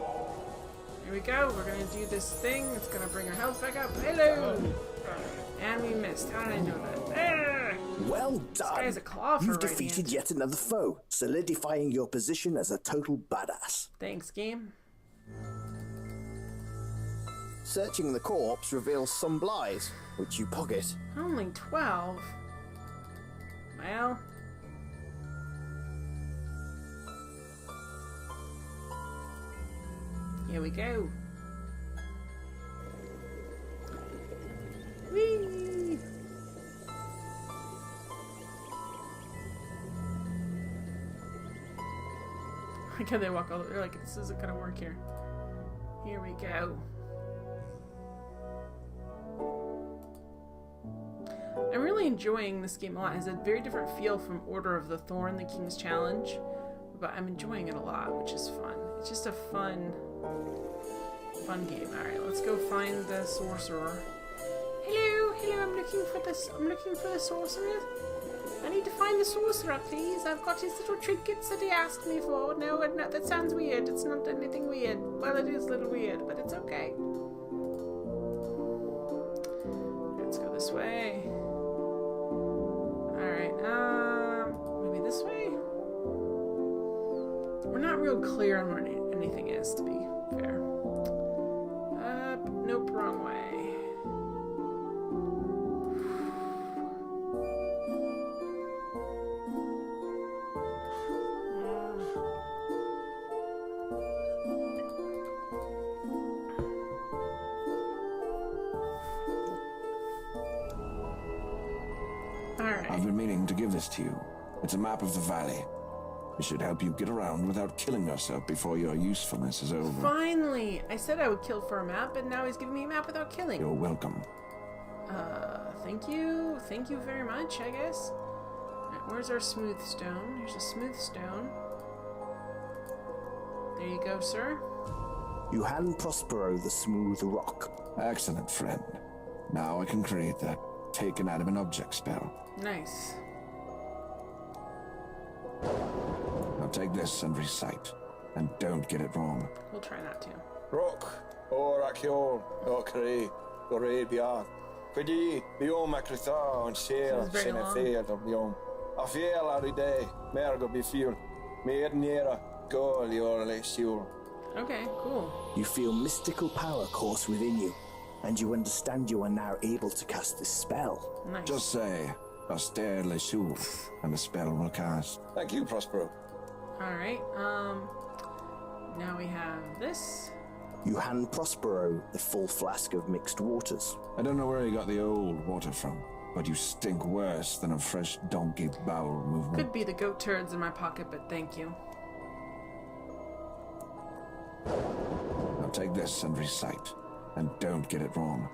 here we go. We're going to do this thing. It's going to bring our health back up. Hello! And we missed. How did I know that? There! Well done! This guy has a claw for You've a right defeated hand. yet another foe, solidifying your position as a total badass. Thanks, game. Searching the corpse reveals some Blyes, which you pocket. Only 12? Well... Here we go. Whee! I like how they walk all the way. They're like, this isn't gonna work here. Here we go. I'm really enjoying this game a lot. It has a very different feel from Order of the Thorn, the King's Challenge, but I'm enjoying it a lot, which is fun. It's just a fun game. All right, let's go find the sorcerer. Hello, I'm looking for the sorcerer. I need to find the sorcerer, please. I've got his little trinkets that he asked me for. No, that sounds weird. It's not anything weird. Well, it is a little weird, but it's okay. Let's go this way. Alright, maybe this way? We're not real clear on where anything is, to be fair. Nope, wrong way. I've been meaning to give this to you. It's a map of the valley. It should help you get around without killing yourself before your usefulness is over. Finally! I said I would kill for a map, and now he's giving me a map without killing. You're welcome. Thank you. Thank you very much, I guess. Right, where's our smooth stone? Here's a smooth stone. There you go, sir. You hand Prospero the smooth rock. Excellent, friend. Now I can create that take an adamant object spell. Nice. Now take this and recite, and don't get it wrong. We'll try not to. Rock, Orakion, Okri, Gorebian. Quidi, Biom Akrita, and Shale, Senefed, or Biom. Afiel Aride, Mergo Bifil, Mernera, Gol, Yorle, Sure. Okay, cool. You feel mystical power course within you, and you understand you are now able to cast this spell. Nice. Just say, Auster Le Sure, and the spell will cast. Thank you, Prospero. Alright, now we have this. You hand Prospero the full flask of mixed waters. I don't know where he got the old water from, but you stink worse than a fresh donkey bowel movement. Could be the goat turds in my pocket, but thank you. Now take this and recite, and don't get it wrong.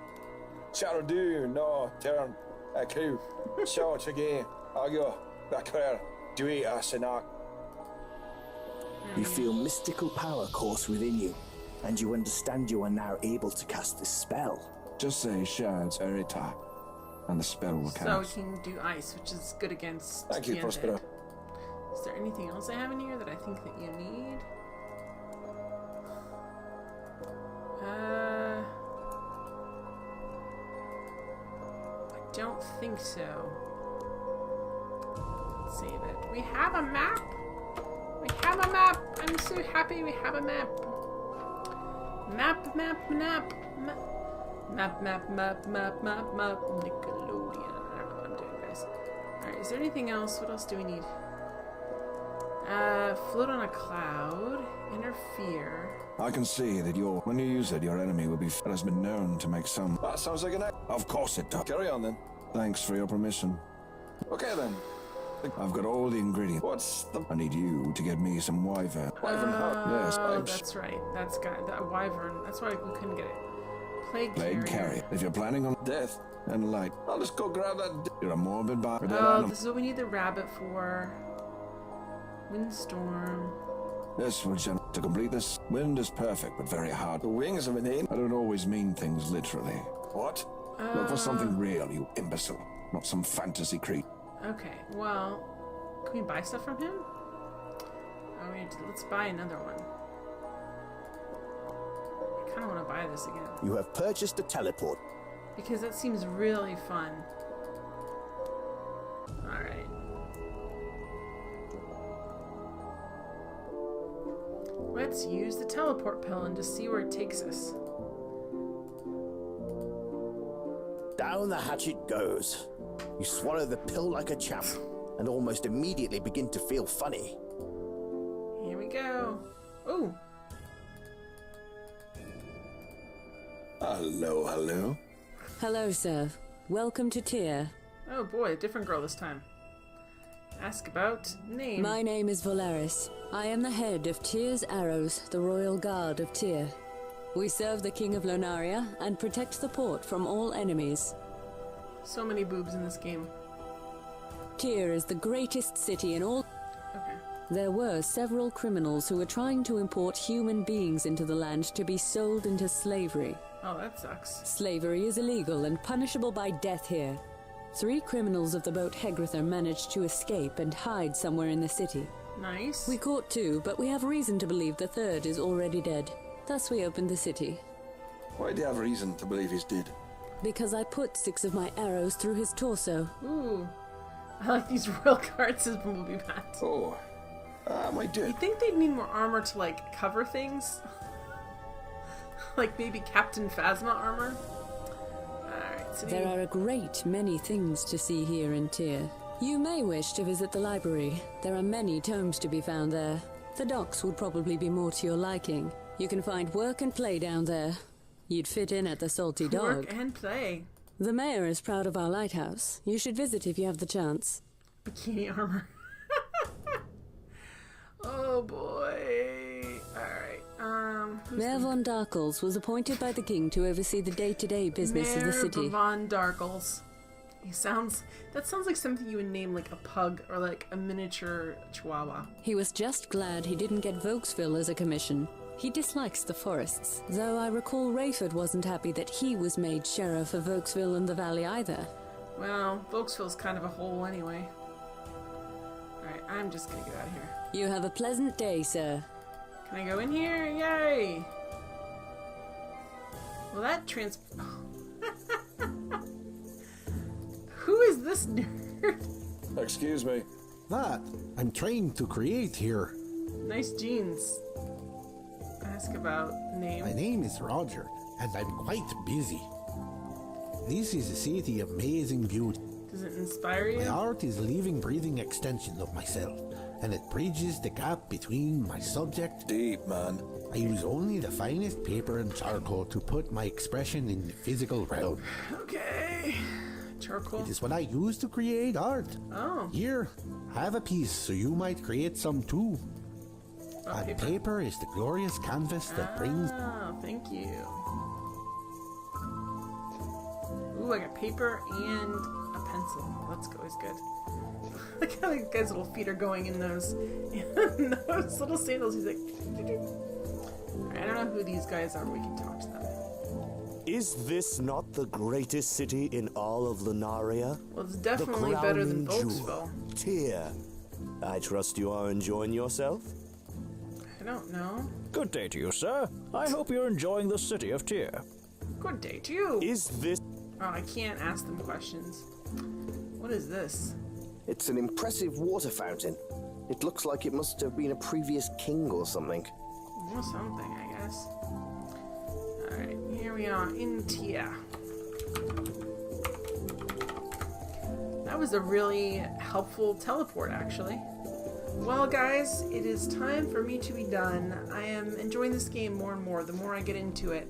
Charadu, no, turn, a crew, short again, Agio, Bakwer, Dewey, Asenak. You feel mystical power course within you, and you understand you are now able to cast this spell. Just say Shards Erita, and the spell will cast. So we can do ice, which is good against Thank you, the Prospero. undead. Is there anything else I have in here that I think that you need? I don't think so. Let's save it. We have a map! We have a map! I'm so happy we have a map! Map. Nickelodeon. I don't know what I'm doing, guys. Alright, is there anything else? What else do we need? Float on a cloud. Interfere. I can see that when you use it, your enemy will be that has been known to make some. That sounds like an act. Of course it does. Carry on then. Thanks for your permission. Okay then. I've got all the ingredients. What's the... I need you to get me some wyvern. Wyvern heart? Yes. That's right. That's got that wyvern. That's why we couldn't get it. Plague carrier. If you're planning on death and light, I'll just go grab that. You're a morbid bastard. Oh, this is what we need the rabbit for. Windstorm. This will to complete this. Wind is perfect, but very hard. The wings of an aim. I don't always mean things literally. What? Look for something real, you imbecile, not some fantasy creep. Okay, well, can we buy stuff from him? Oh, let's buy another one. I kind of want to buy this again. You have purchased a teleport. Because that seems really fun. Alright. Let's use the teleport pill and just see where it takes us. Down the hatch it goes. You swallow the pill like a champ, and almost immediately begin to feel funny. Here we go. Ooh. Hello. Hello, sir. Welcome to Tyr. Oh boy, a different girl this time. Ask about name. My name is Valeris. I am the head of Tyr's Arrows, the Royal Guard of Tyr. We serve the King of Lunaria and protect the port from all enemies. So many boobs in this game. Tyr is the greatest city in all... Okay. There were several criminals who were trying to import human beings into the land to be sold into slavery. Oh, that sucks. Slavery is illegal and punishable by death here. 3 criminals of the boat Hegrether managed to escape and hide somewhere in the city. Nice. We caught 2, but we have reason to believe the 3rd is already dead. Thus we opened the city. Why do you have reason to believe he's dead? Because I put 6 of my arrows through his torso. Ooh. I like these royal cards as movie bats. Oh. My dear. You think they'd need more armor to, like, cover things? Like maybe Captain Phasma armor? Alright, so there are a great many things to see here in Tyr. You may wish to visit the library. There are many tomes to be found there. The docks would probably be more to your liking. You can find work and play down there. You'd fit in at the Salty Dog. Work and play. The mayor is proud of our lighthouse. You should visit if you have the chance. Bikini armor. Oh boy. Alright, Mayor von Darkles was appointed by the king to oversee the day-to-day business of the city. Mayor von Darkles. That sounds like something you would name like a pug or like a miniature chihuahua. He was just glad he didn't get Vokesville as a commission. He dislikes the forests, though I recall Rayford wasn't happy that he was made sheriff of Vokesville and the Valley either. Well, Vokesville's kind of a hole anyway. Alright, I'm just gonna get out of here. You have a pleasant day, sir. Can I go in here? Yay! Well, that Who is this nerd? Excuse me. That I'm trying to create here. Nice jeans. Ask about name. My name is Roger, and I'm quite busy. This is a city of amazing beauty. Does it inspire you? My art is a living, breathing extension of myself, and it bridges the gap between my subject. Deep, man. I use only the finest paper and charcoal to put my expression in the physical realm. Okay. Charcoal. It is what I use to create art. Oh. Here, have a piece so you might create some too. And paper is the glorious canvas that brings... Oh, thank you. Ooh, I got paper and a pencil. Let's go, is good. Look how the guy's little feet are going in those little sandals. He's like... I don't know who these guys are, but we can talk to them. Is this not the greatest city in all of Lunaria? Well, it's definitely better than Vokesville. Tyr. I trust you are enjoying yourself? I don't know. Good day to you, sir. I hope you're enjoying the city of Tyr. Good day to you. Is this... Oh, I can't ask them questions. What is this? It's an impressive water fountain. It looks like it must have been a previous king or something. Or something, I guess. Alright, here we are in Tyr. That was a really helpful teleport, actually. Well, guys, it is time for me to be done. I am enjoying this game more and more. The more I get into it,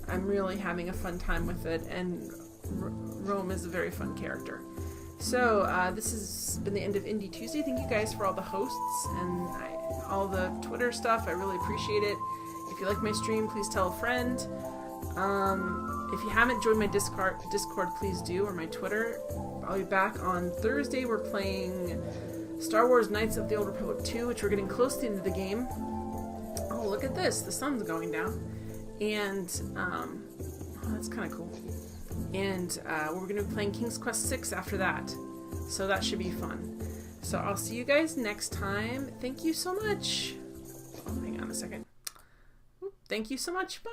I'm really having a fun time with it, and Roehm is a very fun character. So, this has been the end of Indie Tuesday. Thank you guys for all the hosts and all the Twitter stuff. I really appreciate it. If you like my stream, please tell a friend. If you haven't joined my Discord, please do, or my Twitter. I'll be back on Thursday. We're playing Star Wars Knights of the Old Republic 2, which we're getting close to the end of the game. Oh, look at this. The sun's going down. And, oh, that's kind of cool. And we're going to be playing King's Quest 6 after that. So that should be fun. So I'll see you guys next time. Thank you so much. Oh, hang on a second. Thank you so much. Bye.